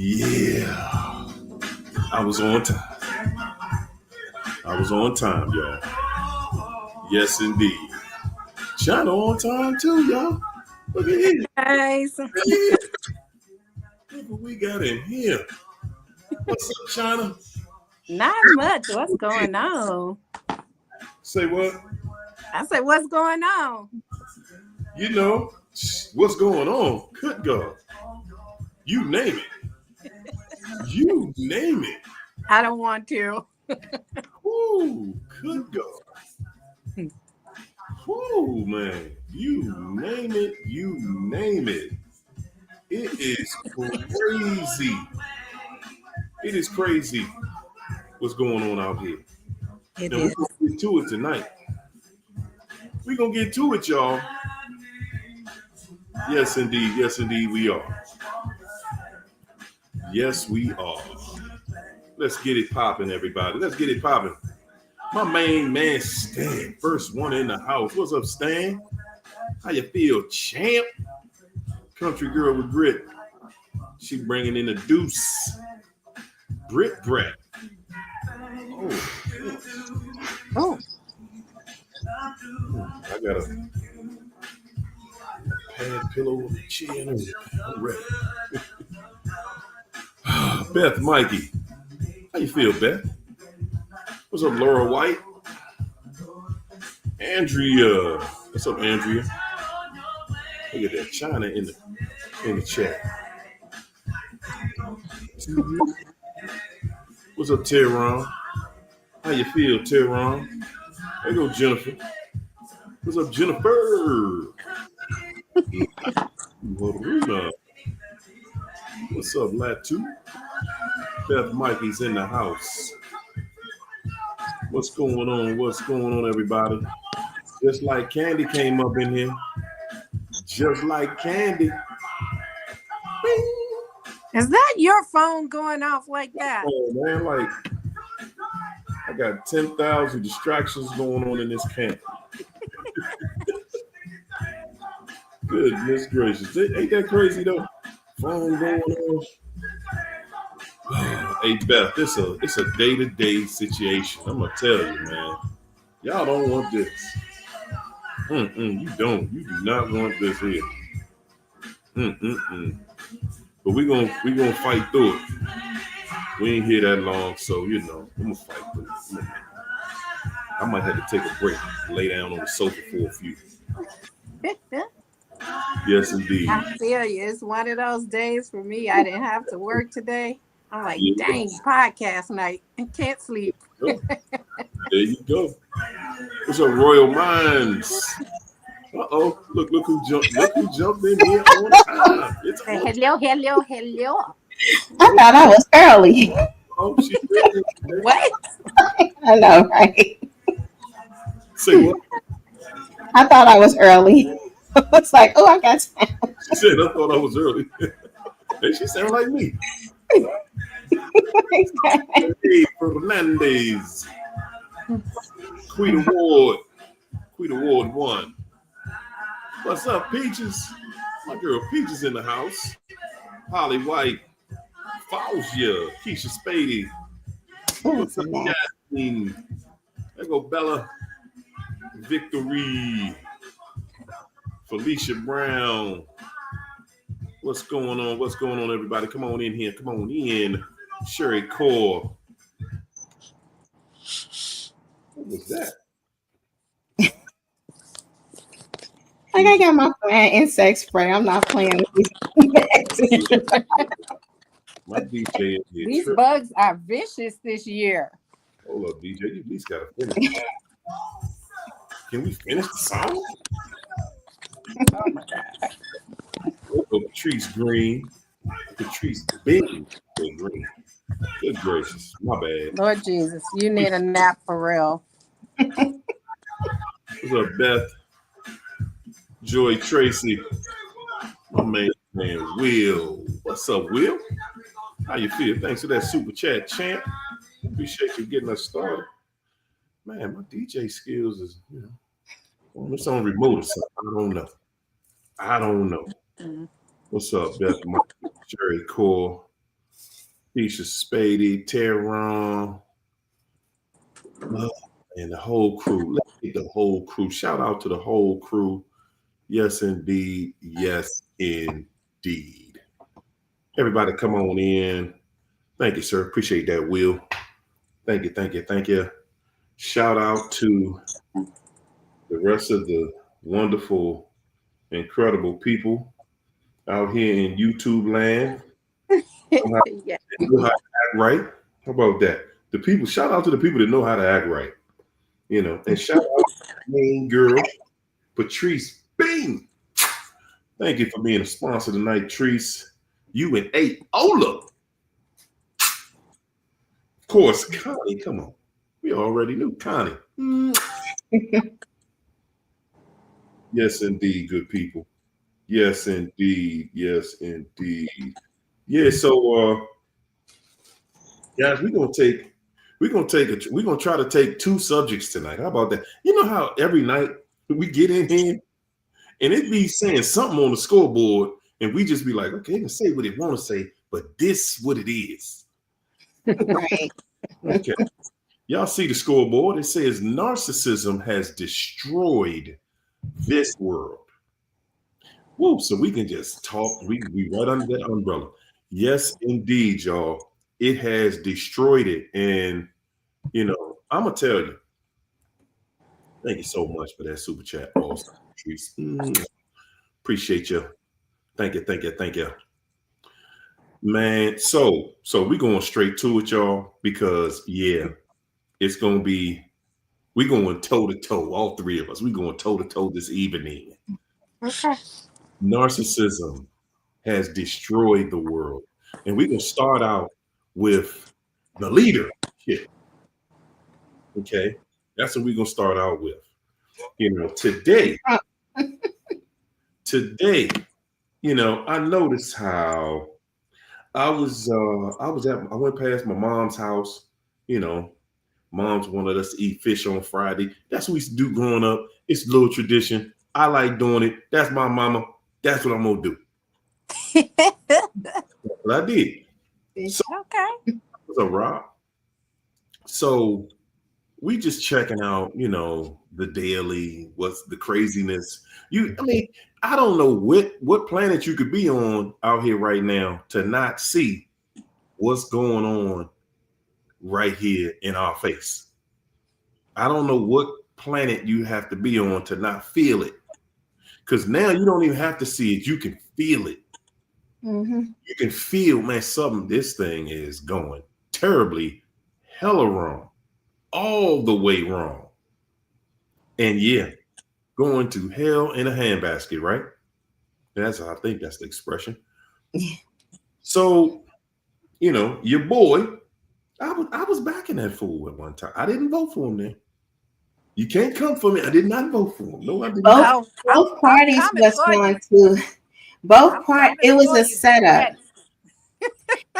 Yeah, I was on time. I was on time, y'all. Yes, indeed. China on time too, y'all. Look at here. Guys. Look what we got in here. What's up, China? Not much. What's going on? Say what? I said, what's going on? You know, what's going on? Good God. You name it. You name it. I don't want to. Ooh, good God. Ooh, man. You name it. You name it. It is crazy. It is crazy what's going on out here. It And is. we're going to get to it tonight. We're going to get to it, y'all. Yes, indeed. Yes, indeed, we are. Yes, we are. Let's get it popping, everybody. Let's get it popping. My main man, Stan. First one in the house. What's up, Stan? How you feel, champ? Country girl with grit. She bringing in a deuce. Brit Brett. Oh. I got a pad pillow with a chair and everything. I'm ready. Beth Mikey. How you feel, Beth? What's up, Laura White? Andrea. What's up, Andrea? Look at that China in the chat. What's up, Tehran? How you feel, Tehran? There go Jennifer. What's up, Jennifer? Marina. What's up, Latu? Beth Mikey's in the house. What's going on? What's going on, everybody? Just like Candy came up in here. Just like Candy. Bing. Is that your phone going off like that? Oh, man, like, I got 10,000 distractions going on in this camp. Goodness gracious. Ain't that crazy, though? Phone going off. Hey, Beth, it's a day-to-day situation. I'm going to tell you, man. Y'all don't want this. You don't. You do not want this here. But we're gonna fight through it. We ain't here that long, so you know, I'm gonna fight through it. I might have to take a break, lay down on the sofa for a few. Yes, indeed. I feel you. It's one of those days for me. I didn't have to work today. I'm like, dang, podcast night. I can't sleep. There you go. What's up, Royal Minds? Uh-oh. Look who jumped in here on time. Hello. I thought I was early. Oh, she did. What? I know, right? Say what? I thought I was early. It's like, oh, I got time. She said, I thought I was early. Hey, she sounded like me. Hey, Fernandez. Queen Award 1. What's up, Peaches? My girl Peaches in the house. Holly White. Fausia. Keisha Spady. What's up, Jasmine? There go Bella. Victory. Felicia Brown. What's going on? What's going on, everybody? Come on in here. Come on in. Sherry Core. What was that? Like I got my friend insect spray. I'm not playing with these. My DJ in here. These bugs are vicious this year. Hold up, DJ. You at least got to finish. Can we finish the song? Oh my God. Oh, Patrice Green. Patrice Big Green. Good gracious. My bad. Lord Jesus, you need a nap for real. What's up, Beth? Joy Tracy. My man Will. What's up, Will? How you feel? Thanks for that super chat, champ. Appreciate you getting us started. Man, my DJ skills is, well, it's on remote or something. I don't know. What's up, Beth? Jerry Core. Keisha Spady, Teron, and the whole crew. Let's get the whole crew. Shout out to the whole crew. Yes, indeed. Yes, indeed. Everybody come on in. Thank you, sir. Appreciate that, Will. Thank you, thank you, thank you. Shout out to the rest of the wonderful, incredible people out here in YouTube land. Yeah. Know how to act right. How about that? The people, shout out to the people that know how to act right. You know, and shout out to the main girl, Patrice Bing. Thank you for being a sponsor tonight, Treese. You and Ola. Of course, Connie, come on. We already knew Connie. Yes, indeed, good people. Yes, indeed. Yes, indeed. Yeah, so guys, we're gonna try to take two subjects tonight. How about that? You know how every night we get in here and it be saying something on the scoreboard, and we just be like, okay, they can say what they want to say, but this what it is. Right. Okay. Y'all see the scoreboard? It says narcissism has destroyed this world. Woo, so we can just talk. We can be right under that umbrella. Yes, indeed, y'all. It has destroyed it. And, you know, I'm going to tell you, thank you so much for that super chat, also. Appreciate you. Thank you, thank you, thank you. Man, so we going straight to it, y'all, because, yeah, it's going to be, we're going toe-to-toe, all three of us. We're going toe-to-toe this evening. Okay. Narcissism has destroyed the world. And we're going to start out with the leadership. Okay? That's what we're going to start out with. You know, today, you know, I noticed how I went past my mom's house. You know, mom's wanted us to eat fish on Friday. That's what we used to do growing up. It's a little tradition. I like doing it. That's my mama. That's what I'm going to do. What I did. So, Okay. so Rob, so we just checking out, you know, the daily, what's the craziness. I don't know what planet you could be on out here right now to not see what's going on right here in our face. I don't know what planet you have to be on to not feel it. Because now you don't even have to see it. You can feel it. Mm-hmm. You can feel, man, this thing is going terribly, hella wrong, all the way wrong. And yeah, going to hell in a handbasket, right? I think that's the expression. Yeah. So, you know, your boy, I was backing that fool at one time. I didn't vote for him then. You can't come for me. I did not vote for him. No, I did not. Both parties was going to. It was a setup.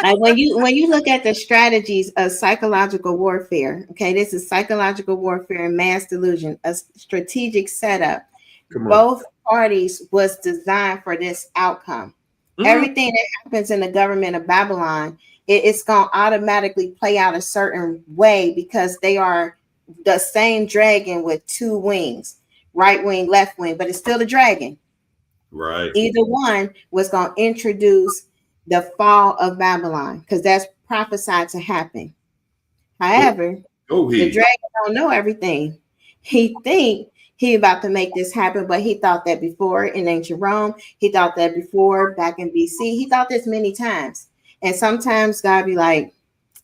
Like when you look at the strategies of psychological warfare, okay, this is psychological warfare and mass delusion, a strategic setup. Both parties was designed for this outcome. Mm-hmm. Everything that happens in the government of Babylon, it's going to automatically play out a certain way because they are the same dragon with two wings, right wing, left wing, but it's still the dragon. Right. Either one was going to introduce the fall of Babylon because that's prophesied to happen. However, the dragon don't know everything. He think he about to make this happen, but he thought that before in ancient Rome. He thought that before back in BC. He thought this many times. And sometimes God be like,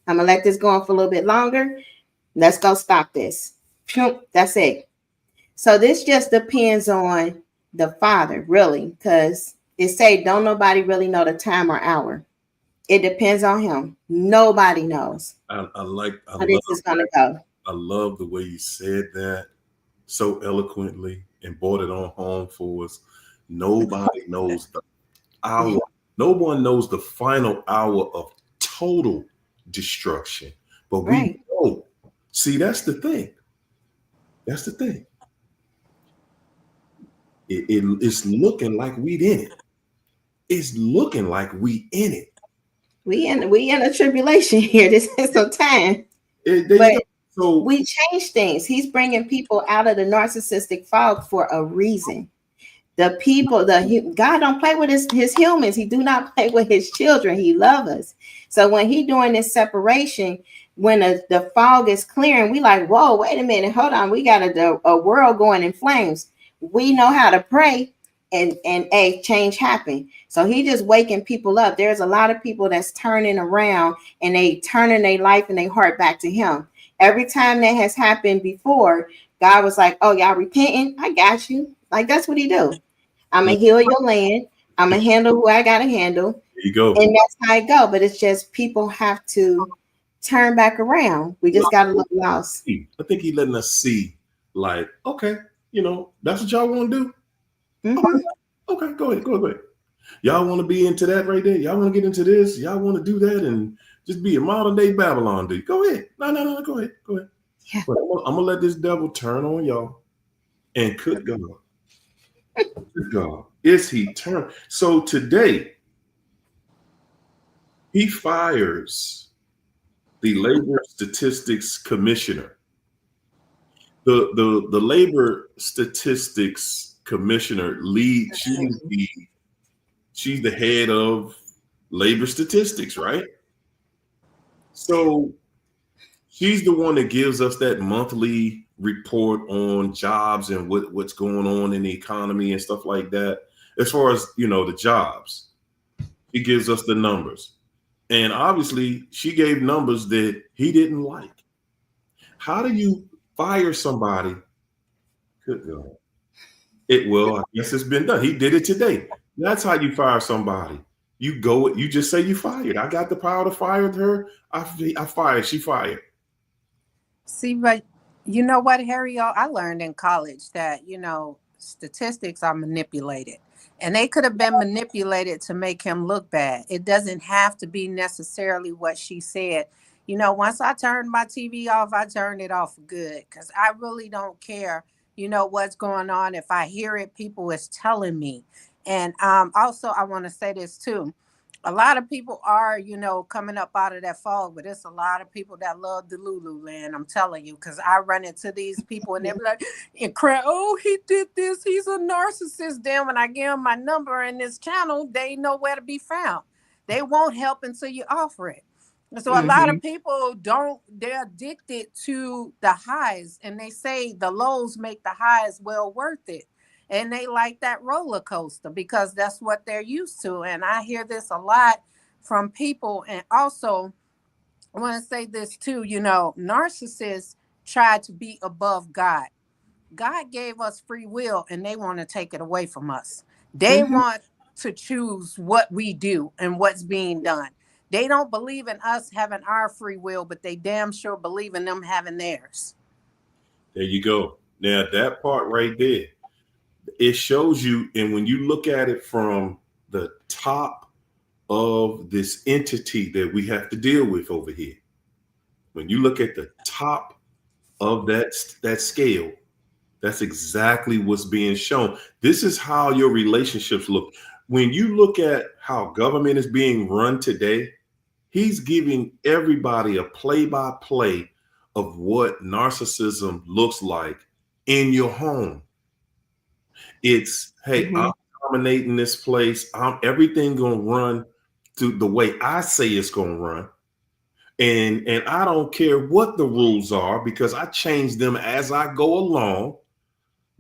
I'm going to let this go on for a little bit longer. Let's go stop this. That's it. So this just depends on the Father, really, because it say don't nobody really know the time or hour. It depends on him. Nobody knows. I love this is gonna go. I love the way you said that so eloquently and brought it on home for us. Nobody knows the hour. No one knows the final hour of total destruction. But we know. See, that's the thing. That's the thing. It's looking like we in it. It's looking like we in it. We in a tribulation here. This is some time. But so we change things. He's bringing people out of the narcissistic fog for a reason. The people, God don't play with his humans. He do not play with his children. He loves us. So when he doing this separation, when the fog is clearing, we like, whoa, wait a minute, hold on. We got a world going in flames. We know how to pray, and a change happen. So he just waking people up. There's a lot of people that's turning around and they turning their life and their heart back to him. Every time that has happened before, God was like, oh, y'all repenting? I got you. Like, that's what he do. I'm going to heal your land. I'm going to handle who I got to handle. There you go. And that's how it go. But it's just people have to turn back around. We just got to look lost. I think he's letting us see, like, okay, that's what y'all want to do? Mm-hmm. Okay, go ahead. Y'all want to be into that right there? Y'all want to get into this? Y'all want to do that and just be a modern day Babylon dude? Go ahead. No, go ahead. Yeah. But I'm going to let this devil turn on y'all. And good God. Good God. Is he turn? So today, he fires the Labor Statistics Commissioner. The Labor Statistics Commissioner she's the head of labor statistics, right? So she's the one that gives us that monthly report on jobs and what's going on in the economy and stuff like that. As far as, the jobs, she gives us the numbers. And obviously she gave numbers that he didn't like. How do you fire somebody? Good God. I guess it's been done. He did it today. That's how you fire somebody. You just say you fired. I got the power to fire her. I fired. She fired. See, but you know what, Harry? I learned in college that, statistics are manipulated. And they could have been manipulated to make him look bad. It doesn't have to be necessarily what she said. Once I turned my TV off, I turned it off for good because I really don't care, what's going on. If I hear it, people is telling me. And also, I want to say this too. A lot of people are, coming up out of that fog, but it's a lot of people that love the Lulu land. I'm telling you, because I run into these people and they're like, and cry, oh, he did this. He's a narcissist. Then when I give them my number in this channel, they know where to be found. They won't help until you offer it. So a lot of people they're addicted to the highs, and they say the lows make the highs well worth it. And they like that roller coaster because that's what they're used to. And I hear this a lot from people. And also, I want to say this too, narcissists try to be above God. God gave us free will and they want to take it away from us. They want to choose what we do and what's being done. They don't believe in us having our free will, but they damn sure believe in them having theirs. There you go. Now that part right there, it shows you, and when you look at it from the top of this entity that we have to deal with over here, when you look at the top of that scale, that's exactly what's being shown. This is how your relationships look. When you look at how government is being run today, he's giving everybody a play-by-play of what narcissism looks like in your home. It's, hey, I'm dominating this place. Everything gonna run to the way I say it's gonna run. And I don't care what the rules are because I change them as I go along.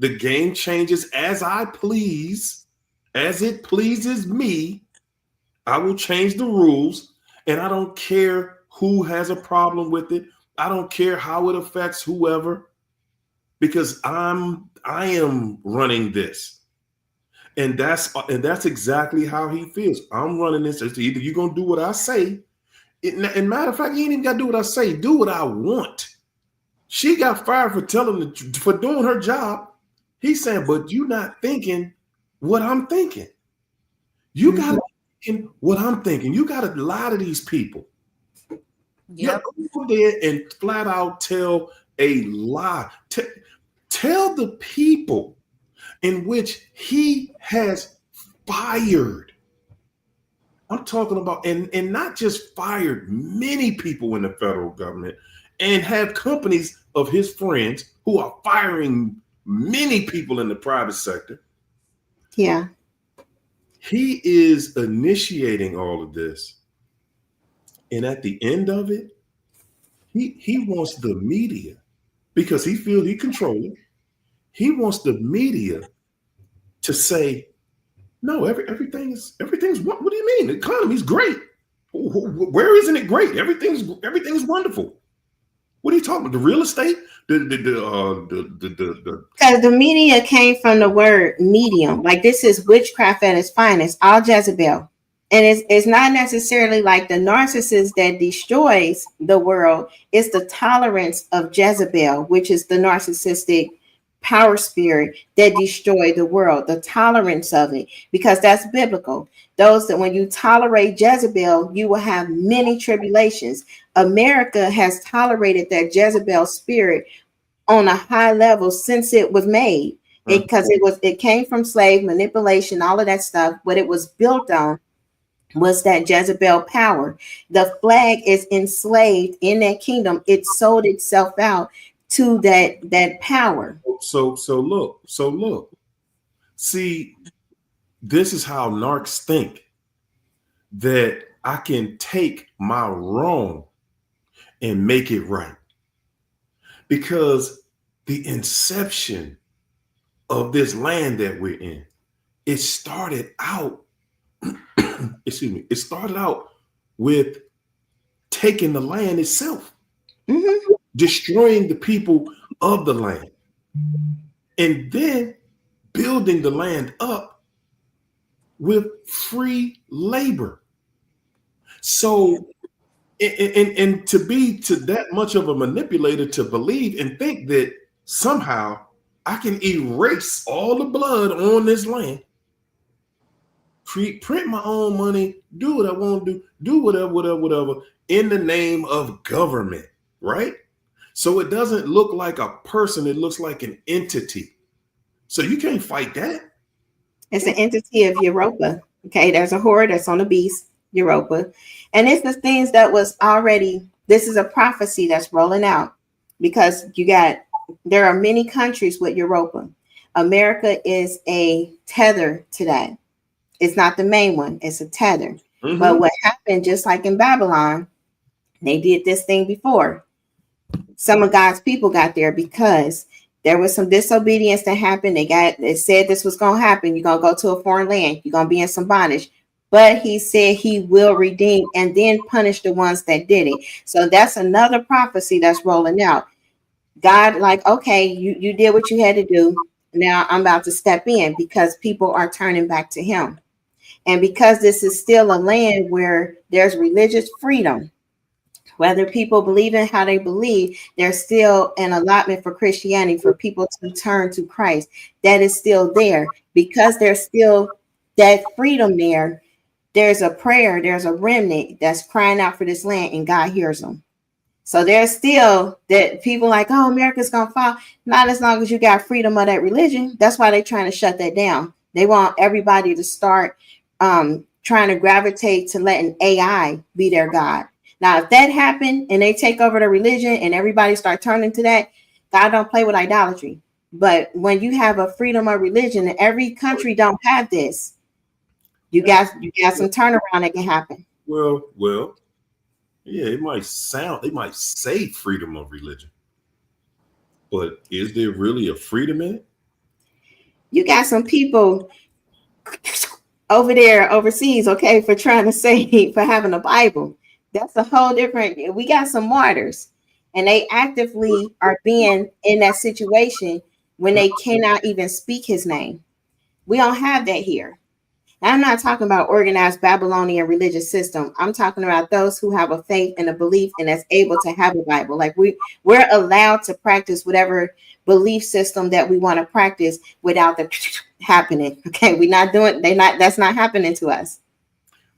The game changes as I please, as it pleases me. I will change the rules, and I don't care who has a problem with it. I don't care how it affects whoever, because I am running this. And that's exactly how he feels. I'm running this. It's either you're gonna do what I say. And matter of fact, you ain't even gotta do what I say. Do what I want. She got fired for doing her job. He's saying, but you're not thinking what I'm thinking. You gotta think what I'm thinking. You gotta lie to these people. Yep. You go there and flat out tell a lie. Tell the people in which he has fired. I'm talking about, and not just fired many people in the federal government, and have companies of his friends who are firing many people in the private sector. Yeah. He is initiating all of this. And at the end of it, he wants the media, because he feels he controls it. He wants the media to say, no, everything's what do you mean? The economy's great. Where isn't it great? Everything's wonderful. What are you talking about? The real estate? Because the media came from the word medium. Like, this is witchcraft at its finest, all Jezebel. And it's not necessarily like the narcissist that destroys the world. It's the tolerance of Jezebel, which is the narcissistic power spirit that destroyed the world, the tolerance of it, because that's biblical. Those that when you tolerate Jezebel, you will have many tribulations. America has tolerated that Jezebel spirit on a high level since it was made, because it came from slave manipulation, all of that stuff. What it was built on was that Jezebel power. The flag is enslaved in that kingdom. It sold itself out to that power. So look. See, this is how narcs think, that I can take my wrong and make it right. Because the inception of this land that we're in, it started out with taking the land itself, destroying the people of the land, and then building the land up with free labor. So, and to be to that much of a manipulator to believe and think that somehow I can erase all the blood on this land, print my own money, do what I want to do whatever, in the name of government, right? So it doesn't look like a person, it looks like an entity. So you can't fight that. It's an entity of Europa. Okay, there's a horde that's on the beast, Europa. And it's the things that was already, this is a prophecy that's rolling out, because there are many countries with Europa. America is a tether to that. It's not the main one, it's a tether. But what happened, just like in Babylon, they did this thing before. Some of God's people got there because there was some disobedience that happened. They said this was going to happen. You're going to go to a foreign land. You're going to be in some bondage. But he said he will redeem and then punish the ones that did it. So that's another prophecy that's rolling out. God, like, okay, you did what you had to do. Now I'm about to step in, because people are turning back to him. And because this is still a land where there's religious freedom, whether people believe in how they believe, there's still an allotment for Christianity, for people to turn to Christ. That is still there, because there's still that freedom there. There's a prayer, there's a remnant that's crying out for this land, and God hears them. So there's still that people like, oh, America's going to fall. Not as long as you got freedom of that religion. That's why they're trying to shut that down. They want everybody to start trying to gravitate to letting AI be their God. Now, if that happened and they take over the religion and everybody start turning to that, God don't play with idolatry. But when you have a freedom of religion, and every country don't have this, you got some turnaround that can happen. Well, yeah, it might say freedom of religion, but is there really a freedom in it? You got some people over there overseas, okay, for trying to say, for having a Bible. That's a whole different, we got some martyrs, and they actively are being in that situation when they cannot even speak his name. We don't have that here. Now, I'm not talking about organized Babylonian religious system. I'm talking about those who have a faith and a belief and that's able to have a Bible. Like we're allowed to practice whatever belief system that we want to practice without the happening. Okay, that's not happening to us.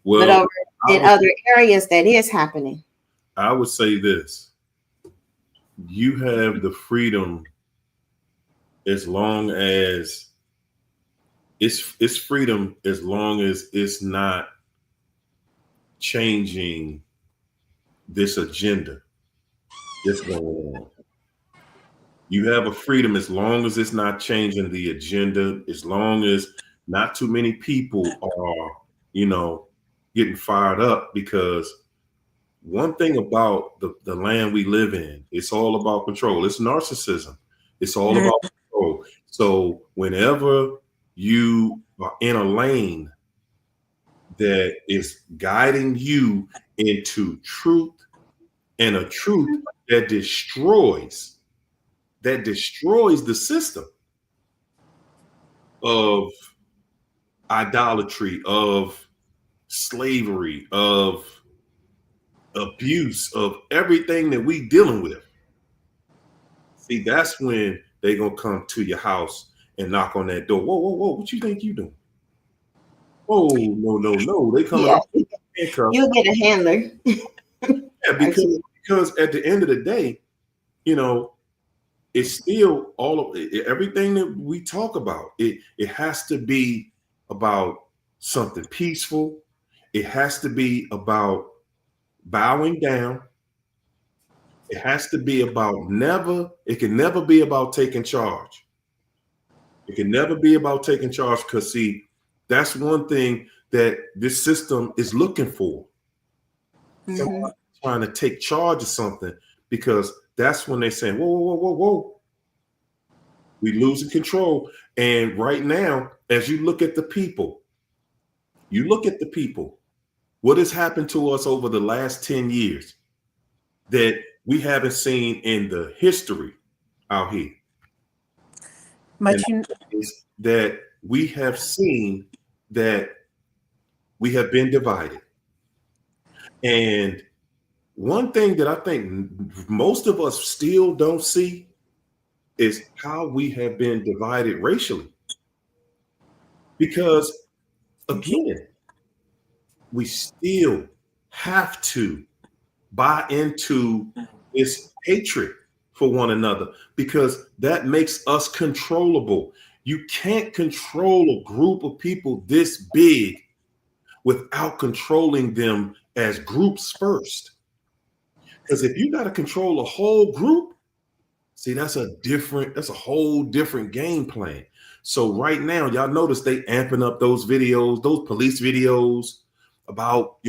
Well, but over in other areas that is happening. I would say this: you have the freedom as long as it's freedom, as long as it's not changing this agenda that's going on. You have a freedom as long as it's not changing the agenda, as long as not too many people are, getting fired up. Because one thing about the land we live in, it's all about control. It's narcissism. It's all about control. So whenever you are in a lane that is guiding you into truth, and a truth that destroys the system of idolatry, of slavery, of abuse, of everything that we dealing with. See, that's when they gonna come to your house and knock on that door. Whoa, whoa, whoa! What you think you doing? Oh, no! They coming up. You'll get a handler. Yeah, because at the end of the day, it's still all of everything that we talk about. It has to be about something peaceful. It has to be about bowing down. It has to be about it can never be about taking charge. It can never be about taking charge, because see, that's one thing that this system is looking for. Someone trying to take charge of something, because that's when they're saying, whoa. We losing control. And right now, as you look at the people, what has happened to us over the last 10 years that we haven't seen in the history out here? But is that we have seen that we have been divided. And one thing that I think most of us still don't see is how we have been divided racially. Because again, we still have to buy into this hatred for one another, because that makes us controllable. You can't control a group of people this big without controlling them as groups first. Because if you got to control a whole group, see, that's a whole different game plan. So right now, y'all notice they amping up those videos, those police videos about,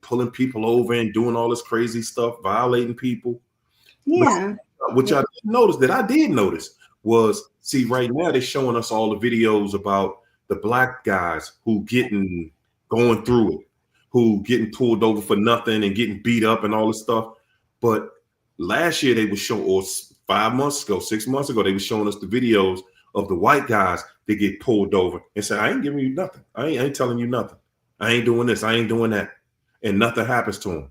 pulling people over and doing all this crazy stuff, violating people. Yeah. But, which I did notice was, see, right now they're showing us all the videos about the black guys who going through it, who getting pulled over for nothing and getting beat up and all this stuff. But last year they were showing, or 5 months ago, 6 months ago, they were showing us the videos of the white guys that get pulled over and say, I ain't giving you nothing. I ain't telling you nothing. I ain't doing this. I ain't doing that. And nothing happens to them.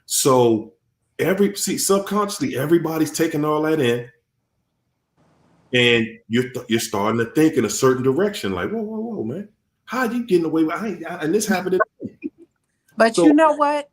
So subconsciously, everybody's taking all that in. And you're starting to think in a certain direction, like, whoa, man. How are you getting away with and this happened to me? But you know what?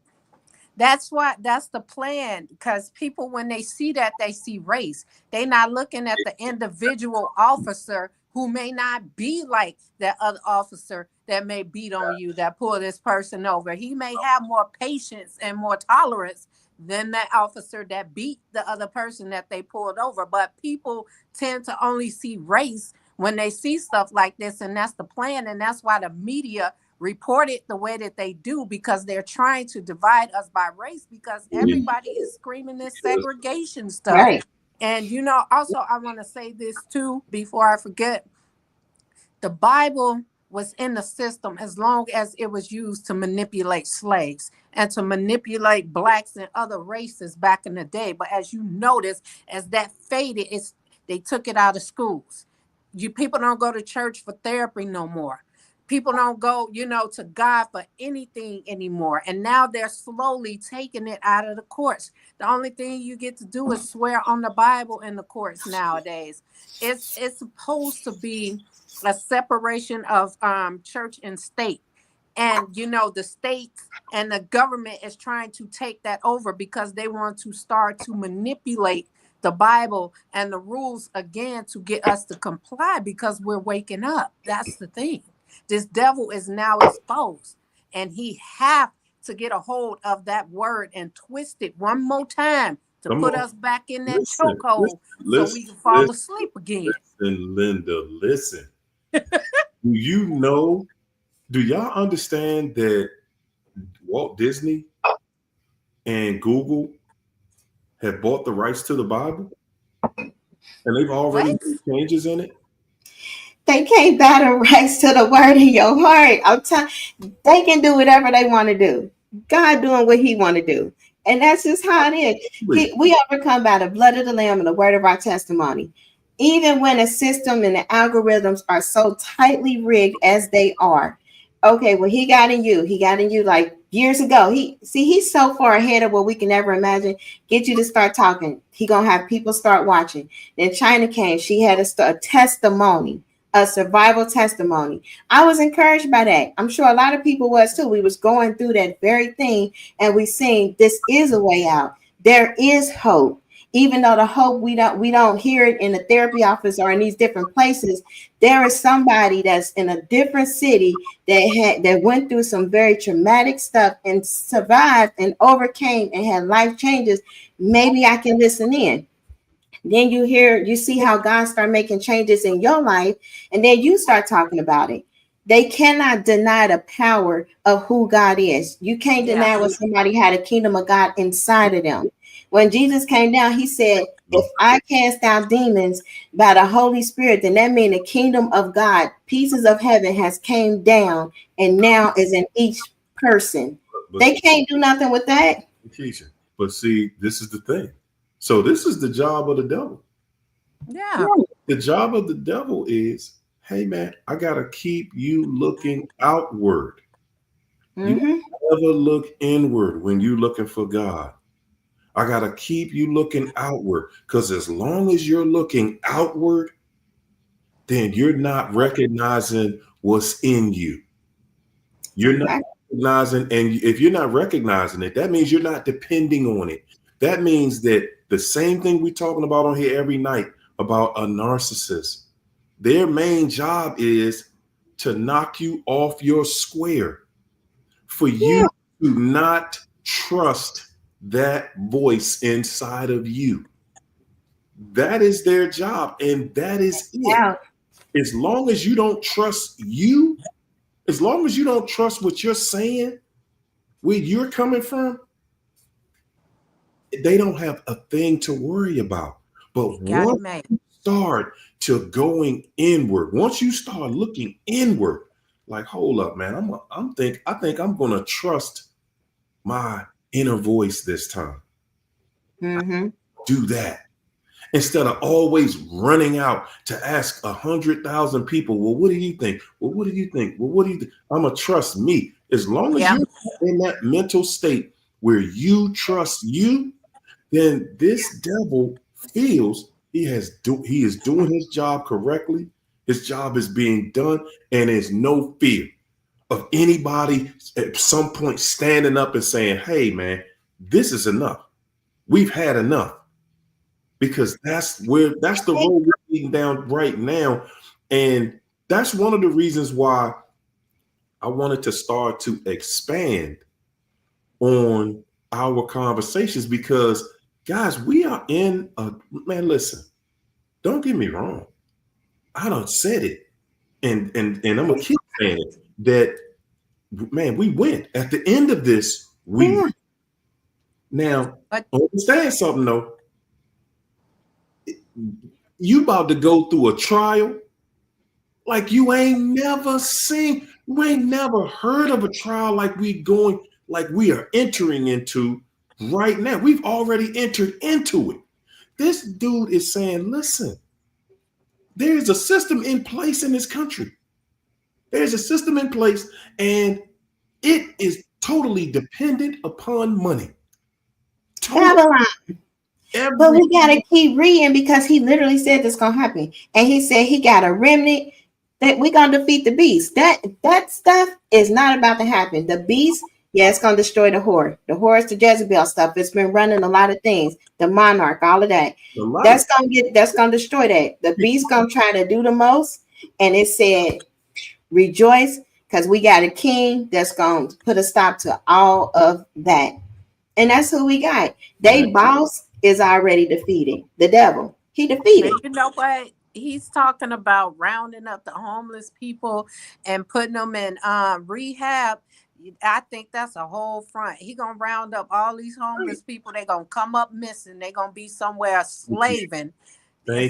That's the plan, because people, when they see that, they see race. They're not looking at the individual officer who may not be like that other officer that may beat on you, that pull this person over. He may have more patience and more tolerance than that officer that beat the other person that they pulled over. But people tend to only see race when they see stuff like this, and that's the plan. And that's why the media report it the way that they do, because they're trying to divide us by race, because everybody is screaming this segregation stuff. Right. And, also, I want to say this too, before I forget. The Bible was in the system as long as it was used to manipulate slaves and to manipulate blacks and other races back in the day. But as you notice, as that faded, they took it out of schools. People don't go to church for therapy no more. People don't go, to God for anything anymore. And now they're slowly taking it out of the courts. The only thing you get to do is swear on the Bible in the courts nowadays. It's supposed to be a separation of church and state. And, the states and the government is trying to take that over, because they want to start to manipulate the Bible and the rules again to get us to comply, because we're waking up. That's the thing. This devil is now exposed, and he have to get a hold of that word and twist it one more time to put us back in that chokehold so we can fall asleep again. Listen, Linda, listen. Do y'all understand that Walt Disney and Google have bought the rights to the Bible? And they've already made changes in it? They can't buy the rights to the word in your heart. They can do whatever they want to do. God doing what he want to do. And that's just how it is. We overcome by the blood of the Lamb and the word of our testimony. Even when a system and the algorithms are so tightly rigged as they are. Okay, well, he got in you like years ago. He's so far ahead of what we can ever imagine. Get you to start talking. He gonna have people start watching. Then China came. She had a testimony, a survival testimony. I was encouraged by that. I'm sure a lot of people was too. We was going through that very thing, and we seen this is a way out. There is hope. Even though the hope we don't hear it in the therapy office or in these different places, there is somebody that's in a different city that went through some very traumatic stuff and survived and overcame and had life changes. Maybe I can listen in. Then you see how God start making changes in your life, and then you start talking about it. They cannot deny the power of who God is. You can't deny when somebody had a kingdom of God inside of them. When Jesus came down, he said, if I cast out demons by the Holy Spirit, then that means the kingdom of God, pieces of heaven has came down and now is in each person. They can't do nothing with that. But see, this is the thing. So this is the job of the devil. Yeah. The job of the devil is, hey, man, I got to keep you looking outward. You never look inward when you're looking for God. I got to keep you looking outward, because as long as you're looking outward, then you're not recognizing what's in you. You're not recognizing, and if you're not recognizing it, that means you're not depending on it. That means that the same thing we're talking about on here every night about a narcissist, their main job is to knock you off your square, for you to not trust that voice inside of you. That is their job, and that is it. As long as you don't trust you, as long as you don't trust what you're saying, where you're coming from, they don't have a thing to worry about. But once you start to going inward, once you start looking inward, like, hold up, man, I think I'm gonna trust my inner voice this time. Do that instead of always running out to ask 100,000 people, well, what do you think? Well, what do you think? Well, what do you think? I'm gonna trust me. As long as you're in that mental state where you trust you, then this devil feels he is doing his job correctly. His job is being done, and there's no fear of anybody at some point standing up and saying, hey, man, this is enough. We've had enough. Because that's the road we're leading down right now. And that's one of the reasons why I wanted to start to expand on our conversations, because guys, we are in a, man, listen, don't get me wrong. I done said it. And I'm gonna keep saying it, that, man, we win. At the end of this, we win. Now, understand something though. You about to go through a trial like you ain't never seen. You ain't never heard of a trial like we are entering into right now. We've already entered into it. This dude is saying, listen, there's a system in place in this country. There's a system in place, and it is totally dependent upon money. Babylon. But we got to keep reading, because he literally said this going to happen. And he said he got a remnant that we're going to defeat the beast. That stuff is not about to happen. The beast, it's going to destroy the whore. The whore is the Jezebel stuff. It's been running a lot of things. The monarch, all of that. That's going to destroy that. The beast going to try to do the most. And it said, rejoice, because we got a king that's going to put a stop to all of that. And that's who we got. They boss is already defeated. The devil, he defeated. And you know what? He's talking about rounding up the homeless people and putting them in rehab. I think that's a whole front. He gonna round up all these homeless people. They gonna come up missing. They gonna be somewhere slaving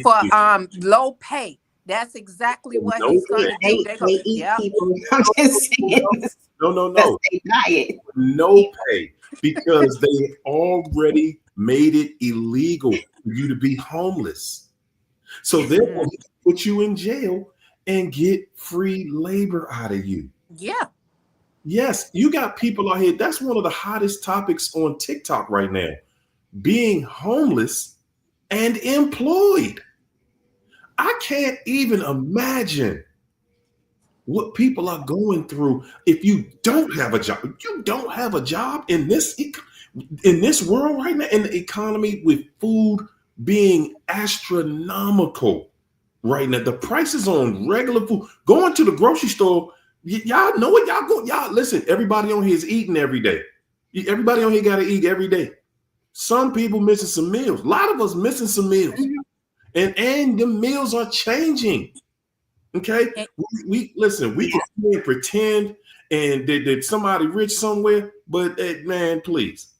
for low pay. That's exactly what he's gonna do. They eat people. I'm just saying. No. They diet. No pay, because they already made it illegal for you to be homeless. So they're going to put you in jail and get free labor out of you. Yeah. Yes, you got people out here. That's one of the hottest topics on TikTok right now. Being homeless and employed. I can't even imagine what people are going through if you don't have a job. You don't have a job in this world right now, in the economy, with food being astronomical right now. The prices on regular food, going to the grocery store, y'all know what y'all listen, everybody on here is eating every day. Everybody on here got to eat every day. Some people missing some meals. A lot of us missing some meals. And the meals are changing. Okay, we listen. We can pretend and that somebody rich somewhere, but man, please.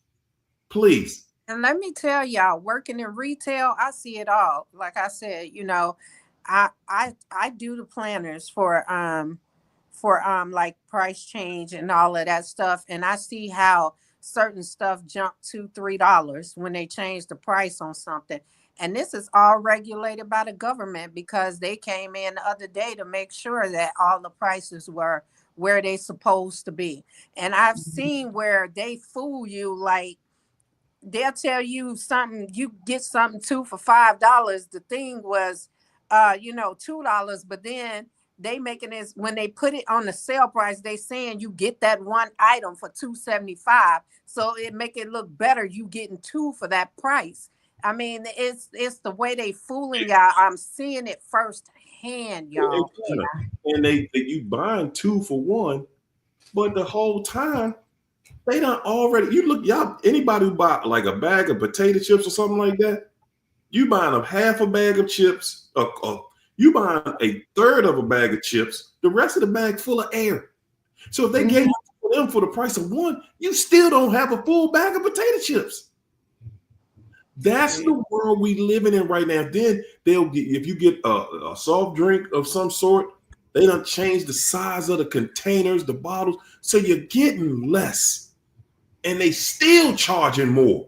And let me tell y'all, working in retail, I see it all. Like I said, you know, I do the planners for like price change and all of that stuff, and I see how certain stuff jump $2-3 when they change the price on something. And this is all regulated by the government, because they came in the other day to make sure that all the prices were where they supposed to be. And I've seen where they fool you, like they'll tell you something, you get something two for $5. The thing was, $2, but then they making this, when they put it on the sale price, they saying you get that one item for $2.75. So it make it look better. You getting two for that price. I mean, it's the way they fooling y'all. I'm seeing it firsthand, y'all. And you buying 2 for 1, but the whole time they done already. You look, y'all. Anybody who buy like a bag of potato chips or something like that, you buying a half a bag of chips. You buying a third of a bag of chips. The rest of the bag full of air. So if they gave them for the price of 1, you still don't have a full bag of potato chips. That's the world we living in right now. Then they'll get, if you get a soft drink of some sort, they done change the size of the containers, the bottles, so you're getting less, and they still charging more.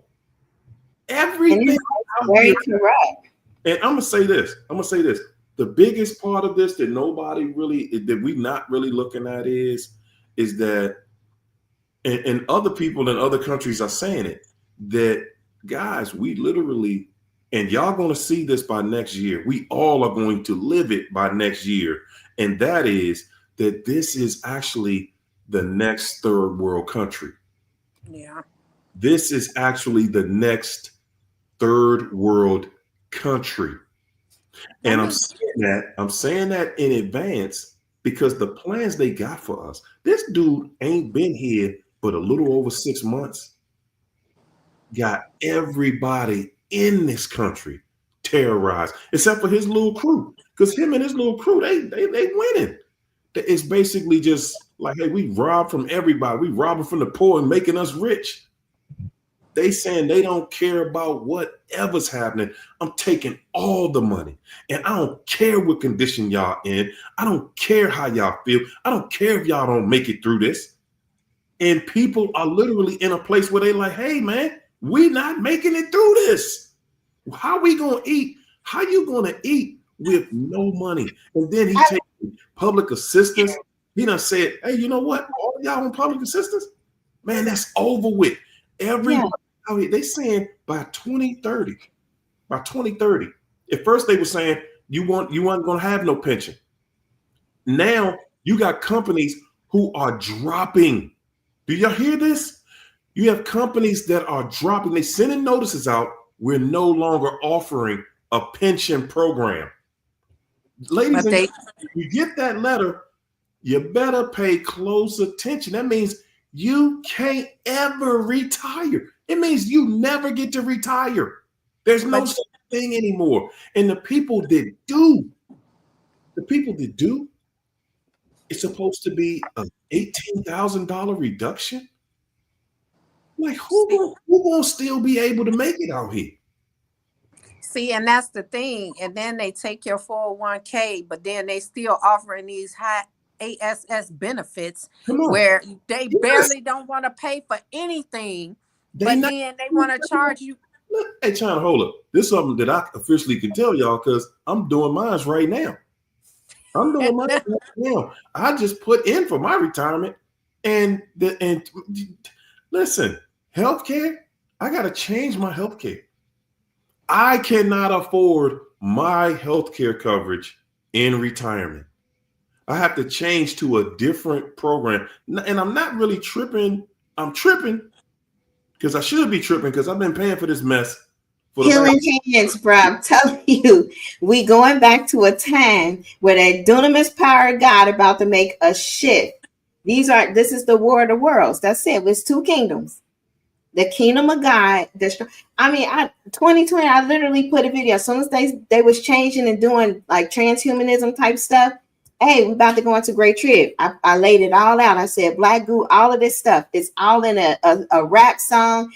Everything very correct. And I'm gonna say this. The biggest part of this that nobody really, that we not really looking at is that, and other people in other countries are saying it, that guys, we literally, and y'all going to see this by next year. We all are going to live it by next year. And that is that this is actually the next third world country. Yeah. This is actually the next third world country. And I'm saying that in advance, because the plans they got for us, this dude ain't been here but a little over 6 months. Got everybody in this country terrorized, except for his little crew. Because him and his little crew, they winning. It's basically just like, hey, we rob from everybody. We robbing from the poor and making us rich. They saying they don't care about whatever's happening. I'm taking all the money, and I don't care what condition y'all in. I don't care how y'all feel. I don't care if y'all don't make it through this. And people are literally in a place where they like, hey, man, we not making it through this. How we gonna eat? How you gonna eat with no money? And then he taking public assistance. He done said, hey, you know what? All y'all on public assistance, man, that's over with. Everybody out here, they saying by 2030. By 2030. At first they were saying you weren't gonna have no pension. Now you got companies who are dropping. Do y'all hear this? You have companies that are dropping. They sending notices out. We're no longer offering a pension program. Ladies and gentlemen, if you get that letter, you better pay close attention. That means you can't ever retire. It means you never get to retire. There's no such thing anymore. And the people that do, it's supposed to be an $18,000 reduction. Like who will still be able to make it out here? See, and that's the thing. And then they take your 401k, but then they still offering these high ASS benefits where they barely don't want to pay for anything, then they want to charge you. Hey, China, hold up. This is something that I officially can tell y'all because I'm doing mine right now. I just put in for my retirement, and listen, healthcare. I got to change my healthcare. I cannot afford my healthcare coverage in retirement. I have to change to a different program, and I'm not really tripping. I'm tripping because I should be tripping because I've been paying for this mess. Healing hands, bro. I'm telling you, we going back to a time where that dunamis power of God about to make a shift. This is the war of the worlds. That's it. It's two kingdoms. The kingdom of God. 2020, I literally put a video. As soon as they was changing and doing like transhumanism type stuff. Hey, we about to go into Great Trib. I laid it all out. I said, Black Goo, all of this stuff. It's all in a rap song.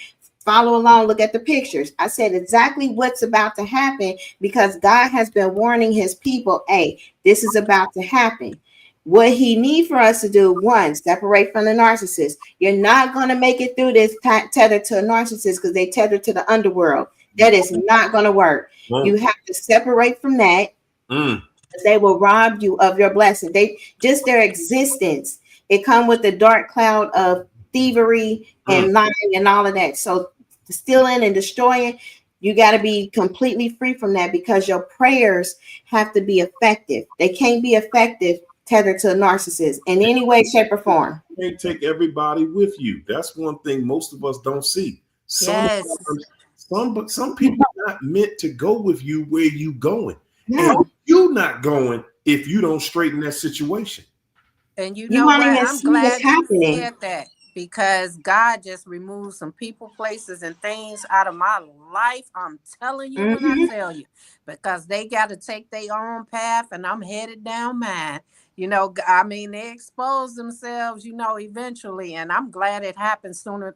Follow along, look at the pictures. I said exactly what's about to happen because God has been warning his people, hey, this is about to happen. What he needs for us to do, one, separate from the narcissist. You're not going to make it through this tethered to a narcissist because they tethered to the underworld. That is not going to work. You have to separate from that. They will rob you of your blessing. Their existence. It comes with the dark cloud of thievery and lying and all of that. So stealing and destroying, you got to be completely free from that because your prayers have to be effective. They can't be effective tethered to a narcissist in any way, shape, or form. You can't take everybody with you. That's one thing most of us don't see. Some people are not meant to go with you where you going. And you're not going if you don't straighten that situation. And you know what? I'm glad you said that because God just removed some people, places, and things out of my life. I'm telling you when I tell you, because they got to take their own path and I'm headed down mine. They expose themselves, eventually. And I'm glad it happened sooner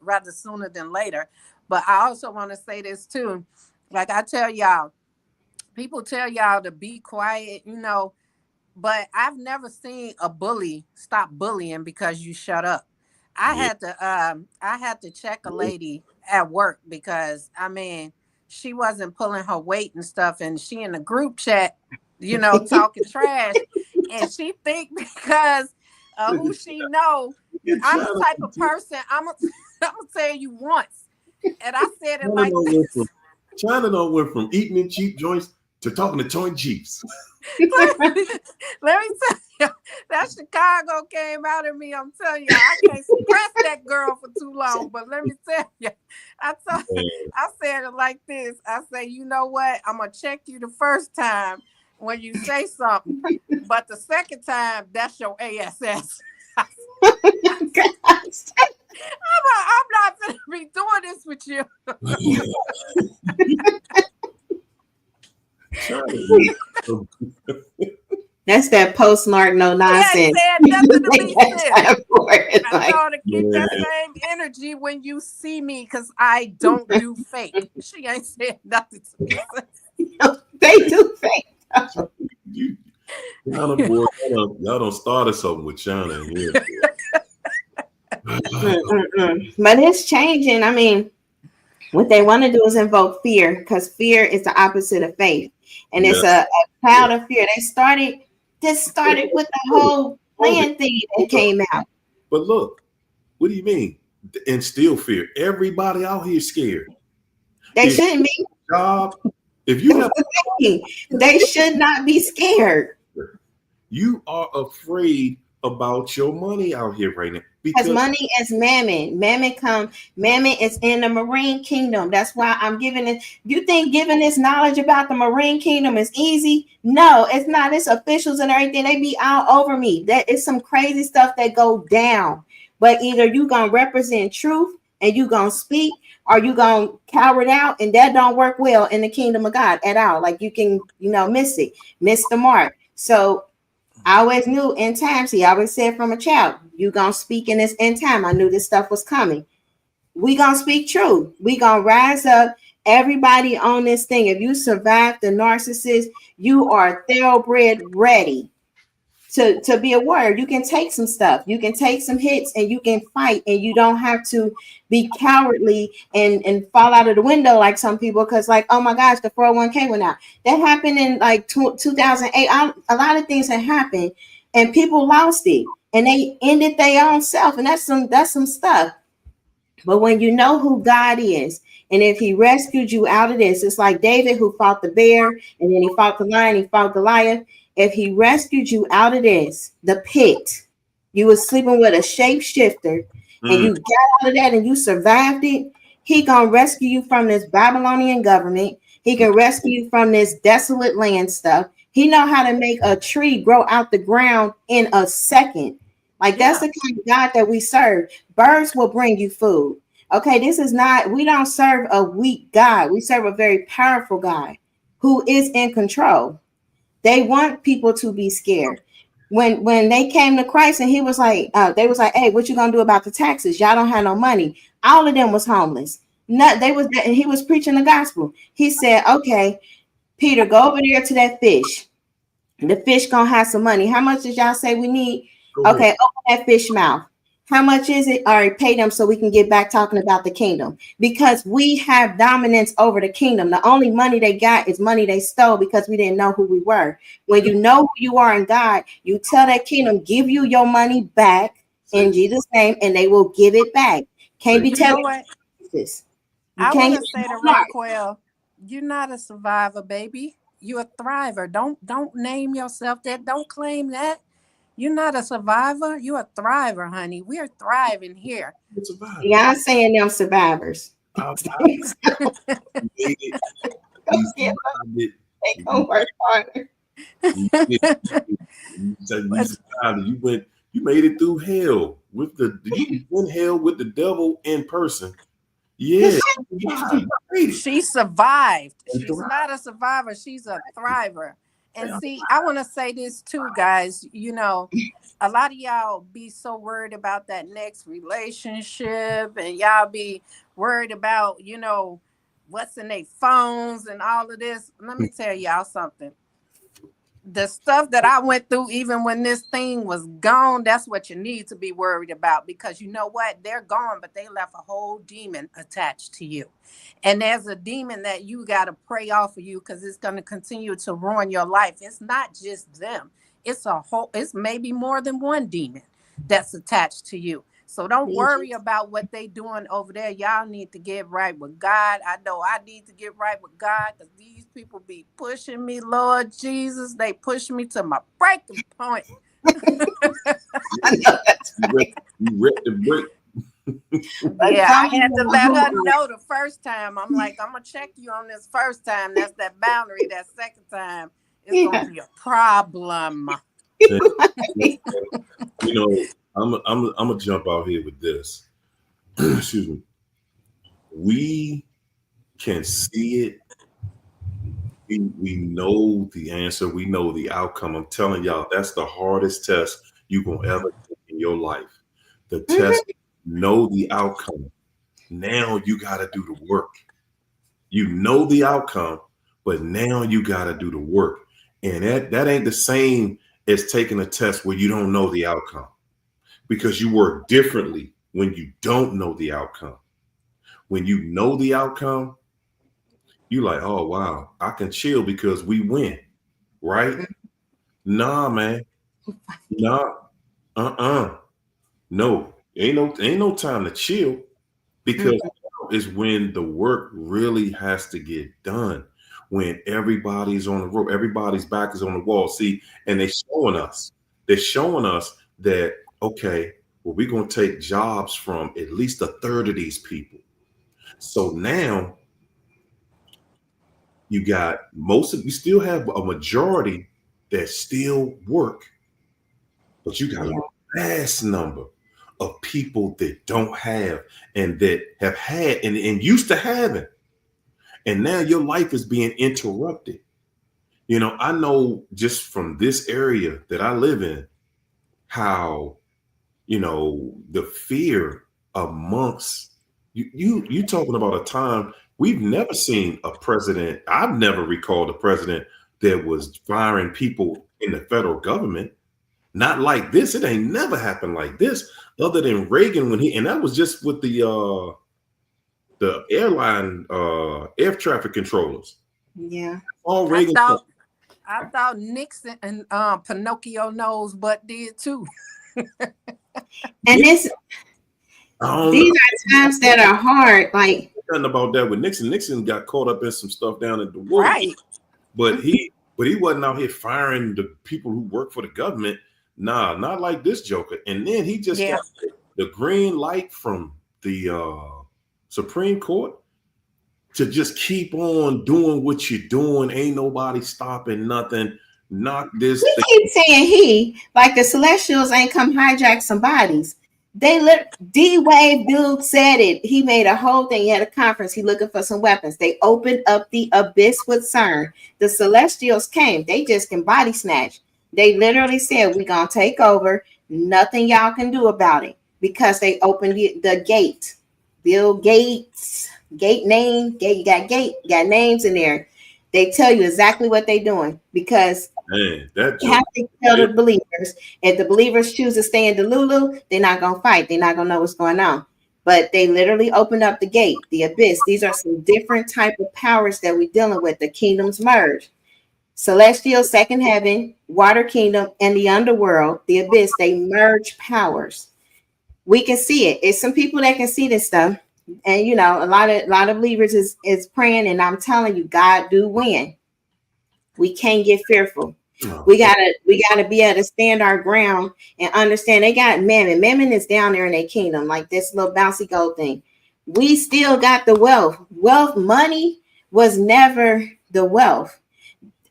than later. But I also want to say this too. Like I tell y'all, people tell y'all to be quiet, but I've never seen a bully stop bullying because you shut up. I had to check a lady at work because she wasn't pulling her weight and stuff, and she in the group chat, talking trash, and she think because who she know, I'm the type of person I'm gonna tell you once, and I said it like this. China done went from eating in cheap joints to talking to toy Jeeps. Let me tell you, that Chicago came out of me. I'm telling you, I can't suppress that girl for too long. But let me tell you, I said it like this. I say, you know what? I'm gonna check you the first time when you say something, but the second time, that's your ASS. I'm not gonna be doing this with you. That's that post-narc no nonsense. I gotta keep that same energy when you see me because I don't do fake. She ain't said nothing to me. No, they do fake. Y'all done started something with China in here. But it's changing. What they want to do is invoke fear because fear is the opposite of faith. And it's a cloud of fear. This started with the whole plan thing that came out. But look, what do you mean? Instill fear. Everybody out here is scared. They shouldn't be. If you have, they should not be scared. You are afraid about your money out here right now. Because money is mammon. Mammon is in the marine kingdom. That's why I'm giving it. You think giving this knowledge about the marine kingdom is easy? No, it's not. It's officials and everything. They be all over me. That is some crazy stuff that go down. But either you gonna represent truth and you gonna speak, or you gonna cower it out, and that don't work well in the kingdom of God at all. Like you can, miss the mark. So I always knew in times, he always said from a child, you gonna speak in this end time. I knew this stuff was coming. We gonna speak truth. We gonna rise up. Everybody on this thing, if you survive the narcissist, you are thoroughbred ready to be a warrior. You can take some stuff. You can take some hits and you can fight, and you don't have to be cowardly and fall out of the window like some people, because like, oh my gosh, the 401k went out. That happened in like 2008. A lot of things had happened and people lost it and they ended their own self, and that's some stuff. But when you know who God is, and if he rescued you out of this, it's like David who fought the bear, and then he fought the lion, he fought Goliath. If he rescued you out of this, the pit, you were sleeping with a shapeshifter, and you got out of that and you survived it, he gonna rescue you from this Babylonian government. He can rescue you from this desolate land stuff. He know how to make a tree grow out the ground in a second. Like that's the kind of God that we serve. Birds will bring you food. Okay, we don't serve a weak God. We serve a very powerful God who is in control. They want people to be scared. When they came to Christ and he was like, they was like, hey, what you gonna do about the taxes? Y'all don't have no money. All of them was homeless. And he was preaching the gospel. He said, okay, Peter, go over there to that fish. The fish gonna have some money. How much did y'all say we need? Okay, open that fish mouth. How much is it? All right, pay them so we can get back talking about the kingdom, because we have dominance over the kingdom. The only money they got is money they stole because we didn't know who we were. When you know who you are in God, you tell that kingdom, give you your money back in Jesus' name, and they will give it back. Can't be telling this. I want to say to Rockwell, you're not a survivor, baby. You're a thriver. Don't name yourself that. Don't claim that. You're not a survivor. You're a thriver, honey. We're thriving here. Y'all saying them survivors. They gonna work harder. You made it through hell you in hell with the devil in person. Yeah. She survived. She's not a survivor. She's a thriver. And see, I want to say this too, guys. A lot of y'all be so worried about that next relationship, and y'all be worried about, what's in their phones and all of this. Let me tell y'all something. The stuff that I went through, even when this thing was gone, that's what you need to be worried about, because you know what? They're gone, but they left a whole demon attached to you. And there's a demon that you got to pray off of you, because it's going to continue to ruin your life. It's not just them. It's maybe more than one demon that's attached to you. So don't worry about what they doing over there. Y'all need to get right with God. I know I need to get right with God, because these people be pushing me, Lord Jesus. They push me to my breaking point. You ripped the brick. Yeah, I had to let her know the first time. I'm like, I'm going to check you on this first time. That's that boundary. That second time, it's going to be a problem. I'm gonna jump out here with this. Excuse me. We can see it. We know the answer. We know the outcome. I'm telling y'all, that's the hardest test you're gonna ever take in your life. The test, know the outcome. Now you gotta do the work. You know the outcome, but now you gotta do the work. And that ain't the same as taking a test where you don't know the outcome. Because you work differently when you don't know the outcome. When you know the outcome, you're like, oh, wow, I can chill because we win, right? Nah, man. Nah. No, ain't no time to chill, because is when the work really has to get done. When everybody's on the road, everybody's back is on the wall. See, and they're showing us that, okay, well, we're going to take jobs from at least a third of these people. So now you got you still have a majority that still work, but you got a vast number of people that don't have, and that have had and used to having. And now your life is being interrupted. You know, I know just from this area that I live in, how, you know, the fear amongst you talking about a time we've never seen a president. I've never recalled a president that was firing people in the federal government. Not like this. It ain't never happened like this, other than Reagan when and that was just with the airline air traffic controllers. Yeah. All Reagan. I thought Nixon and Pinocchio nose butt did too. And these are times that are hard. Like, nothing about that with Nixon. Nixon got caught up in some stuff down at the war, right? But he wasn't out here firing the people who work for the government. Nah, not like this joker. And then he just got the green light from the Supreme Court to just keep on doing what you're doing. Ain't nobody stopping nothing. Not this. We keep saying like the Celestials ain't come hijack some bodies. They D-Wave dude said it. He made a whole thing. He had a conference. He looking for some weapons. They opened up the abyss with CERN. The Celestials came. They just can body snatch. They literally said, we're going to take over. Nothing y'all can do about it, because they opened the gate. Bill Gates, gate name, you got names in there. They tell you exactly what they're doing, because you have to tell the believers. If the believers choose to stay in Delulu, they're not going to fight. They're not going to know what's going on. But they literally opened up the gate, the abyss. These are some different type of powers that we're dealing with. The kingdoms merge. Celestial, second heaven, water kingdom, and the underworld, the abyss, they merge powers. We can see it. It's some people that can see this stuff. And you know, a lot of believers is praying, and I'm telling you, God do win. We can't get fearful. We gotta be able to stand our ground and understand they got Mammon. Mammon is down there in their kingdom, like this little bouncy gold thing. We still got the wealth. Money was never the wealth.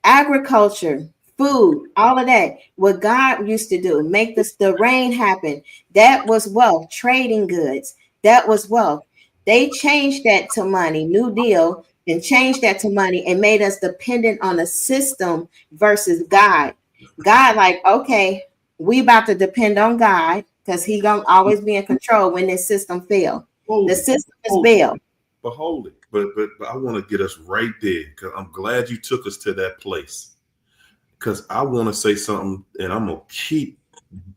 Agriculture, food, all of that, what God used to do, make the rain happen, that was wealth. Trading goods, that was wealth. They changed that to money, New Deal, and changed that to money and made us dependent on a system versus God. God, like, okay, we about to depend on God because he gonna always be in control when this system fail. The system is failed. But hold it. But I want to get us right there, because I'm glad you took us to that place. Because I want to say something, and I'm gonna keep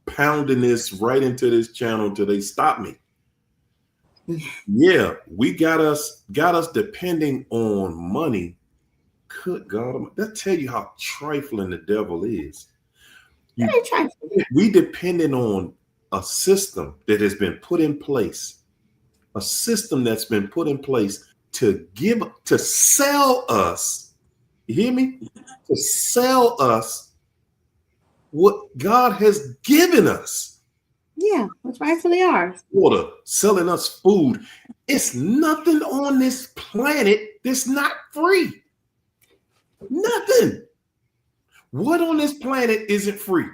pounding this right into this channel until they stop me. Yeah, we got us depending on money. Good God, that tell you how trifling the devil is. We depending on a system that has been put in place. A system that's been put in place to sell us, you hear me? To sell us what God has given us. Yeah, what's rightfully ours. Water, selling us food. It's nothing on this planet that's not free. Nothing. What on this planet isn't free?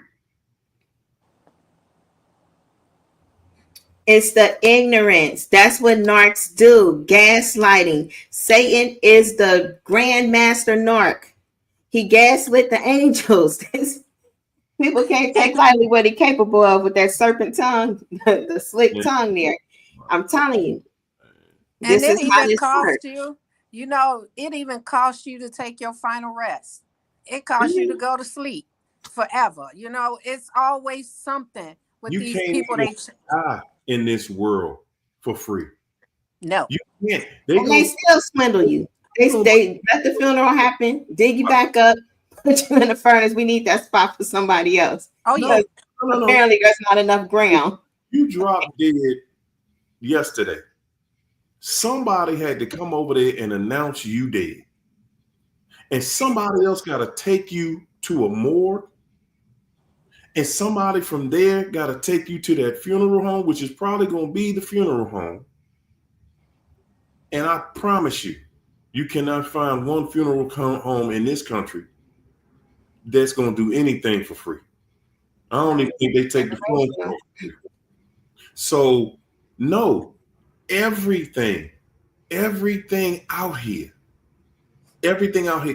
It's the ignorance. That's what narcs do. Gaslighting. Satan is the grandmaster narc. He gaslit the angels. People can't take lightly what he's capable of with that serpent tongue, the slick tongue there. I'm telling you. And it even cost you, you know, it even cost you to take your final rest. It cost you to go to sleep forever. You know, it's always something with these people. They in this world for free. No, you can't. They still swindle you. They let the funeral happen, dig you back up, put you in the furnace. We need that spot for somebody else. Oh yeah. Apparently, there's not enough ground. You dropped dead yesterday. Somebody had to come over there and announce you dead, and somebody else got to take you to a morgue And somebody from there got to take you to that funeral home, which is probably going to be the funeral home. And I promise you, you cannot find one funeral home in this country that's going to do anything for free. I don't even think they take the phone call. So, no, everything out here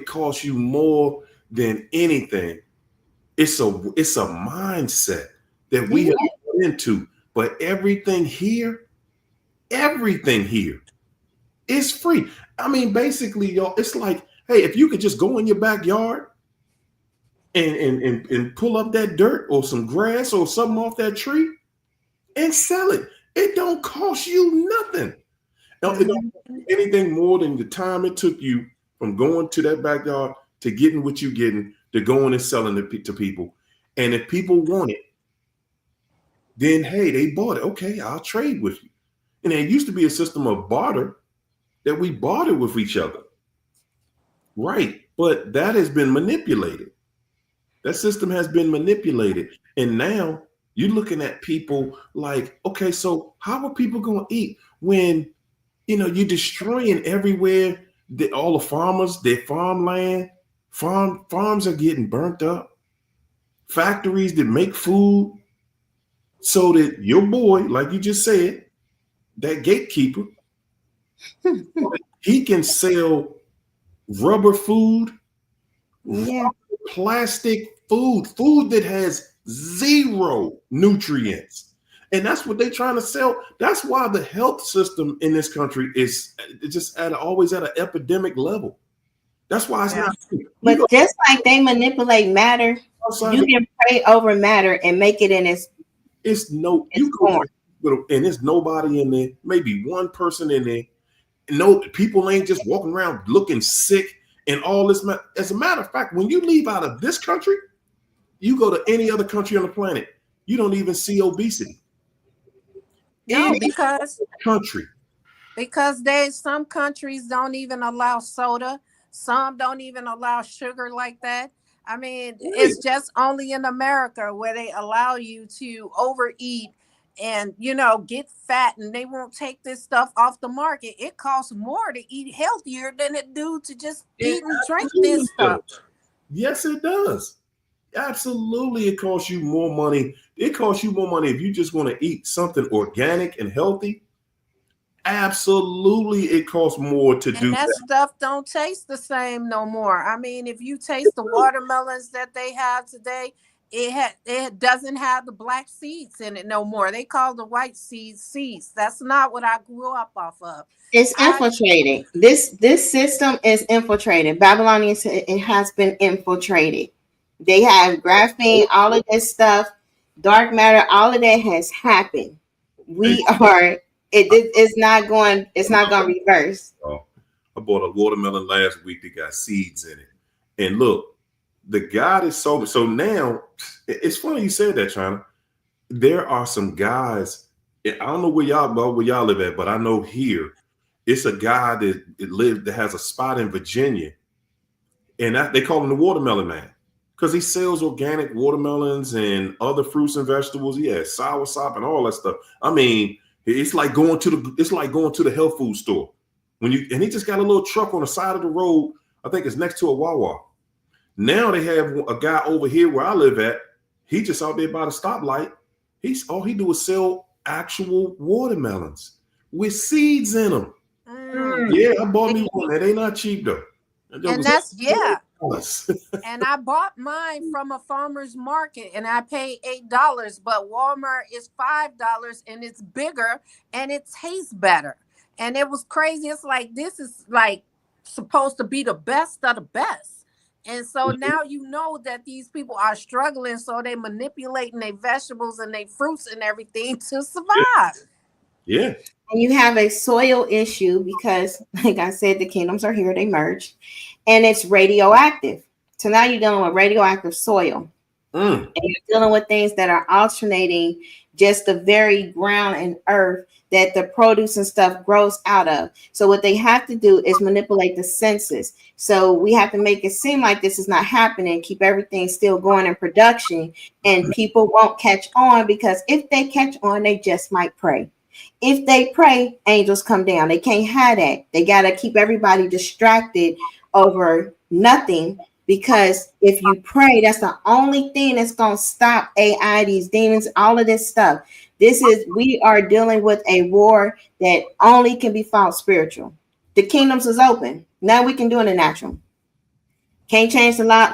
costs you more than anything. It's a mindset that we have put into. But everything here is free. I mean, basically, y'all, it's like, hey, if you could just go in your backyard and pull up that dirt or some grass or something off that tree and sell it, it don't cost you nothing. It don't cost anything more than the time it took you from going to that backyard to getting what you're getting, to going and selling it to people. And if people want it, then hey, they bought it. Okay, I'll trade with you. And there used to be a system of barter that we bartered with each other. Right. But that has been manipulated. That system has been manipulated. And now you're looking at people like, okay, so how are people going to eat when, you're destroying everywhere, all the farmers, their farmland, farms are getting burnt up, factories that make food, so that your boy, like you just said, that gatekeeper, he can sell rubber food, plastic food that has zero nutrients. And that's what they're trying to sell. That's why the health system in this country is just always at an epidemic level. That's why it's not. But just like they manipulate matter, you can pray over matter and make it in its form. And there's nobody in there, maybe one person in there. No, people ain't just walking around looking sick and all this. As a matter of fact, when you leave out of this country, you go to any other country on the planet, you don't even see obesity. No, because some countries don't even allow soda. Some don't even allow sugar like that. I mean, it's just only in America where they allow you to overeat and, get fat, and they won't take this stuff off the market. It costs more to eat healthier than it do to just eat and drink this stuff. Yes, it does. Absolutely, it costs you more money. It costs you more money if you just want to eat something organic and healthy. Absolutely, it costs more to do that. Stuff don't taste the same no more. I mean, if you taste the watermelons that they have today, it doesn't have the black seeds in it no more. They call the white seeds. That's not what I grew up off of. It's infiltrated. This system is infiltrated. Babylonian, it has been infiltrated. They have graphene, all of this stuff, dark matter, all of that has happened. It's not going to reverse. I bought a watermelon last week that got seeds in it. And look, the guy is so now, it's funny you said that, China. There are some guys, I don't know where y'all live at, but I know here, it's a guy that has a spot in Virginia. And they call him the Watermelon Man, because he sells organic watermelons and other fruits and vegetables. He has soursop and all that stuff. I mean, it's like going to the health food store. And he just got a little truck on the side of the road. I think it's next to a Wawa. Now they have a guy over here where I live at. He just out there by the stoplight. All he do is sell actual watermelons with seeds in them. Yeah, I bought me one. They not cheap though. And I bought mine from a farmer's market and I paid $8, but Walmart is $5 and it's bigger and it tastes better. And it was crazy. It's like, this is like supposed to be the best of the best. And so now you know that these people are struggling, so they manipulating their vegetables and their fruits and everything to survive. Yeah. And you have a soil issue because, like I said, the kingdoms are here, they merge, and it's radioactive. So now you're dealing with radioactive soil. And you're dealing with things that are alternating just the very ground and earth that the produce and stuff grows out of. So what they have to do is manipulate the senses. So we have to make it seem like this is not happening, keep everything still going in production, and people won't catch on, because if they catch on, they just might pray. If they pray, angels come down. They can't have that. They got to keep everybody distracted over nothing, because if you pray, that's the only thing that's going to stop AI, these demons, all of this stuff. We are dealing with a war that only can be fought spiritual. The kingdoms is open. Now we can do it in the natural. Can't change the law.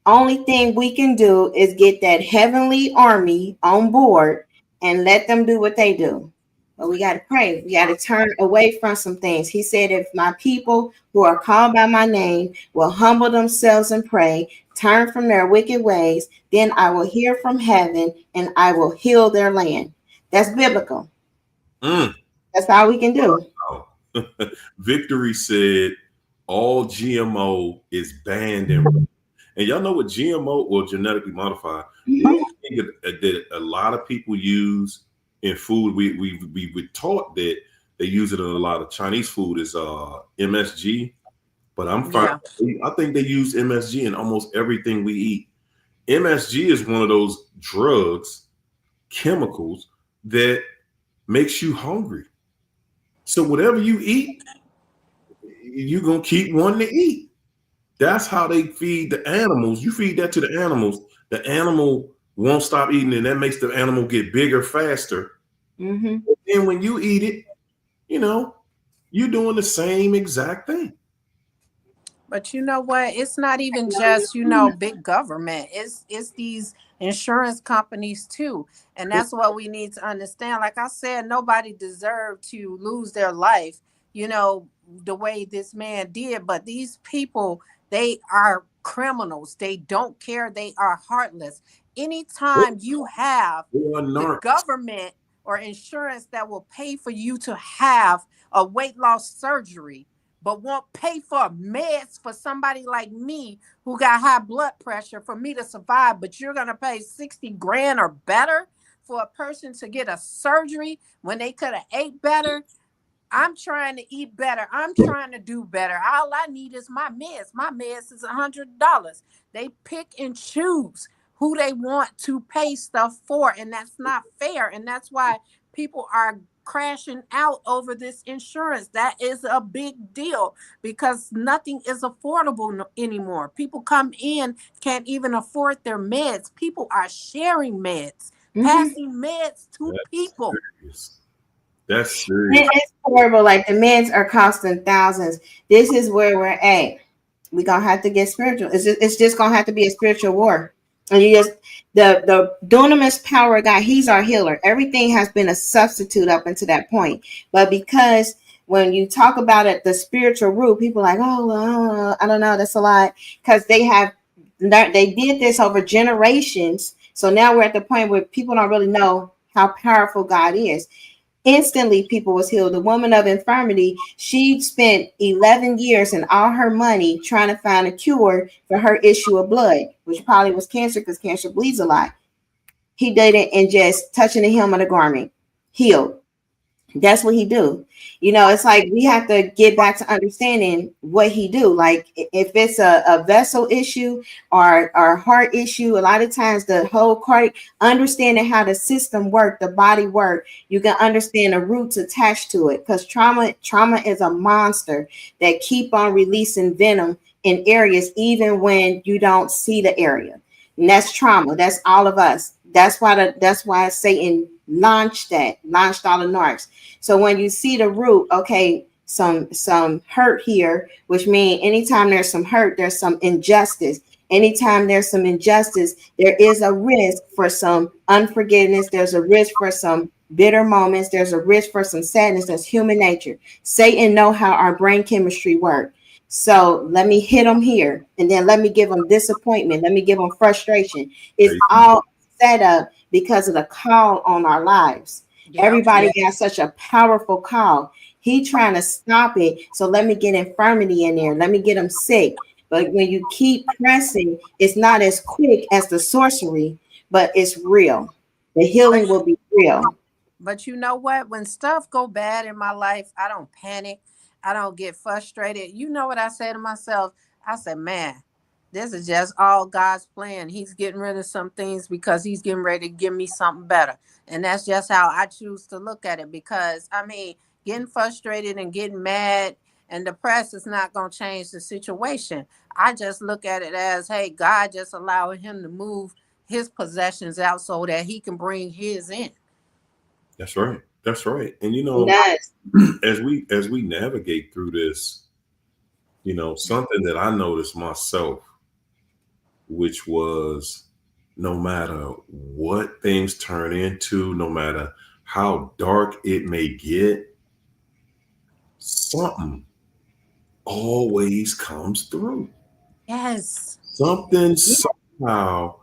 Only thing we can do is get that heavenly army on board and let them do what they do. But we got to pray. We got to turn away from some things. He said, if my people who are called by my name will humble themselves and pray, turn from their wicked ways, then I will hear from heaven and I will heal their land. That's biblical. That's all we can do. Victory said all GMO is banned. And y'all know what GMO, or genetically modified, I think that a lot of people use in food. We were taught that they use it in a lot of Chinese food is MSG, but I think they use MSG in almost everything we eat. MSG is one of those drugs, chemicals that makes you hungry. So whatever you eat, you're gonna keep wanting to eat. That's how they feed the animals. You feed that to the animal won't stop eating, and that makes the animal get bigger faster. And when you eat it, you're doing the same exact thing. But you know what? It's not even just, big government. It's these insurance companies too. And that's what we need to understand. Like I said, nobody deserved to lose their life, the way this man did. But these people, they are criminals. They don't care. They are heartless. Anytime you have the government or insurance that will pay for you to have a weight loss surgery, but won't pay for meds for somebody like me who got high blood pressure for me to survive, but you're going to pay 60 grand or better for a person to get a surgery when they could have ate better. I'm trying to eat better. I'm trying to do better. All I need is my meds. My meds is $100. They pick and choose who they want to pay stuff for, and that's not fair. And that's why people are crashing out over this insurance. That is a big deal, because nothing is affordable anymore. People come in, can't even afford their meds. People are sharing meds, passing meds to people. That's serious. It's horrible. Like, the meds are costing thousands. This is where we're at. We're gonna have to get spiritual. It's just gonna have to be a spiritual war. And the dunamis power of God, he's our healer. Everything has been a substitute up until that point. But because when you talk about it, the spiritual root, people are like, oh, well, I don't know, that's a lot. Because they did this over generations. So now we're at the point where people don't really know how powerful God is. Instantly, people was healed. The woman of infirmity, she spent 11 years and all her money trying to find a cure for her issue of blood, which probably was cancer, because cancer bleeds a lot. He did it and just touching the hem of the garment, healed. That's what he do. It's like we have to get back to understanding what he do. Like, if it's a vessel issue or heart issue, a lot of times the whole cardiac, understanding how the system work, the body work, you can understand the roots attached to it. Because trauma is a monster that keep on releasing venom in areas even when you don't see the area. And that's trauma. That's all of us. That's why Satan launched all the narcs. So when you see the root, okay, some hurt here, which means anytime there's some hurt, there's some injustice. Anytime there's some injustice, there is a risk for some unforgiveness. There's a risk for some bitter moments. There's a risk for some sadness. That's human nature. Satan know how our brain chemistry works. So let me hit them here, and then let me give them disappointment. Let me give them frustration. It's all set up because of the call on our lives. Everybody got such a powerful call. He trying to stop it. So let me get infirmity in there. Let me get them sick. But when you keep pressing, it's not as quick as the sorcery, but it's real. The healing will be real. But you know what? When stuff go bad in my life, I don't panic. I don't get frustrated. You know what I say to myself? I said, man, this is just all God's plan. He's getting rid of some things because he's getting ready to give me something better. And that's just how I choose to look at it. Because, I mean, getting frustrated and getting mad and depressed is not going to change the situation. I just look at it as, hey, God just allowing him to move his possessions out so that he can bring his in. That's right. That's right. And you know, as we navigate through this, you know, something that I noticed myself, which was no matter what things turn into, no matter how dark it may get, something always comes through. Yes. Something somehow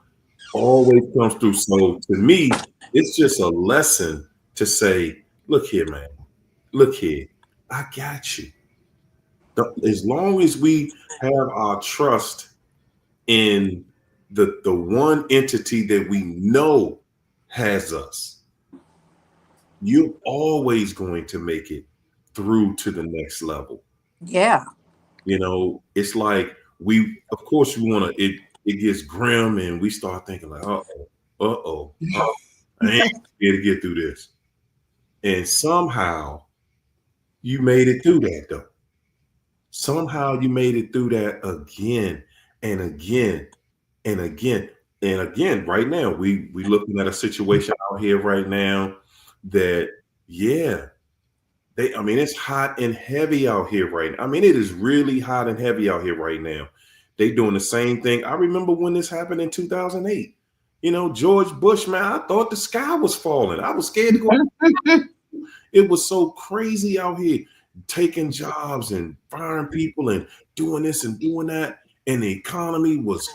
always comes through. So to me, it's just a lesson to say, look here, man, look here, I got you. As long as we have our trust in the one entity that we know has us, you're always going to make it through to the next level. Yeah. You know, it's like of course, we want to, it gets grim and we start thinking like, I ain't here to get through this. And somehow you made it through that though. Somehow you made it through that again and again and again and again. Right now, we looking at a situation out here right now that, yeah, I mean, it's hot and heavy out here right now. I mean, it is really hot and heavy out here right now. They doing the same thing. I remember when this happened in 2008. You know, George Bush, man, I thought the sky was falling. I was scared to go. It was so crazy out here, taking jobs and firing people and doing this and doing that. And the economy was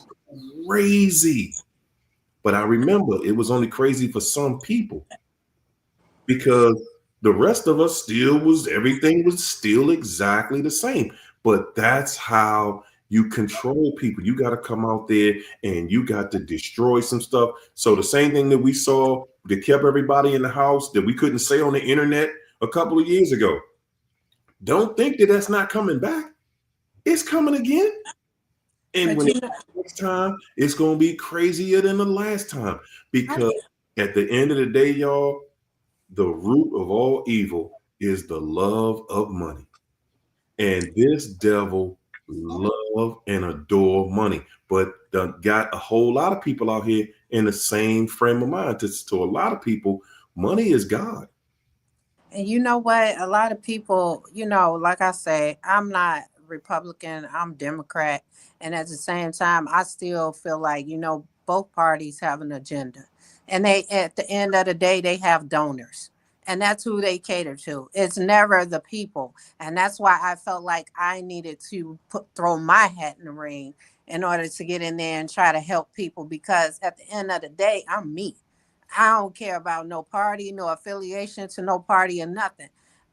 crazy. But I remember it was only crazy for some people because the rest of us everything was still exactly the same. But that's how you control people. You got to come out there and you got to destroy some stuff. So the same thing that we saw that kept everybody in the house that we couldn't say on the internet a couple of years ago. Don't think that that's not coming back. It's coming again. And when next time, it's going to be crazier than the last time. Because at the end of the day, y'all, the root of all evil is the love of money. And this devil love and adore money, but got a whole lot of people out here in the same frame of mind. To a lot of people, money is God. And you know what? A lot of people, you know, like I say, I'm not Republican, I'm Democrat. And at the same time, I still feel like, you know, both parties have an agenda. And they, at the end of the day, they have donors. And that's who they cater to. It's never the people. And that's why I felt like I needed to throw my hat in the ring in order to get in there and try to help people. Because at the end of the day, I'm me. I don't care about no party, no affiliation to no party or nothing.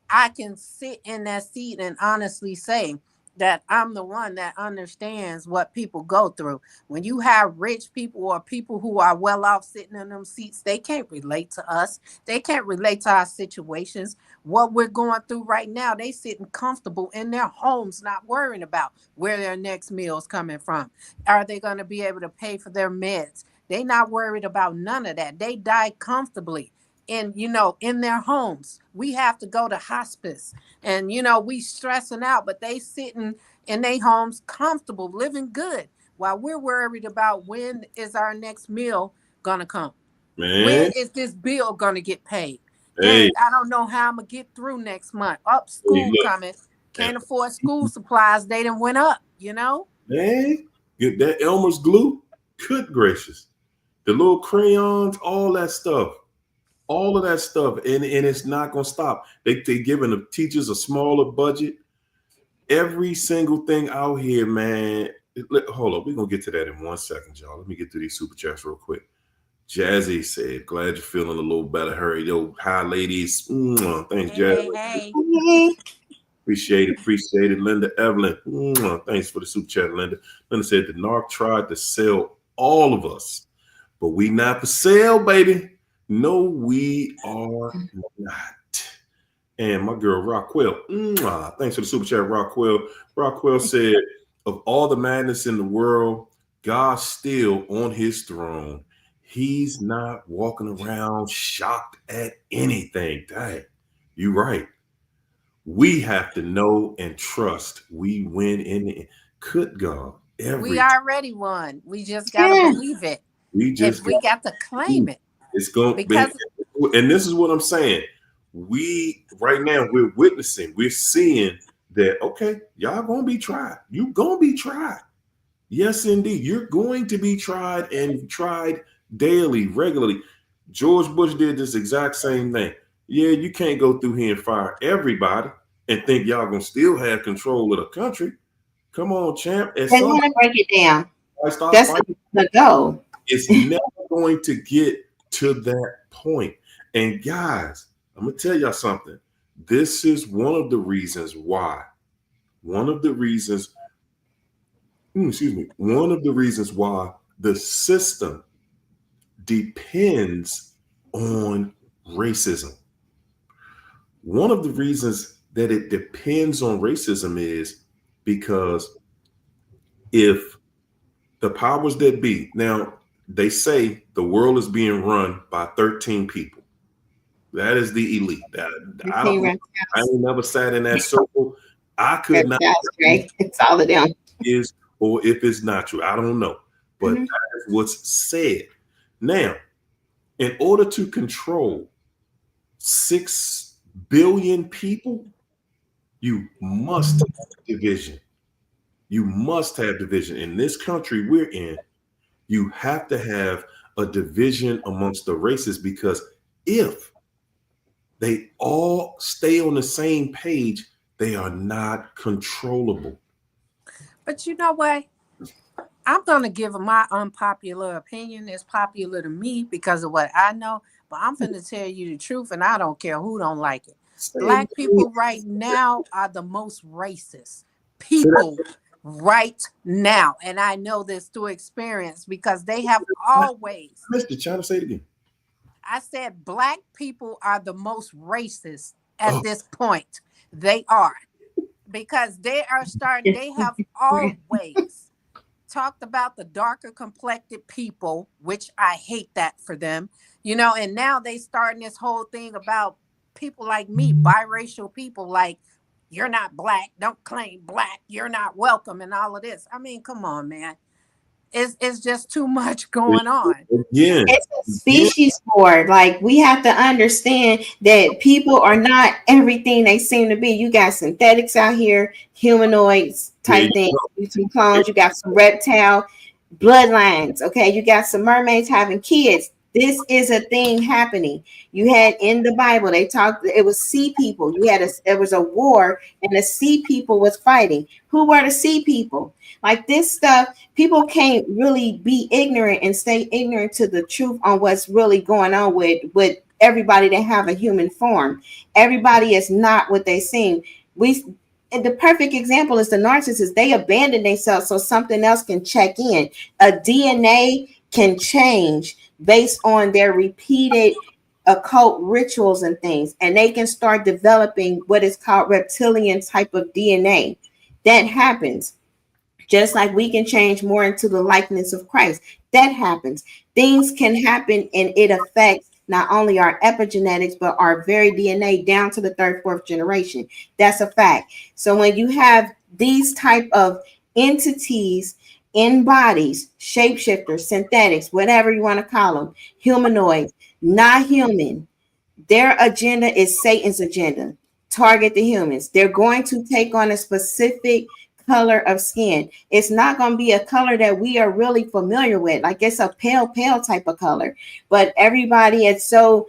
I can sit in that seat and honestly say that I'm the one that understands what people go through. When you have rich people or people who are well off sitting in them seats, they can't relate to us. They can't relate to our situations. What we're going through right now, they sitting comfortable in their homes, not worrying about where their next meal is coming from. Are they going to be able to pay for their meds? They not worried about none of that. They die comfortably in, you know, in their homes. We have to go to hospice and, you know, we stressing out, but they sitting in their homes comfortable, living good while we're worried about when is our next meal going to come? Man. When is this bill going to get paid? Hey. Dang, I don't know how I'm going to get through next month. School coming. Can't afford school supplies. They done went up, you know? Man, get that Elmer's glue. Good gracious. The little crayons, all that stuff. All of that stuff. And it's not going to stop. They giving the teachers a smaller budget. Every single thing out here, man. Hold on. We're going to get to that in 1 second, y'all. Let me get through these super chats real quick. Jazzy said, glad you're feeling a little better. Hurry. Yo, hi, ladies. Thanks, Jazzy. Hey. Appreciate it. Linda Evelyn. Thanks for the super chat, Linda. Linda said the narc tried to sell all of us, but we not for sale, baby. No, we are not. And my girl Rockwell. Thanks for the super chat, Rockwell. Rockwell said, of all the madness in the world, God's still on his throne. He's not walking around shocked at anything. Dang, you right. We have to know and trust we win in the end. Good God. We already won. We just got to believe it. We got to claim it. It's going to be. And this is what I'm saying. Right now, we're witnessing, we're seeing that, okay, y'all going to be tried. You going to be tried. Yes, indeed. You're going to be tried and tried daily, regularly. George Bush did this exact same thing. Yeah, you can't go through here and fire everybody and think y'all gonna still have control of the country. Come on, champ. They want to break it down. That's the goal. It's never going to get to that point. And guys, I'm gonna tell y'all something. This is one of the reasons why. One of the reasons why the system depends on racism. One of the reasons that it depends on racism is because if the powers that be, now they say the world is being run by 13 people. That is the elite. I ain't never sat in that circle. I could not. It's all of them. Is or if it's not true, I don't know. But that is what's said. Now, in order to control 6 billion people, you must have division. You must have division. In this country we're in, you have to have a division amongst the races, because if they all stay on the same page, they are not controllable. But you know what? I'm going to give my unpopular opinion. It's popular to me because of what I know, but I'm going to tell you the truth, and I don't care who don't like it. Black people right now are the most racist people right now. And I know this through experience because they have always. Mr. China, say it again. I said Black people are the most racist at this point. They are. Because they have always talked about the darker complected people, which I hate that for them, and now they starting this whole thing about people like me, biracial people, like, you're not Black, don't claim Black, you're not welcome, and all of this. I mean, come on, man. It's just too much going on. Yeah. It's a species war. Like, we have to understand that people are not everything they seem to be. You got synthetics out here, humanoids type things, some clones, you got some reptile bloodlines. Okay, you got some mermaids having kids. This is a thing happening. You had in the Bible, they talked, it was sea people. There was a war and the sea people was fighting. Who were the sea people? Like, this stuff, people can't really be ignorant and stay ignorant to the truth on what's really going on with everybody that have a human form. Everybody is not what they seem. The perfect example is the narcissists. They abandon themselves so something else can check in. A DNA can change based on their repeated occult rituals and things, and they can start developing what is called reptilian type of DNA. That happens. Just like we can change more into the likeness of Christ. That happens. Things can happen, and it affects not only our epigenetics, but our very DNA down to the 3rd, 4th generation. That's a fact. So when you have these type of entities in bodies, shapeshifters, synthetics, whatever you want to call them, humanoids, not human, their agenda is Satan's agenda. Target the humans. They're going to take on a specific color of skin. It's not going to be a color that we are really familiar with. Like, it's a pale type of color, but everybody is so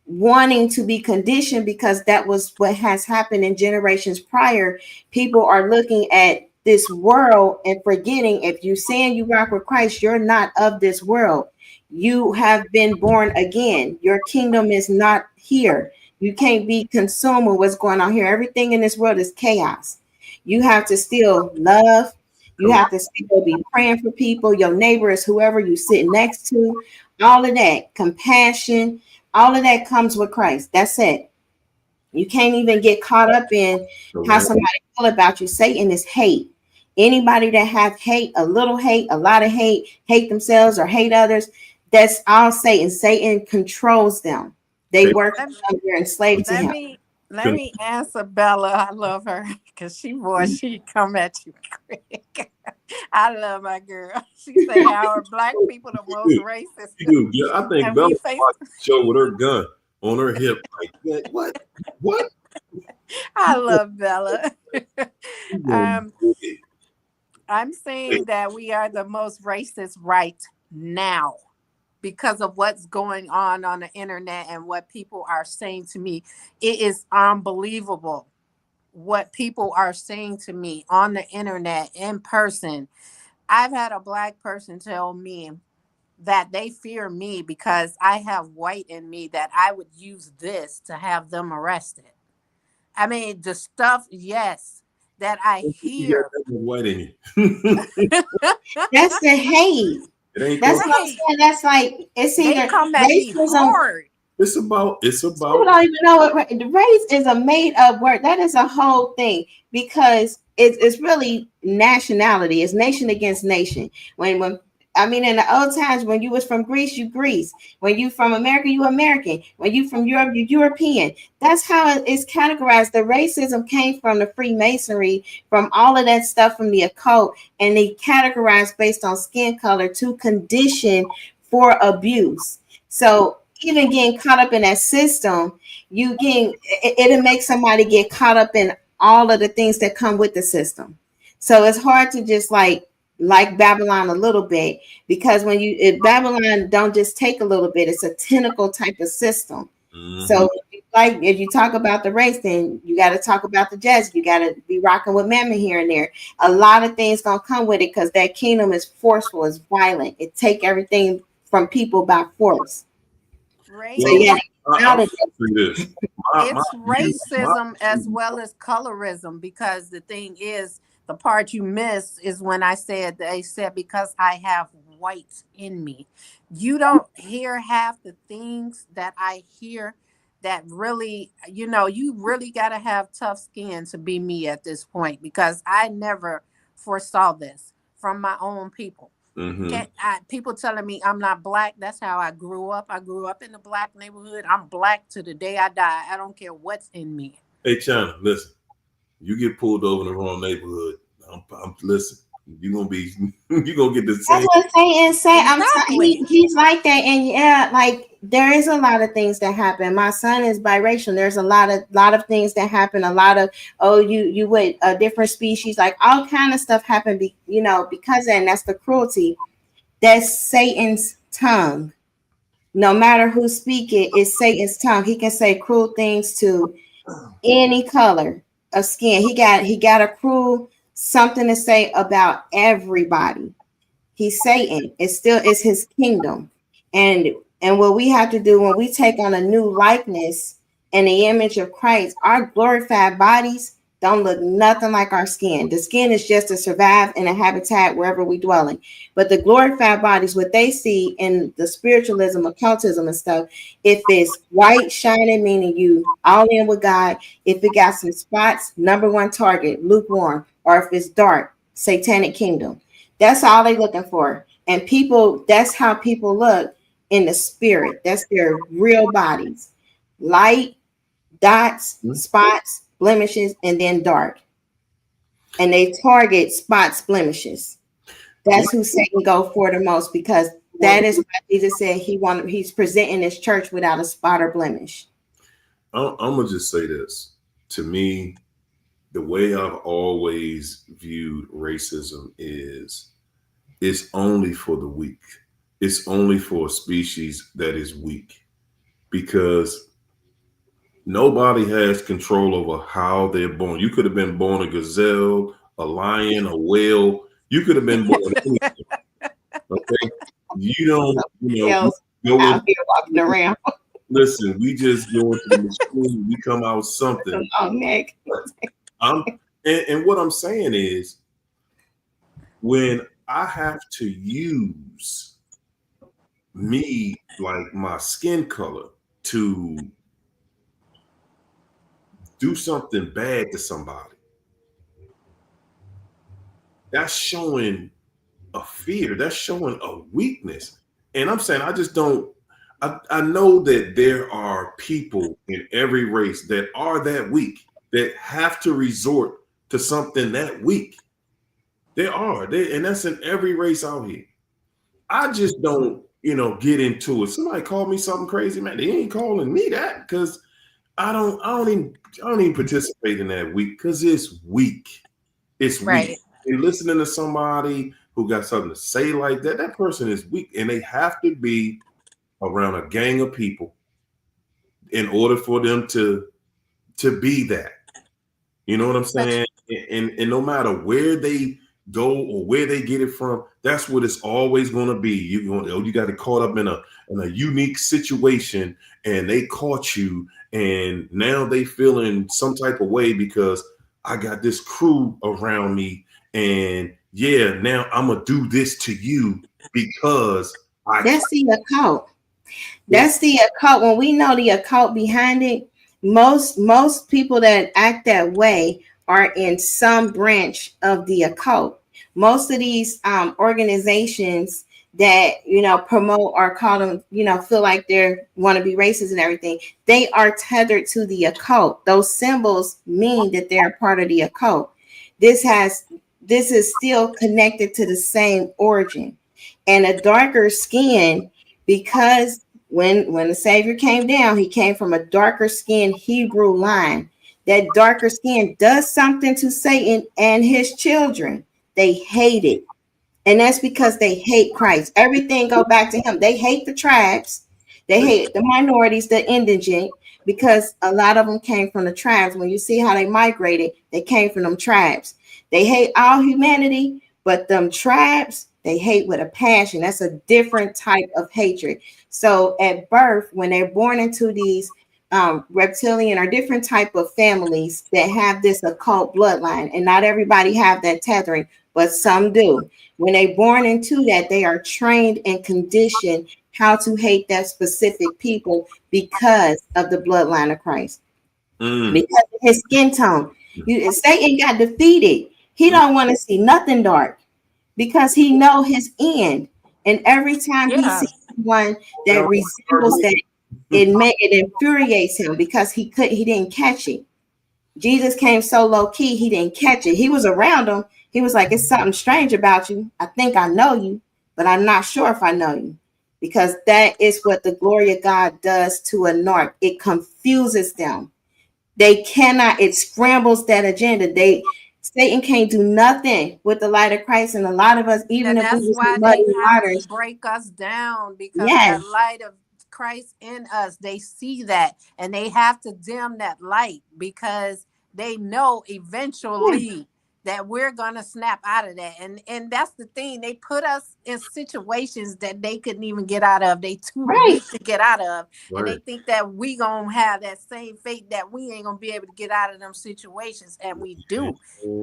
wanting to be conditioned because that was what has happened in generations prior. People are looking at this world and forgetting, if you're saying you rock with Christ, you're not of this world. You have been born again. Your kingdom is not here. You can't be consumed with what's going on here. Everything in this world is chaos. You have to still love. You have to still be praying for people, your neighbors, whoever you sit next to. All of that, compassion, all of that comes with Christ. That's it. You can't even get caught up in how somebody feel about you. Satan is hate. Anybody that have hate, a little hate, a lot of hate themselves or hate others, that's all Satan. Satan controls them. They work under enslaved to him. Let me answer Bella. I love her because she come at you quick. I love my girl. She say our black people the most racist. Yeah, I think Bella show with her gun on her hip. Like, what? I love Bella. I'm saying that we are the most racist right now because of what's going on the internet and what people are saying to me. It is unbelievable what people are saying to me on the internet, in person. I've had a black person tell me that they fear me because I have white in me, that I would use this to have them arrested. I mean, the stuff, yes, that I hear. White in you. That's the hate. That's what I'm saying. That's like, it's either racism. It's about. People don't even know what race is a made up word. That is a whole thing, because it's really nationality. It's nation against nation. When I mean, in the old times, when you was from Greece, you Greece. When you from America, you American. When you from Europe, you European. That's how it's categorized. The racism came from the Freemasonry, from all of that stuff from the occult, and they categorized based on skin color to condition for abuse. So even getting caught up in that system, it'll make somebody get caught up in all of the things that come with the system. So it's hard to just like Babylon a little bit, because if Babylon don't just take a little bit, it's a tentacle type of system. Mm-hmm. So like if you talk about the race, then you got to talk about the jazz. You got to be rocking with Mammon here and there. A lot of things gonna come with it, because that kingdom is forceful, it's violent. It take everything from people by force. Right. So yeah, it's racism as well as colorism, because the thing is, the part you miss is when they said because I have white in me. You don't hear half the things that I hear that really, you really got to have tough skin to be me at this point, because I never foresaw this from my own people. Mm-hmm. People telling me I'm not black. That's how I grew up. I grew up in the black neighborhood. I'm black to the day I die. I don't care what's in me. Hey, China, listen. You get pulled over in the wrong neighborhood. Listen. You're gonna get the same. That's what Satan's saying. Exactly. He's like that, and yeah, like there is a lot of things that happen. My son is biracial. There's a lot of things that happen. A lot of you with a different species, like all kind of stuff happen. Because and that's the cruelty. That's Satan's tongue. No matter who speak it, it's Satan's tongue. He can say cruel things to any color of skin. He got a cruel something to say about everybody. He's Satan. It's his kingdom. And what we have to do when we take on a new likeness and the image of Christ, our glorified bodies don't look nothing like our skin. The skin is just to survive in a habitat wherever we dwelling. But the glorified bodies, what they see in the spiritualism, occultism and stuff, if it's white, shining, meaning you all in with God. If it got some spots, number one target, lukewarm. Or if it's dark, satanic kingdom. That's all they're looking for. And people, that's how people look in the spirit. That's their real bodies. Light, dots, spots, blemishes, and then dark. And they target spots, blemishes. That's who Satan go for the most, because that is what Jesus said he's presenting his church without a spot or blemish. I'm going to just say this. To me, the way I've always viewed racism is it's only for the weak. It's only for a species that is weak, because nobody has control over how they're born. You could have been born a gazelle, a lion, a whale. You could have been born anything. Okay. You don't, out here walking around. Listen, we just go into the machine, we come out something. Oh, Nick. And what I'm saying is, when I have to use me, like my skin color, to do something bad to somebody, that's showing a fear, that's showing a weakness. And I'm saying, I just don't, I know that there are people in every race that are that weak, that have to resort to something that weak. There are, and that's in every race out here. I just don't, get into it. Somebody called me something crazy, man. They ain't calling me that, because I don't even participate in that weak, because it's weak. It's Right. weak. You're listening to somebody who got something to say like that. That person is weak, and they have to be around a gang of people in order for them to be that. You know what I'm saying? And no matter where they go or where they get it from, that's what it's always going to be. You got it caught up in a unique situation, and they caught you, and now they feeling some type of way because I got this crew around me, and yeah, now I'm gonna do this to you because that's the occult. That's the occult. When we know the occult behind it, most people that act that way are in some branch of the occult. Most of these organizations that promote or call them, feel like they want to be racist and everything, they are tethered to the occult. Those symbols mean that they're part of the occult. This is still connected to the same origin. And a darker skin, because when the Savior came down, he came from a darker skinned Hebrew line. That darker skin does something to Satan and his children. They hate it. And that's because they hate Christ. Everything go back to him. They hate the tribes. They hate the minorities, the indigent, because a lot of them came from the tribes. When you see how they migrated, they came from them tribes. They hate all humanity, but them tribes, they hate with a passion. That's a different type of hatred. So at birth, when they're born into these reptilian or different type of families that have this occult bloodline, and not everybody have that tethering, but some do. When they're born into that, they are trained and conditioned how to hate that specific people because of the bloodline of Christ, because of his skin tone. Satan got defeated. He don't want to see nothing dark because he know his end. And every time he sees one that resembles that, it infuriates him because he didn't catch it. Jesus came so low key, he didn't catch it. He was around him. He was like, it's something strange about you. I think I know you, but I'm not sure if I know you. Because that is what the glory of God does to a narc. It confuses them. They cannot, it scrambles that agenda. Satan can't do nothing with the light of Christ, and a lot of us, even and if we that's was why muddy they have waters, to break us down, because that light of Christ in us, they see that, and they have to dim that light because they know eventually that we're gonna snap out of that. And that's the thing, they put us in situations that they couldn't even get out of. They too weak to get out of, and they think that we gonna have that same fate, that we ain't gonna be able to get out of them situations, and we do.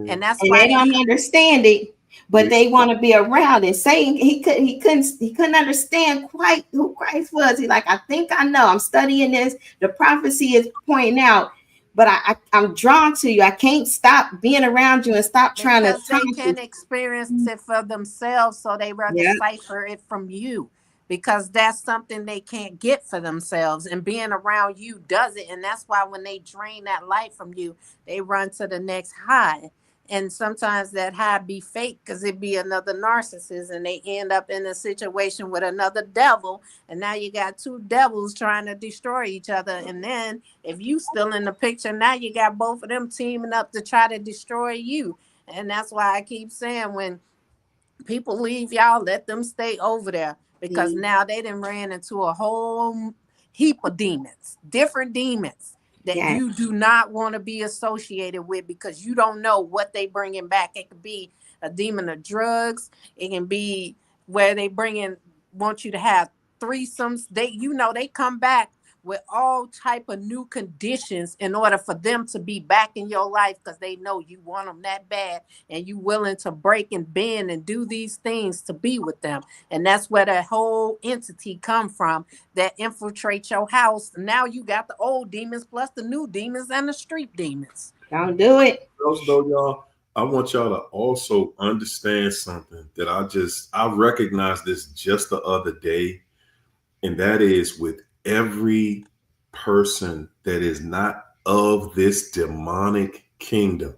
And that's why they don't understand it, but they want to be around it. Saying he couldn't understand quite who Christ was. He like, I think I know. I'm studying this. The prophecy is pointing out, but I'm drawn to you. I can't stop being around you and stop trying to. Because they can experience it for themselves, so they rather decipher it from you, because that's something they can't get for themselves, and being around you does it. And that's why when they drain that light from you, they run to the next high. And sometimes that high be fake, because it be another narcissist, and they end up in a situation with another devil, and now you got two devils trying to destroy each other. And then if you still in the picture, now you got both of them teaming up to try to destroy you. And that's why I keep saying, when people leave, y'all let them stay over there, because now they done ran into a whole heap of demons, different demons that you do not want to be associated with, because you don't know what they bringing back. It could be a demon of drugs. It can be where they want you to have threesomes. They come back with all type of new conditions in order for them to be back in your life, because they know you want them that bad and you willing to break and bend and do these things to be with them. And that's where the whole entity come from that infiltrate your house. Now you got the old demons plus the new demons and the street demons. Don't do it. Though, y'all, I want y'all to also understand something that I recognized this just the other day, and that is with every person that is not of this demonic kingdom,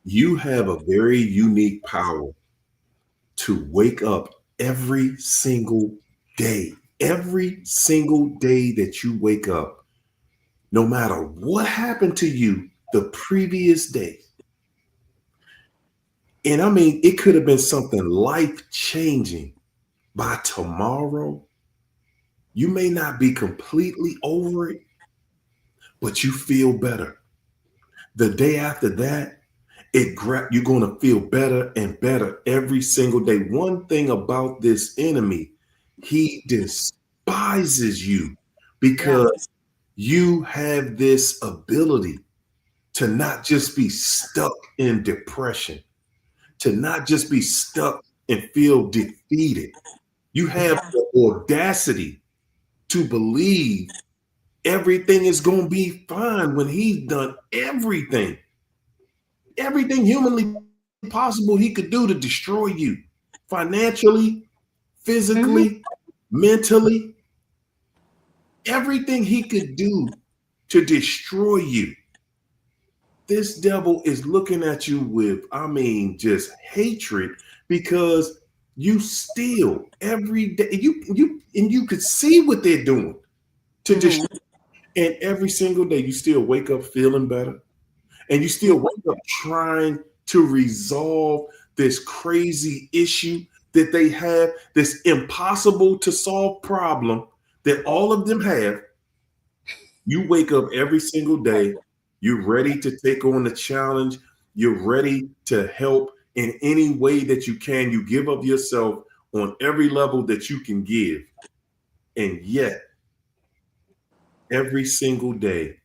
you have a very unique power to wake up every single day. Every single day that you wake up, no matter what happened to you the previous day. And I mean, it could have been something life-changing. By tomorrow, you may not be completely over it, but you feel better. The day after that, you're going to feel better and better every single day. One thing about this enemy, he despises you because you have this ability to not just be stuck in depression, to not just be stuck and feel defeated. You have the audacity to believe everything is going to be fine when he's done everything humanly possible he could do to destroy you financially, physically, mentally. Everything he could do to destroy you. This devil is looking at you with, just hatred, because you steal every day. You could see what they're doing to destroy. And every single day you still wake up feeling better. And you still wake up trying to resolve this crazy issue that they have, this impossible to solve problem that all of them have. You wake up every single day. You're ready to take on the challenge. You're ready to help in any way that you can. You give of yourself on every level that you can give. And yet, every single day,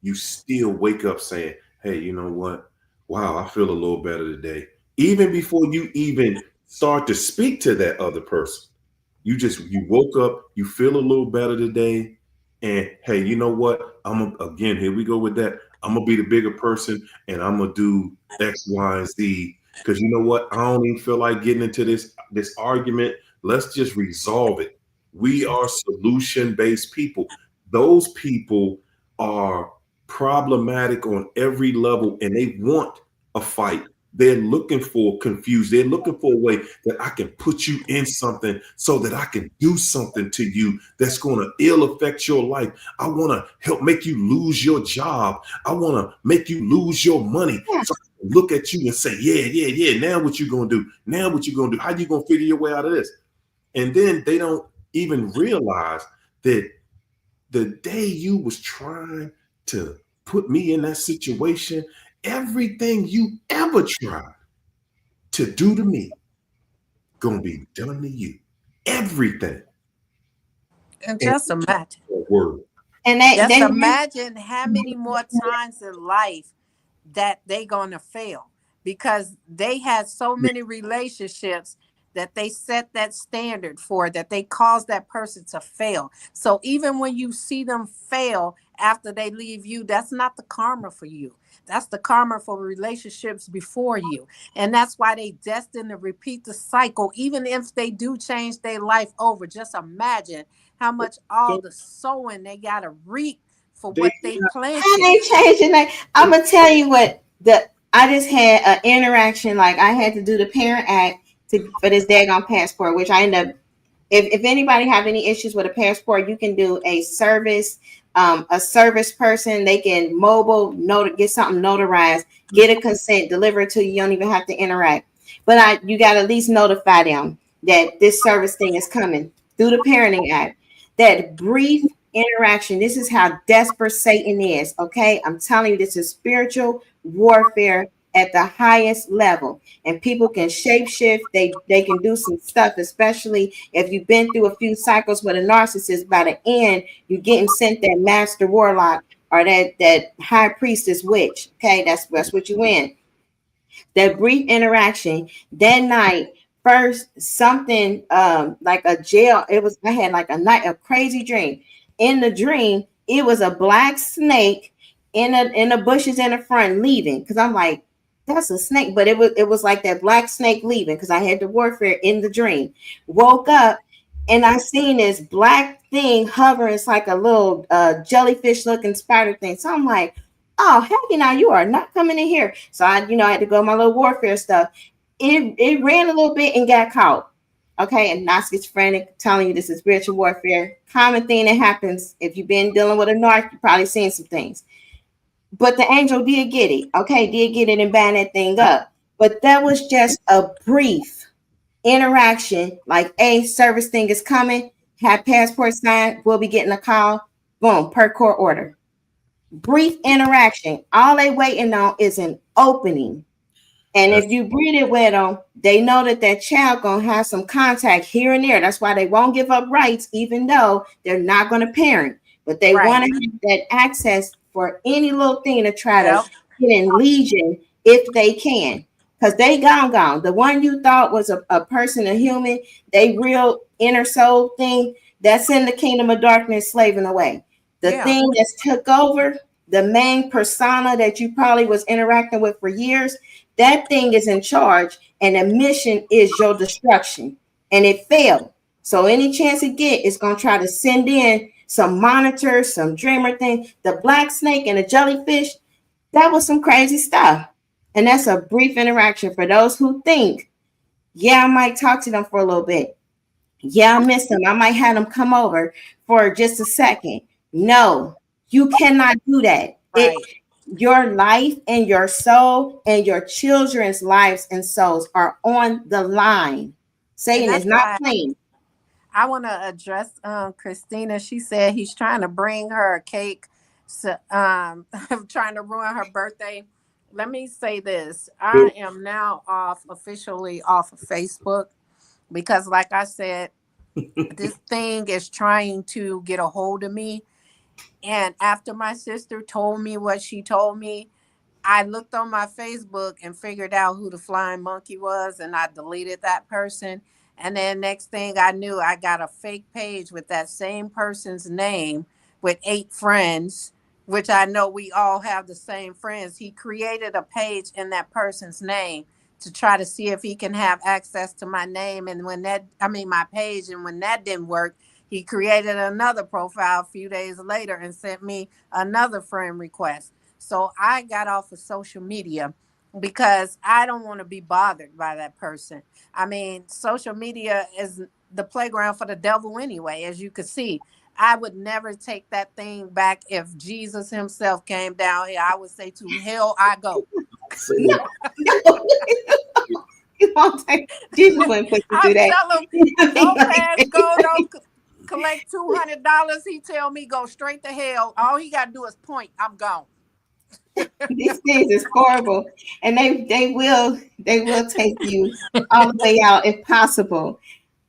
you still wake up saying, hey, you know what? Wow, I feel a little better today. Even before you even start to speak to that other person, you woke up, you feel a little better today. And hey, you know what? Here we go with that. I'm going to be the bigger person and I'm going to do X, Y, and Z. Because you know what? I don't even feel like getting into this argument. Let's just resolve it. We are solution-based people. Those people are problematic on every level and they want a fight. They're looking for confused. They're looking for a way that I can put you in something so that I can do something to you that's going to ill affect your life. I want to help make you lose your job. I want to make you lose your money. So I can look at you and say, yeah. Now what you going to do? Now what you going to do? How you going to figure your way out of this? And then they don't even realize that the day you was trying to put me in that situation, everything you ever tried to do to me gonna be done to you. Everything. And just imagine. And imagine how many more times in life that they gonna fail, because they had so many relationships that they set that standard for, that they cause that person to fail. So even when you see them fail after they leave you, that's not the karma for you. That's the karma for relationships before you. And that's why they destined to repeat the cycle, even if they do change their life over. Just imagine how much all the sowing they got to reap for what they planted. How they changing that? I'm going to tell you what, I just had an interaction, like I had to do the Parent Act for this daggone passport, which I end up, if anybody have any issues with a passport, you can do a service person. They can get something notarized, get a consent, deliver it to you. You don't even have to interact. But you got to at least notify them that this service thing is coming through the Parenting Act. That brief interaction. This is how desperate Satan is. Okay. I'm telling you, this is spiritual warfare at the highest level, and people can shapeshift. They can do some stuff, especially if you've been through a few cycles with a narcissist. By the end, you're getting sent that master warlock or that high priestess witch. Okay, that's what you win. That brief interaction that night. First, something like a jail. I had like a crazy dream. In the dream, it was a black snake in the bushes in the front leaving. Because I'm like, that's a snake, but it was like that black snake leaving because I had the warfare in the dream. Woke up and I seen this black thing hovering. It's like a little jellyfish looking spider thing. So I'm like, oh, heck, now you are not coming in here. So I had to go my little warfare stuff. It ran a little bit and got caught. Okay, and not schizophrenic, telling you this is spiritual warfare. Common thing that happens if you've been dealing with a narc, you've probably seen some things. But the angel did get it. Okay, did get it and band that thing up. But that was just a brief interaction. Like, a service thing is coming. Have passport signed. We'll be getting a call. Boom, per court order. Brief interaction. All they waiting on is an opening. And if you breed it with them, they know that child gonna have some contact here and there. That's why they won't give up rights, even though they're not gonna parent. But they want to have that access for any little thing to try to get in legion if they can. Because they gone. The one you thought was a person, a human, they real inner soul thing, that's in the kingdom of darkness slaving away. The thing that's took over, the main persona that you probably was interacting with for years, that thing is in charge, and the mission is your destruction. And it failed. So any chance it get is going to try to send in some monitors, some dreamer thing. The black snake and the jellyfish, that was some crazy stuff. And that's a brief interaction for those who think, I might talk to them for a little bit. I miss them. I might have them come over for just a second. No, you cannot do that. Right. Your life and your soul and your children's lives and souls are on the line. Satan is not playing. I want to address Christina. She said he's trying to bring her a cake, trying to ruin her birthday. Let me say this. I am now officially off of Facebook because, like I said, this thing is trying to get a hold of me. And after my sister told me what she told me, I looked on my Facebook and figured out who the flying monkey was, and I deleted that person. And then next thing I knew, I got a fake page with that same person's name with 8 friends, which I know we all have the same friends. He created a page in that person's name to try to see if he can have access to my name. And my page. And when that didn't work, he created another profile a few days later and sent me another friend request. So I got off of social media because I don't want to be bothered by that person. I mean, social media is the playground for the devil anyway, as you could see. I would never take that thing back. If Jesus himself came down here, I would say, to hell I go. You won't take Jesus wouldn't put you through that. Tell him, don't pass go, don't collect $200. He tell me go straight to hell. All he got to do is point. I'm gone. These things is horrible, and they will take you all the way out if possible.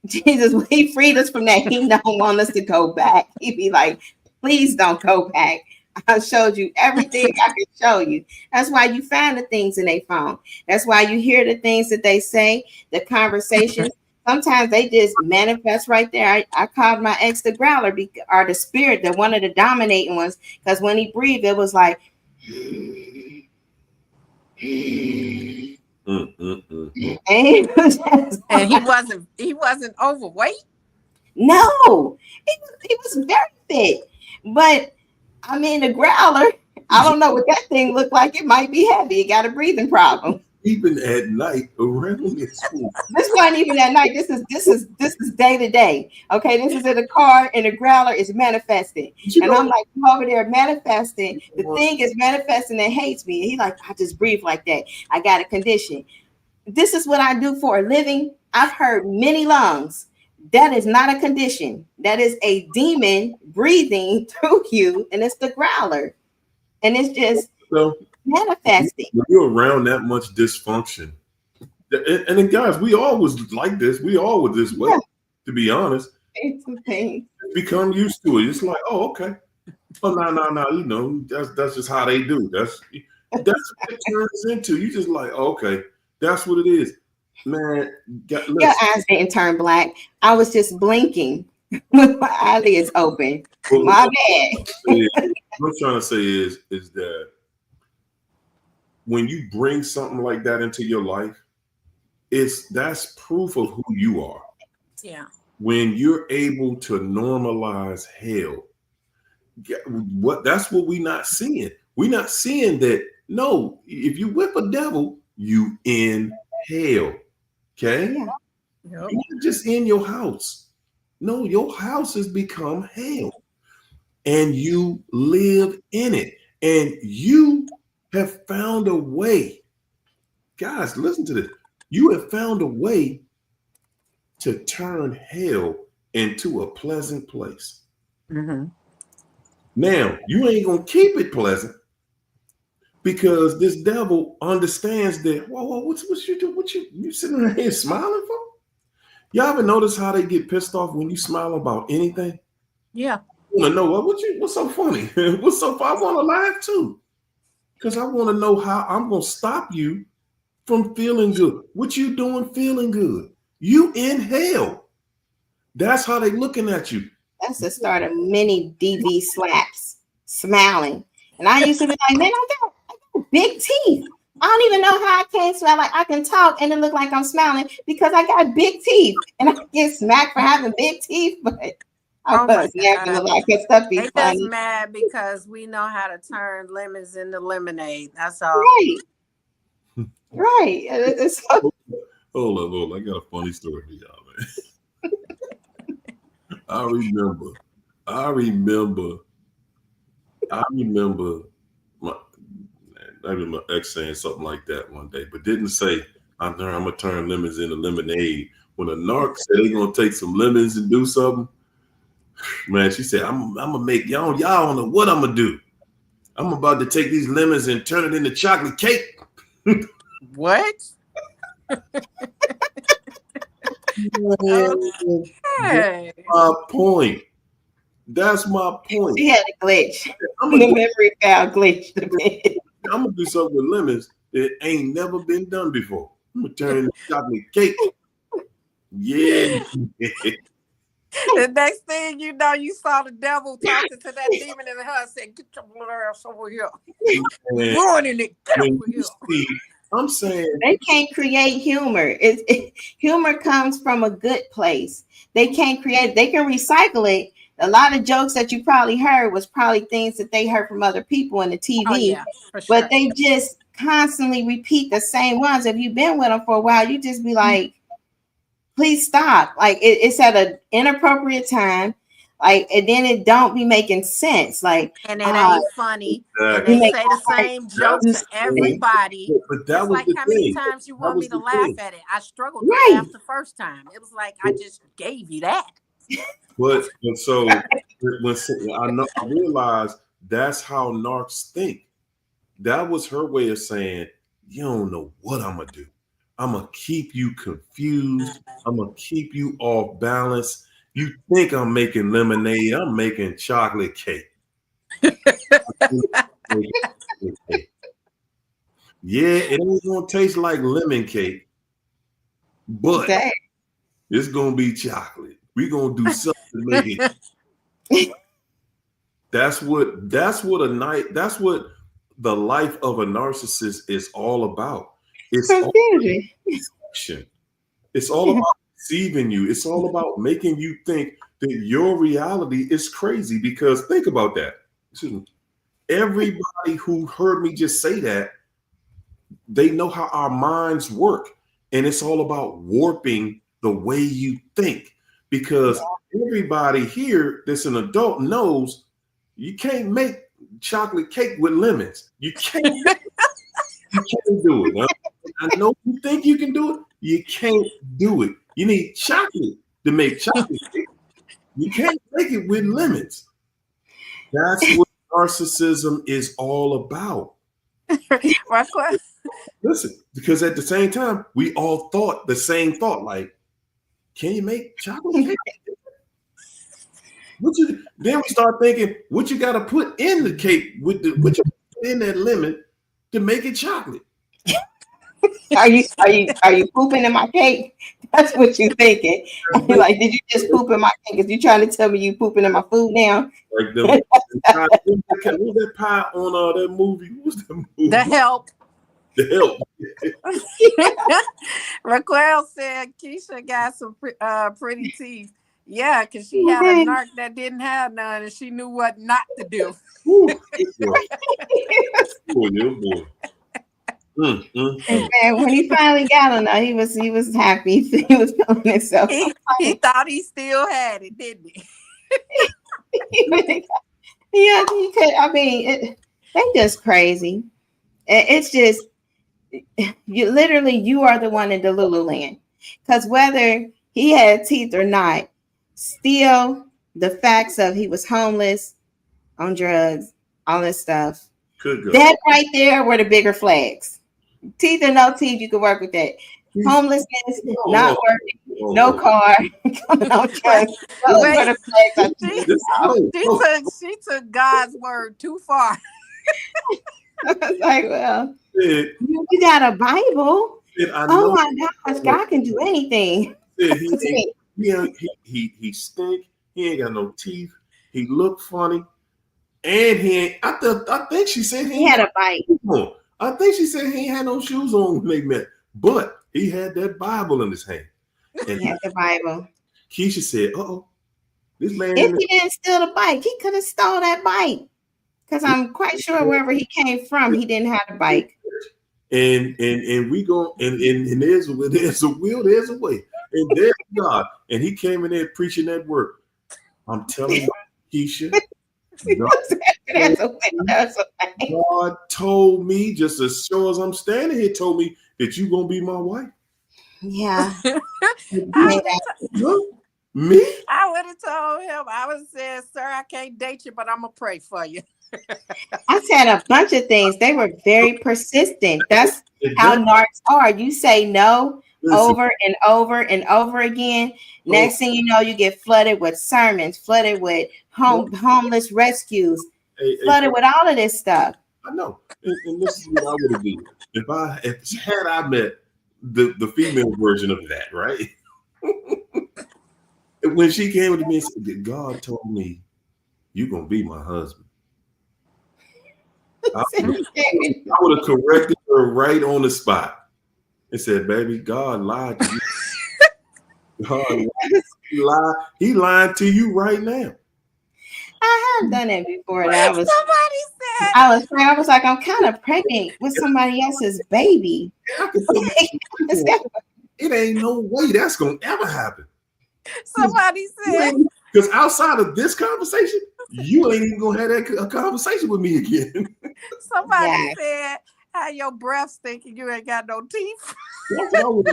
Jesus, he freed us from that. He don't want us to go back. He'd be like, please don't go back. I showed you everything I could show you. That's why you find the things in their phone. That's why you hear the things that they say, the conversations. Sometimes they just manifest right there. I called my ex the growler, or the spirit, that one of the dominating ones, because when he breathed, it was like, and he wasn't overweight. No, he was very fit. But I mean, the growler, I don't know what that thing looked like. It might be heavy. It got a breathing problem. Even at night around his school. This wasn't even at night. This is day to day. Okay, this is in the car, and the growler is manifesting. And I'm like, I'm over there manifesting. The thing is manifesting and hates me. And he's like, I just breathe like that. I got a condition. This is what I do for a living. I've heard many lungs. That is not a condition. That is a demon breathing through you, and it's the growler. And it's just, manifesting. When you're around that much dysfunction, and then guys, we all was like this. We all were this way, to be honest. It's okay. Become used to it. It's like, oh, okay. Oh, no. You know, that's just how they do. That's what it turns into. You just like, oh, okay, that's what it is, man. Your eyes didn't turn black. I was just blinking with my eyelids open. Well, my bad. What I'm trying to say is that when you bring something like that into your life, that's proof of who you are. Yeah. When you're able to normalize hell, that's what we're not seeing. We're not seeing that. No, if you whip a devil, you in hell. Okay. Yeah. Yep. You're not just in your house. No, your house has become hell, and you live in it, and you have found a way. Guys, listen to this. You have found a way to turn hell into a pleasant place. Mm-hmm. Now, you ain't gonna keep it pleasant because this devil understands that. Whoa, what you do? What you sitting here smiling for? Y'all ever notice how they get pissed off when you smile about anything? Yeah. I want to know what's so funny? What's so funny? I want to laugh too, because I want to know how I'm gonna stop you from feeling good. What you doing feeling good? You in hell. That's how they looking at you. That's the start of many DV slaps, smiling. And I used to be like, man, I got big teeth. I don't even know how I can't smile. Like I can talk and it look like I'm smiling because I got big teeth. And I get smacked for having big teeth, but I was laughing a lot because stuff be they funny. just mad because we know how to turn lemons into lemonade. That's all. Right. It's so Hold on. I got a funny story for y'all, man. I remember my ex saying something like that one day, but didn't say, I'm gonna turn lemons into lemonade. When a narc said they're gonna take some lemons and do something, man, she said, I'm gonna make y'all don't know what I'm gonna do. I'm about to take these lemons and turn it into chocolate cake. What? Okay. That's my point. She had a glitch. The memory file glitched a bit. I'm gonna do something with lemons that ain't never been done before. I'm gonna turn it into chocolate cake. Yeah. The next thing you know, you saw the devil talking to that demon in her and said, "Get your little ass over here. Ruining it. Get over here." See, I'm saying they can't create humor. Humor comes from a good place. They can't create. They can recycle it. A lot of jokes that you probably heard was probably things that they heard from other people in the TV. Oh, yeah, for sure. But they just constantly repeat the same ones. If you've been with them for a while, you just be like, please stop. Like it's at an inappropriate time. Like, and then it don't be making sense. Like, and it ain't funny. Exactly. And they say the same joke to everybody. But that it's was like, the how thing. many times you want me to laugh at it? I struggled to laugh the first time. It was like, I just gave you that. But so when I realized that's how narcs think. That was her way of saying, you don't know what I'm gonna do. I'm gonna keep you confused. I'm gonna keep you off balance. You think I'm making lemonade? I'm making chocolate cake. Yeah, it ain't gonna taste like lemon cake, but it's gonna be chocolate. We're gonna do something to make it. That's what the life of a narcissist is all about. It's all deception. It's all about deceiving you. It's all about making you think that your reality is crazy. Because think about that. Everybody who heard me just say that, they know how our minds work. And it's all about warping the way you think. Because everybody here that's an adult knows you can't make chocolate cake with lemons. You can't do it. I know you think you can do it. You can't do it. You need chocolate to make chocolate cake. You can't make it with lemons. That's what narcissism is all about. Raquel. Listen, because at the same time, we all thought the same thought. Like, can you make chocolate cake? Then we start thinking, what you got to put in the cake what you put in that lemon to make it chocolate? Are you pooping in my cake? That's what you're thinking. You're like, did you just poop in my cake? Because you trying to tell me you pooping in my food now? Like what was that pie on that movie? What was the movie? The Help. The Help. Raquel said Keisha got some pretty teeth. Yeah, because she had a narc that didn't have none, and she knew what not to do. Boy. And when he finally got on there, he was happy. He was feeling himself. He thought he still had it, didn't he? Yeah, he could. I mean, they just crazy. It's just you are the one in the Lululand, because whether he had teeth or not, still the facts of he was homeless, on drugs, all this stuff. That right there were the bigger flags. Teeth or no teeth, you could work with that. Homelessness, not working, no car, coming on drugs. She took God's word too far. I was like, well, you got a Bible. Oh my gosh, God can do anything. He stink. He ain't got no teeth. He looked funny, and he ain't. I think she said he had a bite. I think she said he ain't had no shoes on when they met, but he had that Bible in his hand. And he had the Bible. Keisha said, this man. If he didn't steal the bike, he could have stole that bike. Because I'm quite sure wherever he came from, he didn't have a bike. And we go and there's a will, there's a way, and there's God, and he came in there preaching that word. I'm telling you, Keisha. God told me, just as sure as I'm standing here, told me that you're gonna be my wife. Yeah. Me? I would have told him. I would have said, "Sir, I can't date you, but I'm gonna pray for you." I said a bunch of things. They were very persistent. That's how narcs are. You say no over and over and over again. Next thing you know, you get flooded with sermons, flooded with homeless rescues, flooded with all of this stuff. I know. And this is what I would have done. If I met the female version of that, right? When she came to me and said, God told me you're gonna be my husband. I would have corrected her right on the spot and said, baby, God lied to you. God lied. He lied to you right now. I have done it before. I was like, I'm kind of pregnant with somebody else's baby. It ain't no way that's gonna ever happen. Somebody said, because outside of this conversation, you ain't even gonna have a conversation with me again. Somebody said, how your breath stinking, you ain't got no teeth. That's what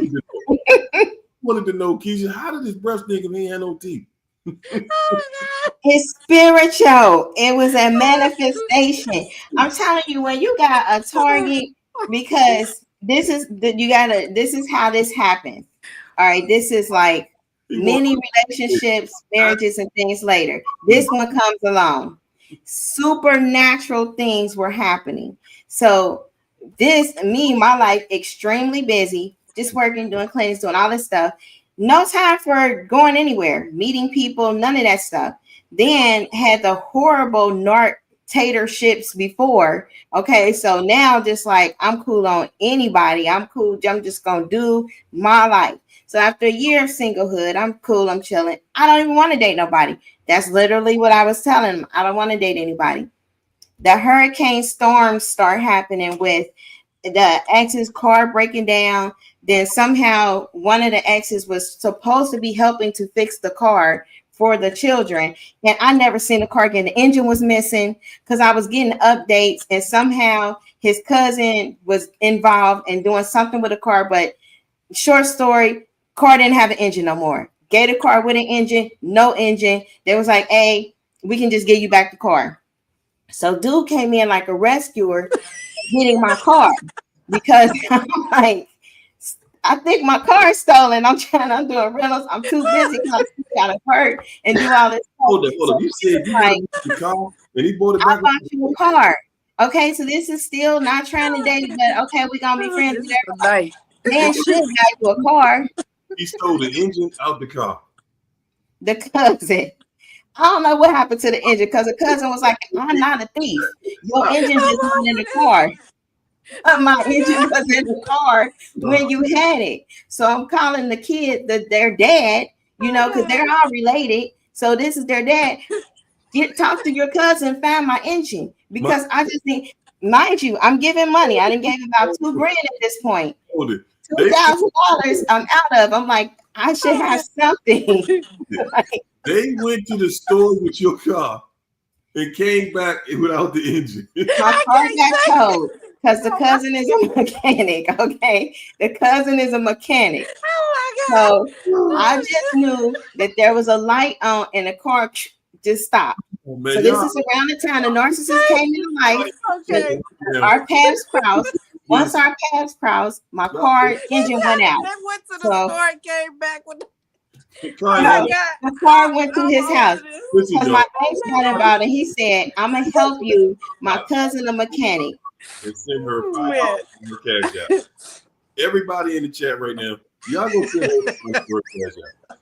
I wanted to know, Keisha, how did his breath stink if he ain't had no teeth? Oh my God. It's spiritual. It was a manifestation. I'm telling you, when you got a target, because this is how this happens. All right, this is like many relationships, marriages, and things later. This one comes along. Supernatural things were happening. So my life, extremely busy, just working, doing cleanings, doing all this stuff. No time for going anywhere, meeting people, none of that stuff. Then had the horrible narctatorships before. Okay, so now just like I'm cool on anybody. I'm cool. I'm just gonna do my life. So after a year of singlehood, I'm cool. I'm chilling. I don't even want to date nobody. That's literally what I was telling him. I don't want to date anybody. The hurricane storms start happening with the ex's car breaking down. Then somehow one of the exes was supposed to be helping to fix the car for the children. And I never seen the car again. The engine was missing because I was getting updates, and somehow his cousin was involved in doing something with the car. But short story, car didn't have an engine no more. Gave the car with an engine, no engine. They was like, hey, we can just give you back the car. So dude came in like a rescuer getting my car because I'm like, I think my car is stolen. I'm doing rentals. I'm too busy because I'm got to work and do all this. Hold on. You said you like, the car and he bought it back. I bought you a car. Okay, so this is still not trying to date, but okay, we're gonna be friends. Right. Man should buy you a car. He stole the engine out the car. The cousin. I don't know what happened to the engine because the cousin was like, I'm not a thief. Your engine just went in the car. My engine was in the car when you had it. So I'm calling the kid, their dad, because they're all related. So this is their dad. Talk to your cousin, find my engine. Because I just think, mind you, I'm giving money. I didn't give about $2,000 at this point. $2,000 I'm out of. I'm like, I should have something. They went to the store with your car and came back without the engine. My car got towed because the cousin is a mechanic. Okay, the cousin is a mechanic. Oh my God. So I just knew that there was a light on and the car just stopped. Oh, man, so this is around the time the narcissist came into life. Okay. Our paths crossed. Once our paths crossed, my car engine went out. That went to the store and came back with the car went to his house because my ex got involved and he said, I'm gonna help you. My cousin a mechanic. And send her $5 in the cash app. Everybody in the chat right now, y'all go send her cash app.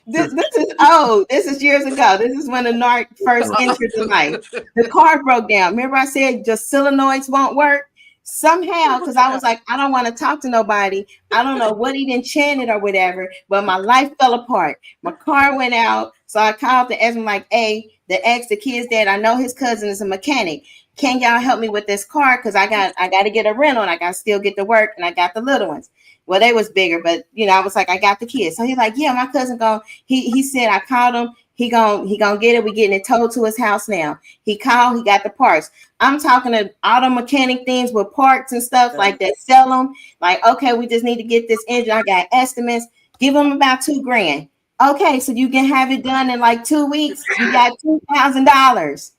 This is years ago. This is when the narc first entered the life. The car broke down. Remember I said the solenoids won't work? Somehow, because I was like, I don't want to talk to nobody. I don't know what he enchanted or whatever, but my life fell apart. My car went out. So I called the ex. I'm like, hey, the kid's dad, I know his cousin is a mechanic. Can y'all help me with this car? Because I got to get a rental and I got to still get to work and I got the little ones. Well, they was bigger, but I was like, I got the kids. So he's like, yeah, my cousin he said, I called him. He gonna get it. We getting it towed to his house now. He called, he got the parts. I'm talking to auto mechanic things with parts and stuff like that. Sell them. Like, okay, we just need to get this engine. I got estimates. Give them about $2,000. Okay, so you can have it done in like 2 weeks. You got $2,000.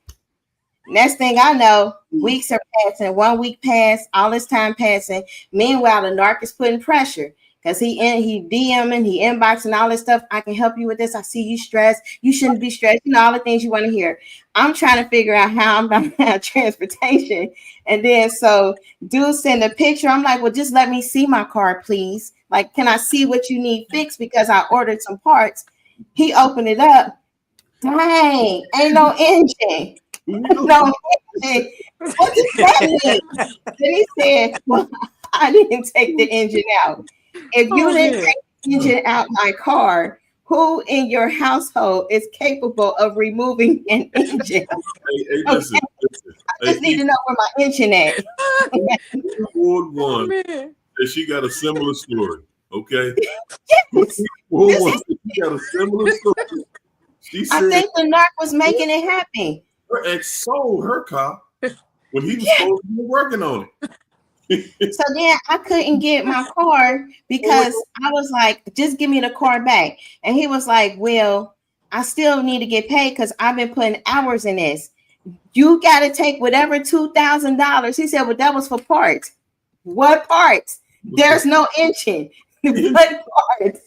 Next thing I know, weeks are passing. 1 week passed. All this time passing. Meanwhile, the narc is putting pressure. Because he DMing, he inboxing all this stuff. I can help you with this. I see you stressed. You shouldn't be stressed. All the things you want to hear. I'm trying to figure out how I'm going to have transportation. And then so dude send a picture. I'm like, well, just let me see my car, please. Like, can I see what you need fixed? Because I ordered some parts. He opened it up. Dang, ain't no engine. No engine. What does that mean? Then he said, well, I didn't take the engine out. If you didn't take the engine out my car, who in your household is capable of removing an engine? Listen. I just need to know where my engine at. Ward 1, and she got a similar story. Okay. Yes. She got a similar story. She said, I think the narc was making it happen. Her ex sold her car when he was supposed to be working on it. So then I couldn't get my car because I was like, just give me the car back. And he was like, well, I still need to get paid because I've been putting hours in this. You got to take whatever $2,000. He said, well, that was for parts. What parts? There's no engine. What parts?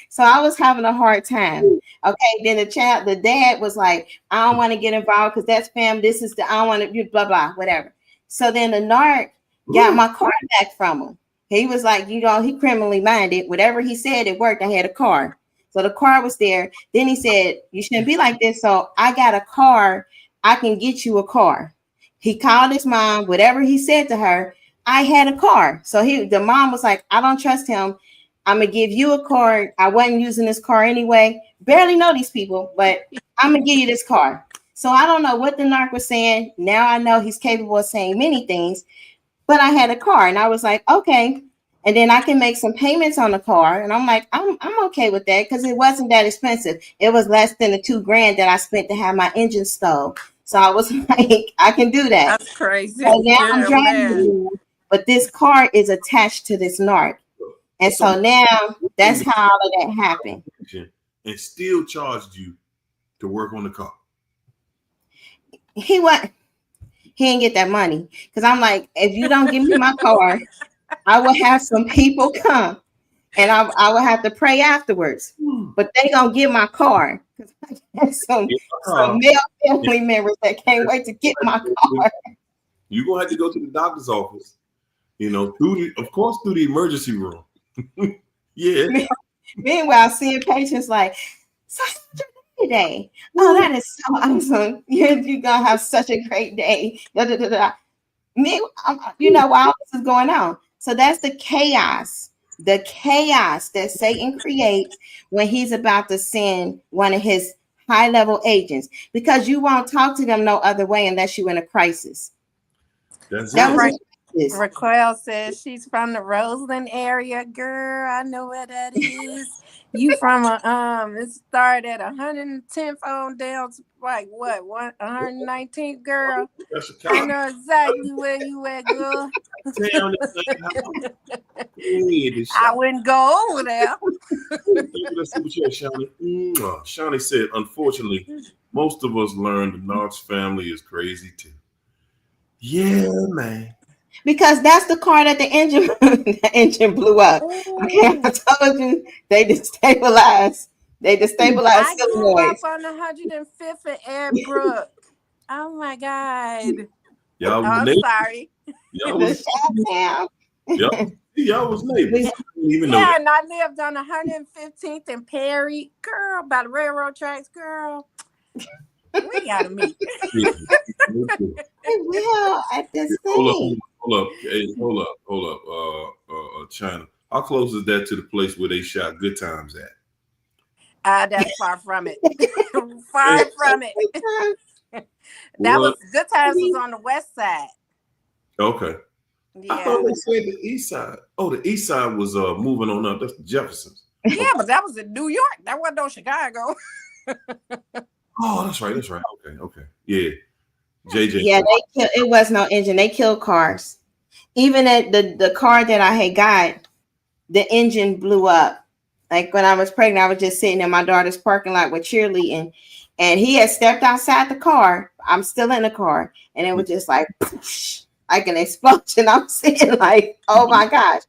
So I was having a hard time. Okay, then the dad was like, I don't want to get involved because that's fam. This is I don't want to blah, blah, whatever. So then the narc got my car back from him. He was like, he criminally minded. Whatever he said, it worked. I had a car. So the car was there. Then he said, you shouldn't be like this. So I got a car. I can get you a car. He called his mom. Whatever he said to her, I had a car. So the mom was like, I don't trust him. I'm going to give you a car. I wasn't using this car anyway. Barely know these people, but I'm going to give you this car. So I don't know what the narc was saying. Now I know he's capable of saying many things, but I had a car and I was like, okay. And then I can make some payments on the car. And I'm like, I'm okay with that because it wasn't that expensive. It was less than the $2,000 that I spent to have my engine stole. So I was like, I can do that. That's crazy. So now I'm driving, but this car is attached to this narc. And so now that's how all of that happened. And still charged you to work on the car. He he didn't get that money. Because I'm like, if you don't give me my car, I will have some people come and I will have to pray afterwards. But they gonna get my car. Because I have some male family members that can't wait to get my car. You're gonna have to go to the doctor's office, you know, through the emergency room. Yeah. Meanwhile, seeing patients like, such a day. Oh, that is so awesome. You're gonna have such a great day. Me, you know, while this is going on. So that's the chaos that Satan creates when he's about to send one of his high-level agents, because you won't talk to them no other way unless you're in a crisis. That was right. Raquel says she's from the Roseland area. Girl, I know where that is. You from it started at 110th on down to like what 119th, girl. I know exactly where you at, girl. I wouldn't go over there. Shawnee said, unfortunately, most of us learned the Knox family is crazy too. Yeah, man. Because that's the car that the engine blew up. Okay, I told you they destabilized. I grew up on 105th and Airbrook. Oh my God. I'm sorry. Y'all was neighbors. Yeah, and I lived on 115th and Perry. Girl, by the railroad tracks, girl. We gotta meet. Well, at this thing. Hold up. China. How close is that to the place where they shot Good Times at? That's far from it. Far from it. That was Good Times was on the west side. Okay. Yeah. I thought they said the east side. Oh, the east side was moving on up. That's the Jeffersons. Yeah, but that was in New York. That wasn't no Chicago. Oh, that's right. Okay. Yeah. JJ. Yeah, it was no engine. They killed cars. Even at the car that I had got, the engine blew up. Like when I was pregnant, I was just sitting in my daughter's parking lot with cheerleading, and he had stepped outside the car. I'm still in the car, and it was just like an explosion. I'm sitting like, oh my gosh.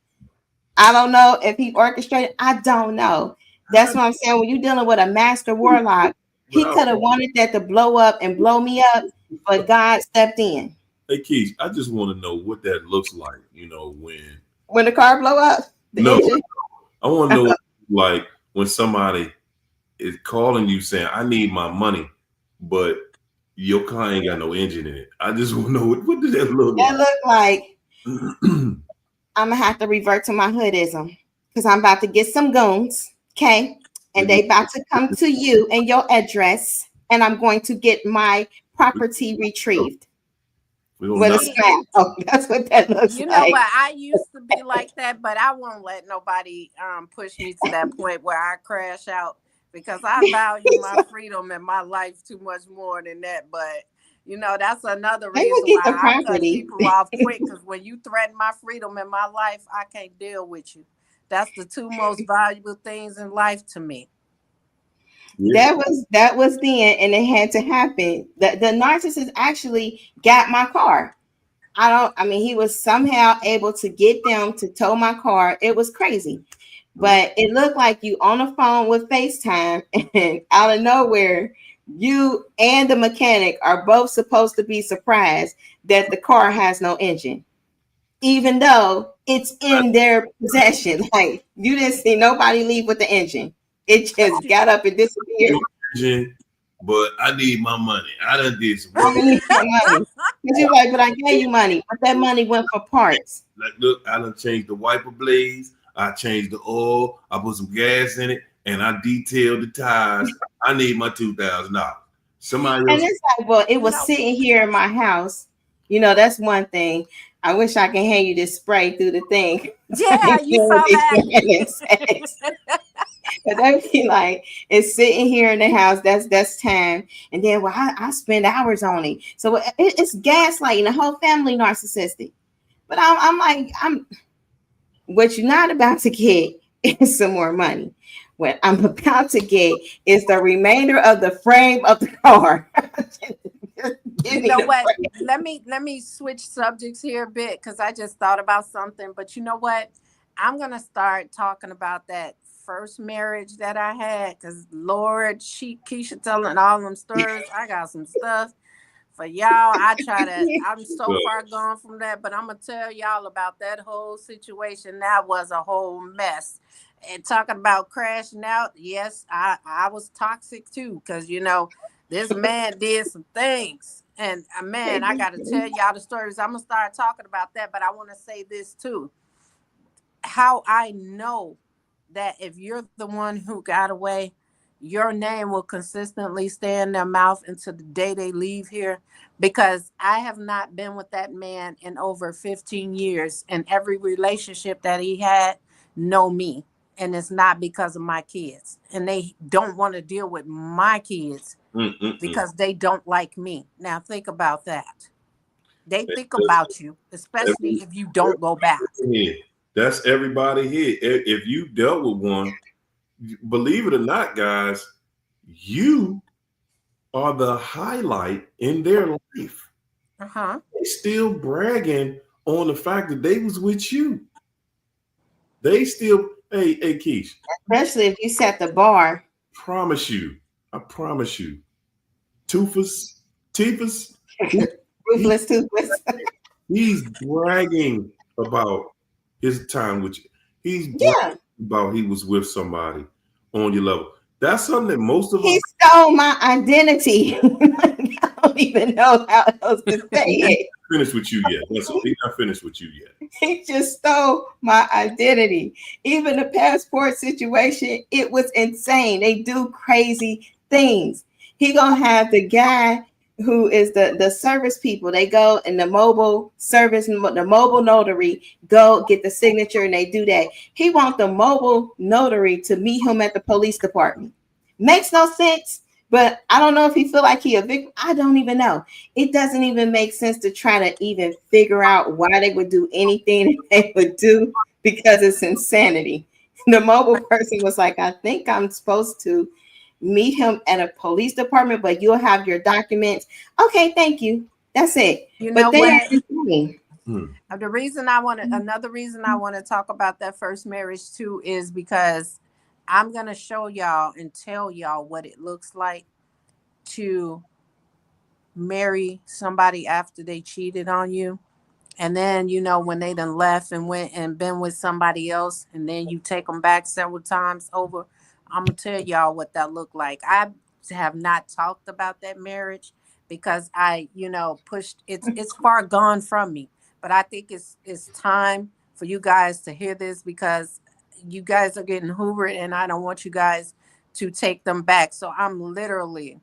I don't know if he orchestrated. I don't know. That's what I'm saying. When you're dealing with a master warlock, he could have wanted that to blow up and blow me up, but God stepped in. Hey, Keith, I just want to know what that looks like, you know, when the car blow up? Engine? I want to know like when somebody is calling you saying, I need my money, but your car ain't got no engine in it. I just want to know what does that look like? That look like I'm going to have to revert to my hoodism because I'm about to get some goons, okay? And they about to come to you and your address, and I'm going to get my property retrieved. With a snap. Oh, that's what that looks like. You know what? I used to be like that, but I won't let nobody push me to that point where I crash out because I value my freedom and my life too much more than that. But you know, that's another reason why I cut people off quick, because when you threaten my freedom and my life, I can't deal with you. That's the two most valuable things in life to me. Yeah. That was then, and it had to happen. The narcissist actually got my car. He was somehow able to get them to tow my car. It was crazy. But it looked like you on the phone with FaceTime, and out of nowhere, you and the mechanic are both supposed to be surprised that the car has no engine, even though it's in their possession. Like, you didn't see nobody leave with the engine. It just got up and disappeared. But I need my money. I done did some I need my money. You're like, but I gave you money. But that money went for parts. Like, look, I done changed the wiper blades. I changed the oil. I put some gas in it, and I detailed the tires. I need my $2,000. Somebody else. And it's like, well, it was sitting here in my house. You know, that's one thing. I wish I can hand you this spray through the thing. Yeah, you saw that. But they be like, it's sitting here in the house. That's time. And then, well, I spend hours on it. So it's gaslighting. The whole family narcissistic. But I'm like, what you're not about to get is some more money. What I'm about to get is the remainder of the frame of the car. You know what? Let me switch subjects here a bit because I just thought about something. But you know what? I'm gonna start talking about that first marriage that I had because Lord, Keisha telling all them stories. I got some stuff for y'all. I'm so far gone from that, but I'm gonna tell y'all about that whole situation. That was a whole mess. And talking about crashing out, yes, I was toxic too, because this man did some things. And man, I gotta tell y'all the stories. I'm gonna start talking about that, but I want to say this too. How I know that if you're the one who got away, your name will consistently stay in their mouth until the day they leave here. Because I have not been with that man in over 15 years, and every relationship that he had know me. And it's not because of my kids. And they don't want to deal with my kids because they don't like me. Now think about that. They think about you, especially if you don't go back. That's everybody here. If you dealt with one, believe it or not, guys, you are the highlight in their life. They're still bragging on the fact that they was with you. They still, hey, Keish. Especially if you set the bar. I promise you. Toothless. Ruthless Toothless. He's bragging about his time with you. He's bragging about he was with somebody on your level. That's something that most of us. He stole my identity. I don't even know how else to say it. Finished with you yet? He's not finished with you yet. He just stole my identity. Even the passport situation, it was insane. They do crazy things. He gonna have the guy who is the service people. They go in the mobile service, the mobile notary, go get the signature, and they do that. He want the mobile notary to meet him at the police department. Makes no sense. But I don't know if he feel like he a victim. I don't even know. It doesn't even make sense to try to even figure out why they would do anything they would do, because it's insanity. The mobile person was like, I think I'm supposed to meet him at a police department, but you'll have your documents. Okay, thank you. That's it. You know what? Another reason I want to talk about that first marriage too is because I'm going to show y'all and tell y'all what it looks like to marry somebody after they cheated on you. And then, when they done left and went and been with somebody else, and then you take them back several times over, I'm going to tell y'all what that looked like. I have not talked about that marriage because I, pushed, it's far gone from me. But I think it's time for you guys to hear this, because you guys are getting hoovered and I don't want you guys to take them back. So I'm literally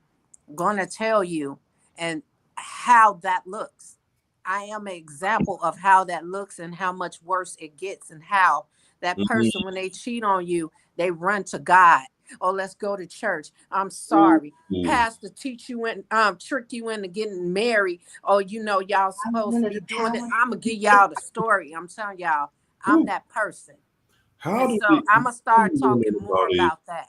going to tell you and how that looks. I am an example of how that looks and how much worse it gets, and how that person, when they cheat on you, they run to God. Oh, let's go to church. I'm sorry. Pastor teach you and trick you into getting married. Oh, y'all supposed to be doing it. I'm gonna give y'all the story. I'm telling y'all, I'm that person. I'm gonna start talking more about that.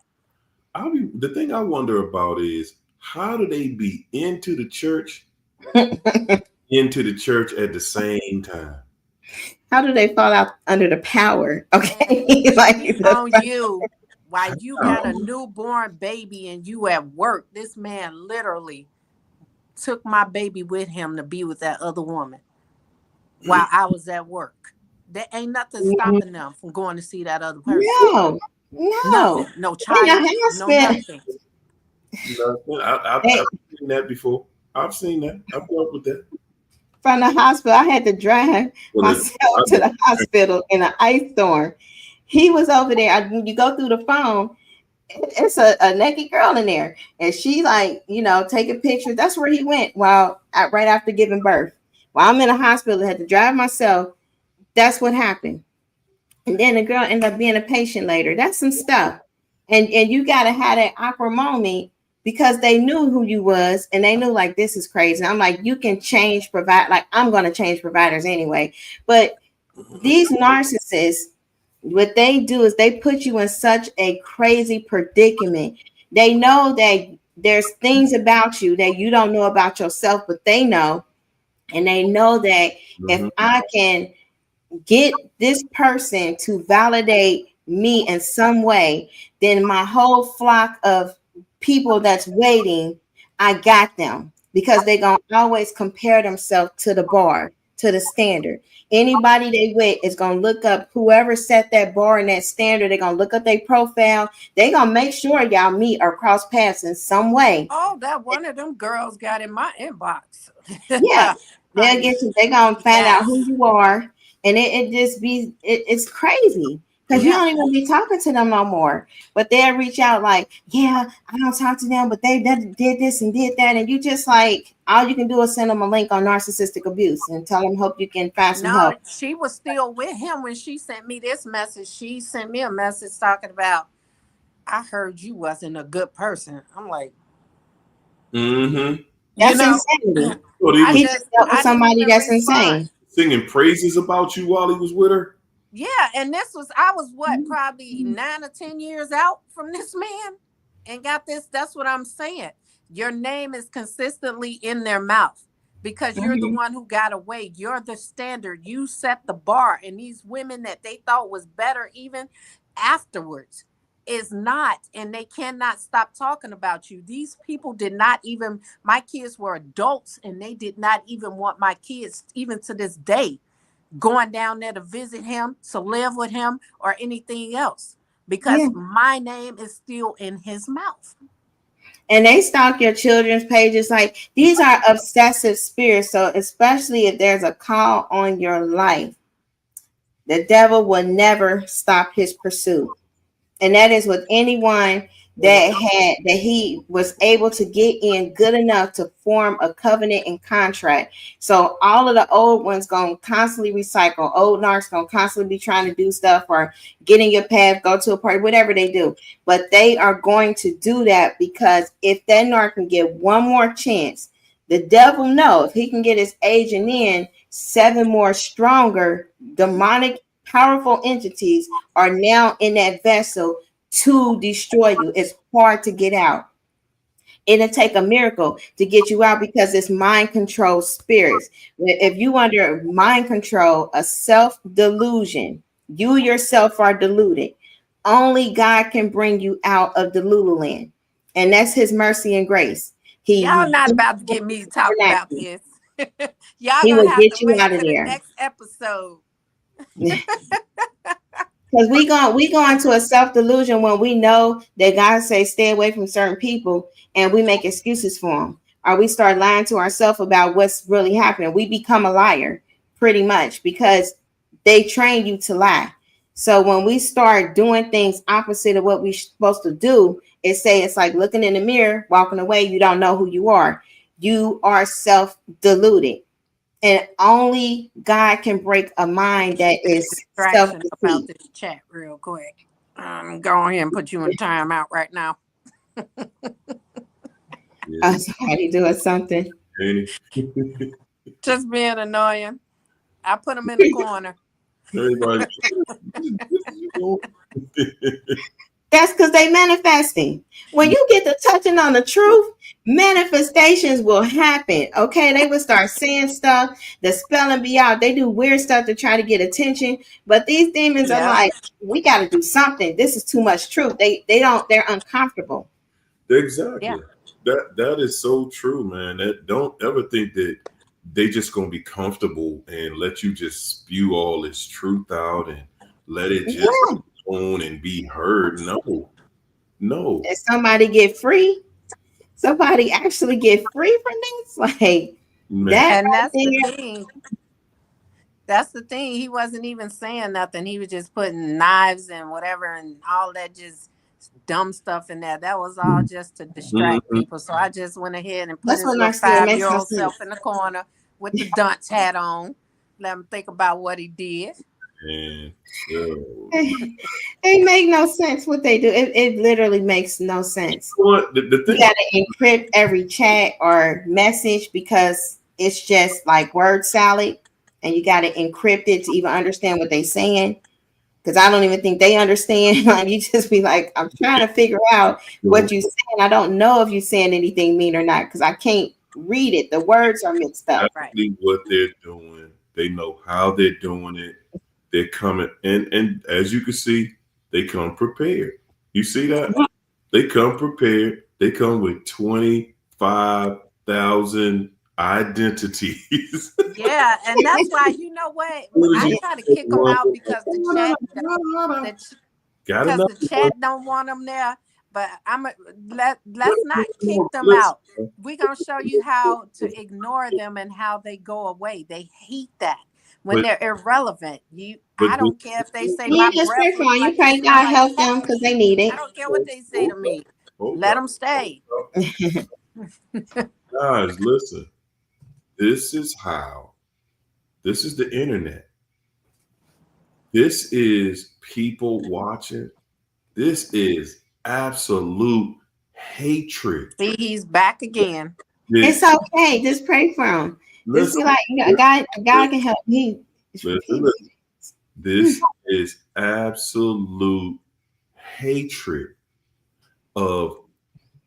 The thing I wonder about is, how do they be into the church into the church at the same time? How do they fall out under the power? Okay, like on you while you got a newborn baby and you at work. This man literally took my baby with him to be with that other woman while I was at work. There ain't nothing stopping them from going to see that other person. No. Nothing. No child. No nothing. I've seen that before. I've seen that. I've dealt with that. From the hospital, I had to drive myself to the hospital in an ice storm. He was over there. You go through the phone, it's a naked girl in there, and she taking pictures. That's where he went right after giving birth. While I'm in the hospital, I had to drive myself. That's what happened. And then the girl ended up being a patient later. That's some stuff. And you got to have that awkward moment, because they knew who you was, and they knew like, this is crazy. I'm like, you can change I'm going to change providers anyway. But these narcissists, what they do is they put you in such a crazy predicament. They know that there's things about you that you don't know about yourself, but they know. And they know that if I can get this person to validate me in some way, then my whole flock of people that's waiting, I got them, because they're going to always compare themselves to the bar, to the standard. Anybody they with is going to look up whoever set that bar and that standard. They're going to look up their profile. They're going to make sure y'all meet or cross paths in some way. Oh, that one of them girls got in my inbox. Yeah. They'll get you. They're going to find out who you are. And it just be, it's crazy. Because you don't even be talking to them no more. But they'll reach out like, yeah, I don't talk to them, but they did this and did that. And you just like, all you can do is send them a link on narcissistic abuse and tell them, hope you can find some help. She was still with him when she sent me this message. She sent me a message talking about, I heard you wasn't a good person. I'm like, that's insanity. He just dealt with somebody that's insane. Singing praises about you while he was with her. Yeah, and I was probably 9 or 10 years out from this man and got this. That's what I'm saying. Your name is consistently in their mouth because you're the one who got away. You're the standard. You set the bar, and these women that they thought was better even afterwards is not, and they cannot stop talking about you. These people did not even, my kids were adults, and they did not even want my kids, even to this day, going down there to visit him, to live with him, or anything else, because my name is still in his mouth. And they stalk your children's pages. Like, these are obsessive spirits. So especially if there's a call on your life, the devil will never stop his pursuit. And that is with anyone that he was able to get in good enough to form a covenant and contract. So all of the old ones gonna constantly recycle. Old narcs gonna constantly be trying to do stuff or get in your path, go to a party, whatever they do. But they are going to do that because if that narc can get one more chance, the devil knows if he can get his agent in, 7 more stronger, demonic, powerful entities are now in that vessel to destroy you. It's hard to get out. It'll take a miracle to get you out because it's mind control spirits. If you under mind control, a self delusion, you yourself are deluded. Only God can bring you out of the Lululand, and that's His mercy and grace. Y'all not about to get me to talk about this. Y'all he gonna will have get to you wait out of to the there. next episode. Because we go into a self-delusion when we know that God says stay away from certain people, and we make excuses for them, or we start lying to ourselves about what's really happening. We become a liar pretty much because they train you to lie. So when we start doing things opposite of what we're supposed to do, it's like looking in the mirror, walking away. You don't know who you are. You are self-deluded. And only God can break a mind that is self-deceived. About this chat real quick. Go ahead and put you in timeout right now. Somebody doing something. Just being annoying. I put them in the corner. Everybody. That's because they manifesting. When you get to touching on the truth, manifestations will happen. Okay, they will start saying stuff. The spelling be out. They do weird stuff to try to get attention. But these demons are like, we got to do something. This is too much truth. They're uncomfortable. Exactly. Yeah. That is so true, man. That don't ever think that they just gonna be comfortable and let you just spew all this truth out and let it just own and be heard. No. And somebody get free. Somebody actually get free from this. Like that. And that's the thing. That's the thing. He wasn't even saying nothing. He was just putting knives and whatever and all that just dumb stuff in there. That was all just to distract people. So I just went ahead and put his little 5-year-old self in the corner with the dunce hat on. Let him think about what he did. It make no sense what they do. It literally makes no sense. What the thing? You gotta encrypt every chat or message because it's just like word salad, and you gotta encrypt it to even understand what they're saying. because I don't even think they understand. Like, you just be like, I'm trying to figure out what you're saying. I don't know if you're saying anything mean or not, because I can't read it. The words are mixed up. Exactly what they're doing. They know how they're doing it. They're coming, and as you can see, they come prepared. You see that? They come prepared. They come with 25,000 identities. Yeah, and that's why, you know what? I try to kick them out because the chat don't want them there. But let's not kick them out. We're gonna show you how to ignore them and how they go away. They hate that when they're irrelevant. I don't care if they say my breath. You can't God help them because they need it. I don't care what they say to me. Let them stay. Guys, listen. This is the internet. This is people watching. This is absolute hatred. See, he's back again. It's okay. Just pray for him. Just be like, God can help me. Listen. This is absolute hatred of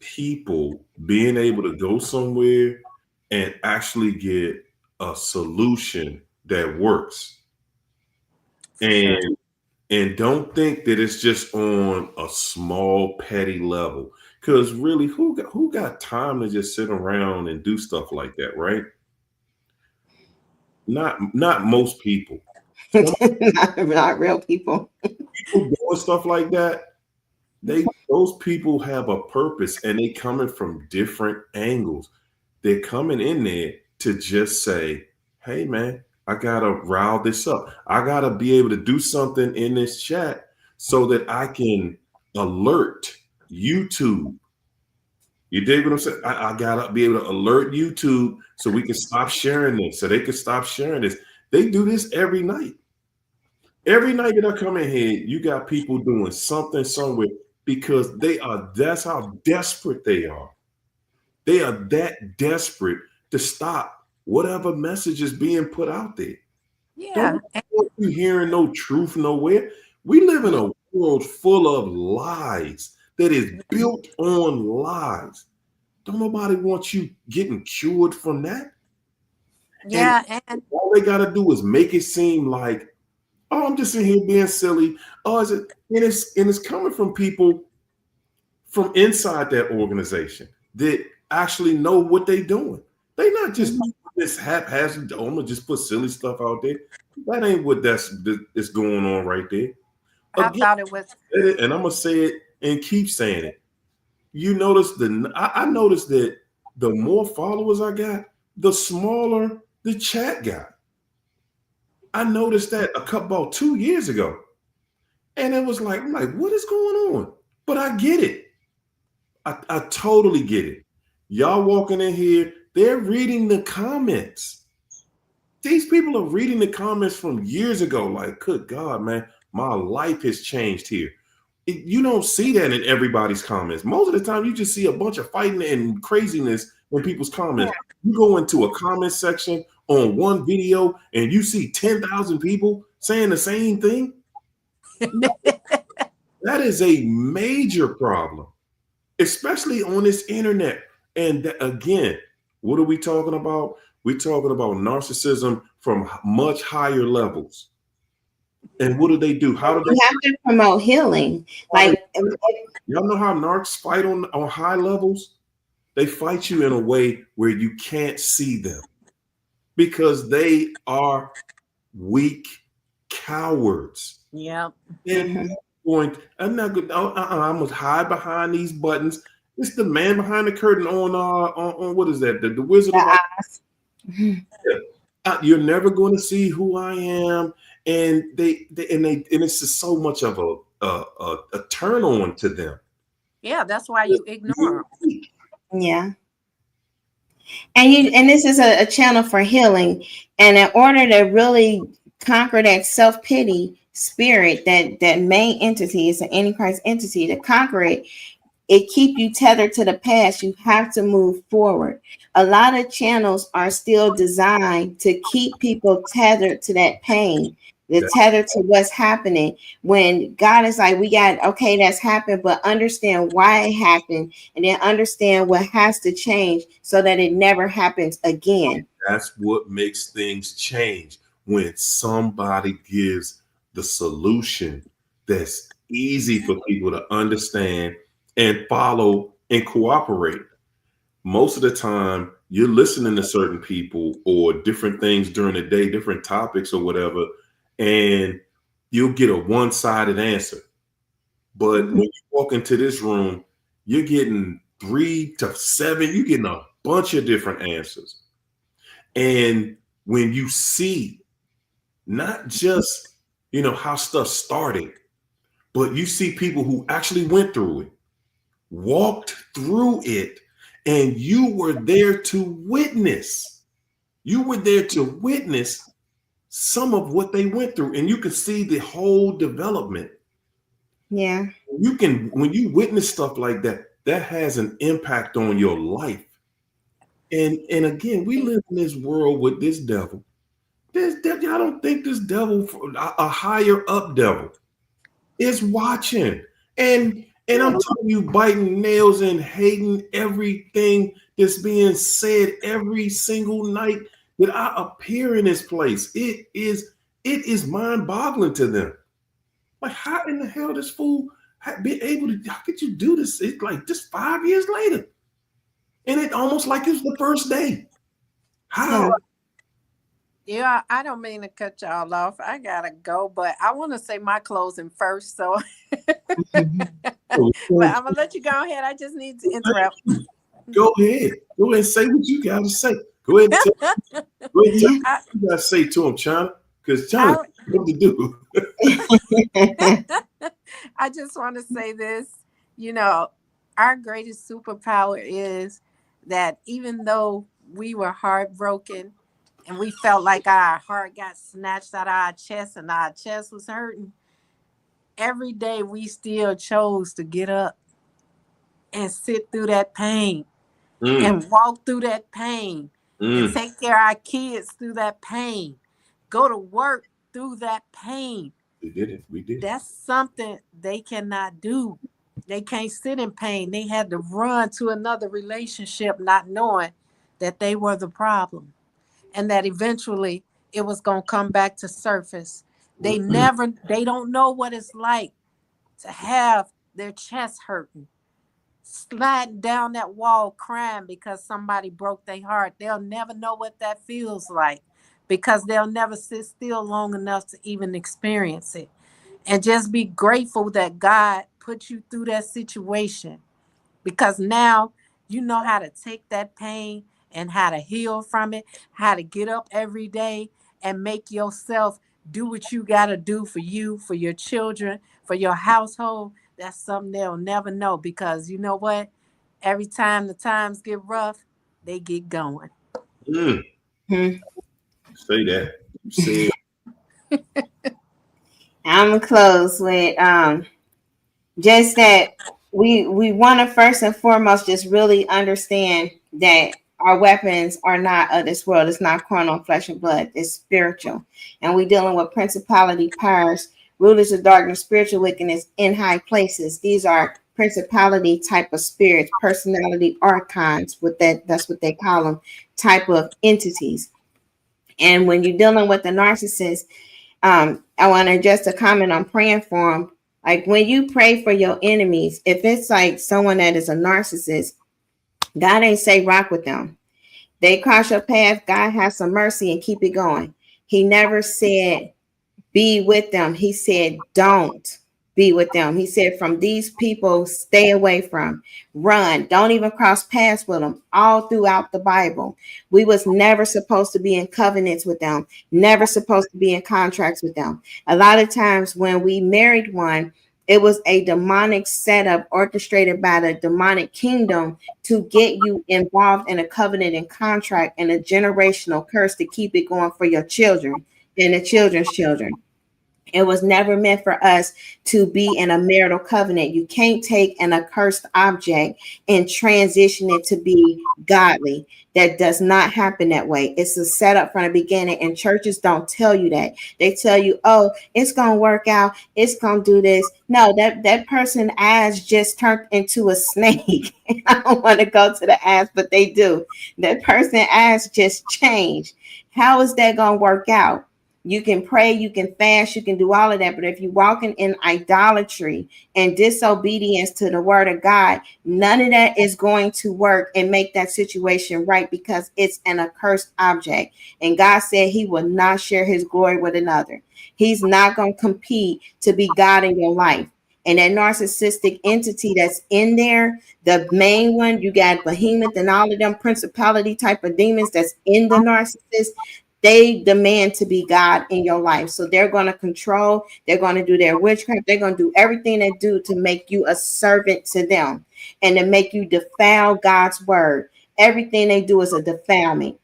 people being able to go somewhere and actually get a solution that works. And don't think that it's just on a small petty level, because really, who got time to just sit around and do stuff like that, right? Not most people. not real people. People doing stuff like that, those people have a purpose, and they coming from different angles. They're coming in there to just say, hey man, I gotta rile this up. I gotta be able to do something in this chat so that I can alert YouTube. You dig what I'm saying? I gotta be able to alert YouTube so we can stop sharing this, so they can stop sharing this. They do this every night. Every night that I come in here, you got people doing something somewhere because that's how desperate they are. They are that desperate to stop whatever message is being put out there. Yeah. Don't want you hearing no truth nowhere. We live in a world full of lies that is built on lies. Don't nobody want you getting cured from that. Yeah. And all they got to do is make it seem like, oh, I'm just in here being silly. Oh, is it? And it's coming from people from inside that organization that actually know what they're doing. They not just this haphazard, I'm gonna just put silly stuff out there. That ain't what that's going on right there. I thought it was, and I'm gonna say it and keep saying it. You notice I noticed that the more followers I got, the smaller the chat got. I noticed that about 2 years ago, and it was like, I'm like, what is going on? But I get it. I totally get it. Y'all walking in here, they're reading the comments. These people are reading the comments from years ago. Like, good God, man, my life has changed here. You don't see that in everybody's comments. Most of the time, you just see a bunch of fighting and craziness in people's comments. You go into a comment section on one video and you see 10,000 people saying the same thing. That is a major problem, especially on this internet. And again, what are we talking about? We're talking about narcissism from much higher levels. And what do? How do they have to promote healing? Like, y'all know how narcs fight on high levels? They fight you in a way where you can't see them because they are weak cowards. Yeah. I'm not good. I'm gonna hide behind these buttons. It's the man behind the curtain on what is that? The Wizard of Oz. You're never going to see who I am, and it's just so much of a turn on to them. Yeah, that's why you ignore them. Yeah. And this is a channel for healing, and in order to really conquer that self-pity spirit, that main entity is an Antichrist entity, to conquer it keep you tethered to the past. You have to move forward. A lot of channels are still designed to keep people tethered to that pain, the tether to what's happening. When God is like, we got, okay, that's happened, but understand why it happened, and then understand what has to change so that it never happens again. That's what makes things change, when somebody gives the solution that's easy for people to understand and follow and cooperate. Most of the time, you're listening to certain people or different things during the day, different topics or whatever, and you'll get a one-sided answer. But when you walk into this room, you're getting 3 to 7, you're getting a bunch of different answers. And when you see not just, how stuff started, but you see people who actually went through it, walked through it, and you were there to witness. You were there to witness some of what they went through, and you can see the whole development. Yeah. When you witness stuff like that, that has an impact on your life. And again, we live in this world with this devil. I don't think this devil, a higher up devil, is watching. And I'm telling you, biting nails and hating everything that's being said every single night that I appear in this place. It is mind-boggling to them. Like, how in the hell this fool be able to? How could you do this? It's like just 5 years later, and it almost like it's the first day. How? Yeah, I don't mean to cut y'all off. I gotta go, but I want to say my closing first. So, but I'm gonna let you go ahead. I just need to interrupt. Go ahead and say what you gotta say. Go ahead and tell what you gotta say to him, China, because China, what to do. I just want to say this. Our greatest superpower is that even though we were heartbroken and we felt like our heart got snatched out of our chest and our chest was hurting, every day we still chose to get up and sit through that pain and walk through that pain and take care of our kids through that pain, go to work through that pain. We did it. We did. That's something they cannot do. They can't sit in pain. They had to run to another relationship not knowing that they were the problem and that eventually it was going to come back to surface. They don't know what it's like to have their chest hurting, sliding down that wall crying because somebody broke their heart. They'll never know what that feels like because they'll never sit still long enough to even experience it. And just be grateful that God put you through that situation, because now you know how to take that pain and how to heal from it, how to get up every day and make yourself do what you got to do for you, for your children, for your household. That's something they'll never know, because you know what? Every time the times get rough, they get going. Say that. You say it. I'm gonna close with just that we want to first and foremost just really understand that our weapons are not of this world. It's not carnal, flesh and blood. It's spiritual, and we're dealing with principality, powers, rulers of darkness, spiritual wickedness in high places. These are principality type of spirits, personality archons. That's what they call them, type of entities. And when you're dealing with the narcissist, I want to just a comment on praying for them. Like when you pray for your enemies, if it's like someone that is a narcissist, God ain't say rock with them. They cross your path, God has some mercy and keep it going. He never said be with them. He said don't be with them. He said from these people, stay away from, run, don't even cross paths with them. All throughout the Bible, we was never supposed to be in covenants with them, never supposed to be in contracts with them. A lot of times when we married one, it was a demonic setup orchestrated by the demonic kingdom to get you involved in a covenant and contract and a generational curse to keep it going for your children and the children's children. It was never meant for us to be in a marital covenant. You can't take an accursed object and transition it to be godly. That does not happen that way. It's a setup from the beginning, and churches don't tell you that. They tell you, oh, it's going to work out. It's going to do this. No, that person's ass just turned into a snake. I don't want to go to the ass, but they do. That person's ass just changed. How is that going to work out? You can pray, you can fast, you can do all of that. But if you're walking in idolatry and disobedience to the word of God, none of that is going to work and make that situation right, because it's an accursed object. And God said he will not share his glory with another. He's not going to compete to be God in your life. And that narcissistic entity that's in there, the main one, you got behemoth and all of them principality type of demons that's in the narcissist. They demand to be God in your life. So they're going to control, they're going to do their witchcraft, they're going to do everything they do to make you a servant to them and to make you defile God's word. Everything they do is a defilement.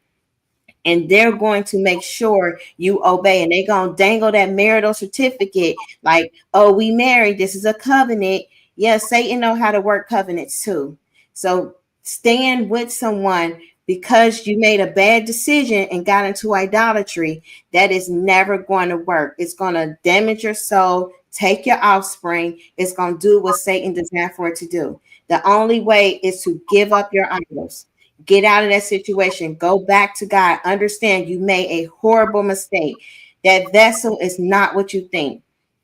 And they're going to make sure you obey. And they're going to dangle that marital certificate like, oh, we married. This is a covenant. Yeah, Satan knows how to work covenants too. So stand with someone because you made a bad decision and got into idolatry. That is never going to work. It's going to damage your soul, take your offspring. It's going to do what Satan does not for it to do. The only way is to give up your idols. Get out of that situation. Go back to God. Understand you made a horrible mistake. That vessel is not what you think.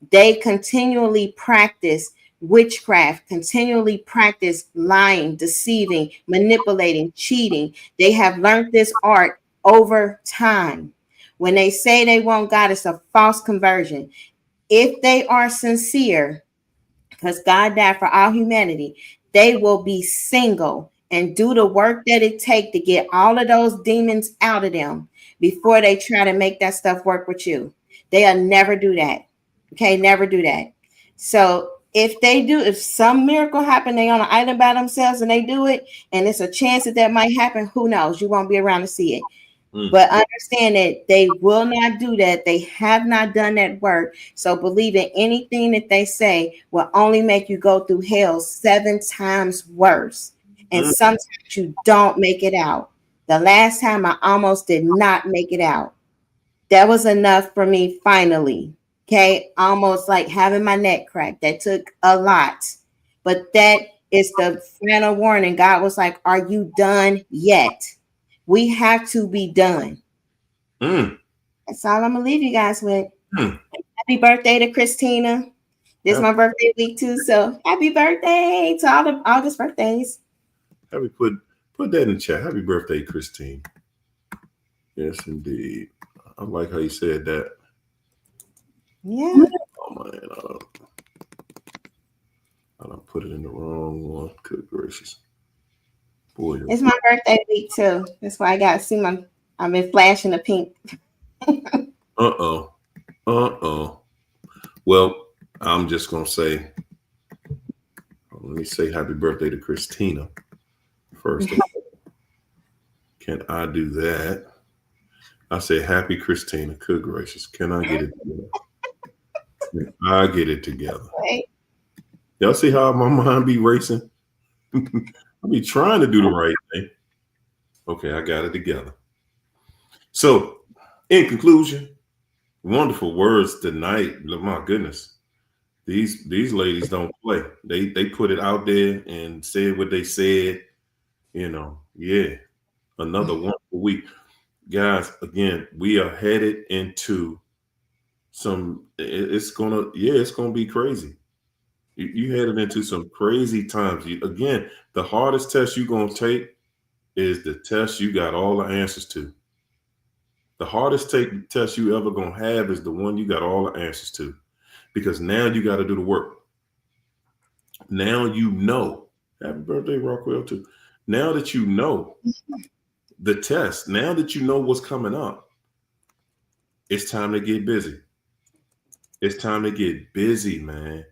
They continually practice witchcraft, continually practice lying, deceiving, manipulating, cheating. They have learned this art over time. When they say they want God, it's a false conversion. If they are sincere, because God died for all humanity, they will be single and do the work that it takes to get all of those demons out of them before they try to make that stuff work with you. They'll never do that. Okay, never do that. So if they do, if some miracle happen, they on an island by themselves and they do it, and it's a chance that might happen, who knows? You won't be around to see it. But understand that they will not do that. They have not done that work. So believing anything that they say will only make you go through hell 7 times worse. And sometimes you don't make it out. The last time I almost did not make it out. That was enough for me finally. Okay. Almost like having my neck cracked. That took a lot. But that is the final warning. God was like, are you done yet? We have to be done. That's all I'm going to leave you guys with. Happy birthday to Christina. This is my birthday week too. So happy birthday to all the August birthdays. Happy put that in the chat. Happy birthday, Christine. Yes, indeed. I like how you said that. Yeah. Oh man, I don't put it in the wrong one. Good gracious. Boy, it's my birthday week too. That's why I got to see I've been flashing the pink. Well, I'm just gonna say, let me say happy birthday to Christina first of all. Can I do that? I say happy Christina. Good gracious. Can I get it together? Can I get it together? Right. Y'all see how my mind be racing? I be trying to do the right thing. Okay, I got it together. So, in conclusion, wonderful words tonight. My goodness, these ladies don't play. They put it out there and said what they said. You know, yeah. Another wonderful week, guys. Again, we are headed into some. It's gonna be crazy. You headed into some crazy times. Again, the hardest test you're gonna take is the test you got all the answers to. The hardest test you ever gonna have is the one you got all the answers to, because now you got to do the work. Now you know. Happy birthday, Rockwell, too. Now that you know the test, now that you know what's coming up, it's time to get busy. It's time to get busy, man.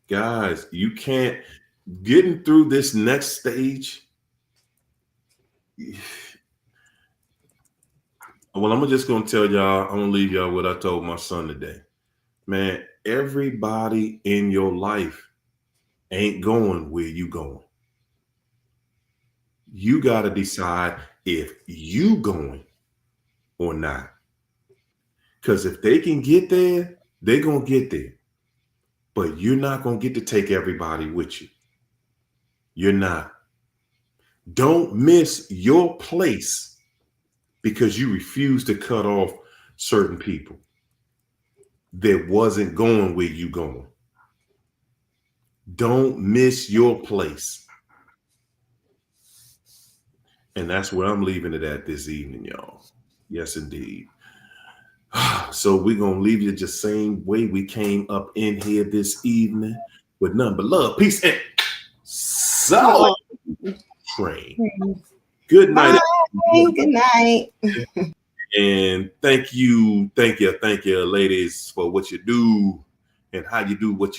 Guys, you can't getting through this next stage. Well, I'm just gonna tell y'all, I'm gonna leave y'all what I told my son today. Man, everybody in your life ain't going where you going. You got to decide if you going or not. Because if they can get there, they're going to get there. But you're not going to get to take everybody with you. You're not. Don't miss your place because you refuse to cut off certain people that wasn't going where you going. Don't miss your place. And that's where I'm leaving it at this evening, y'all. Yes, indeed. So we're going to leave you just same way we came up in here this evening with none but love, peace, and solid train. Good night. Bye. Good night. And thank you, ladies, for what you do and how you do what you do.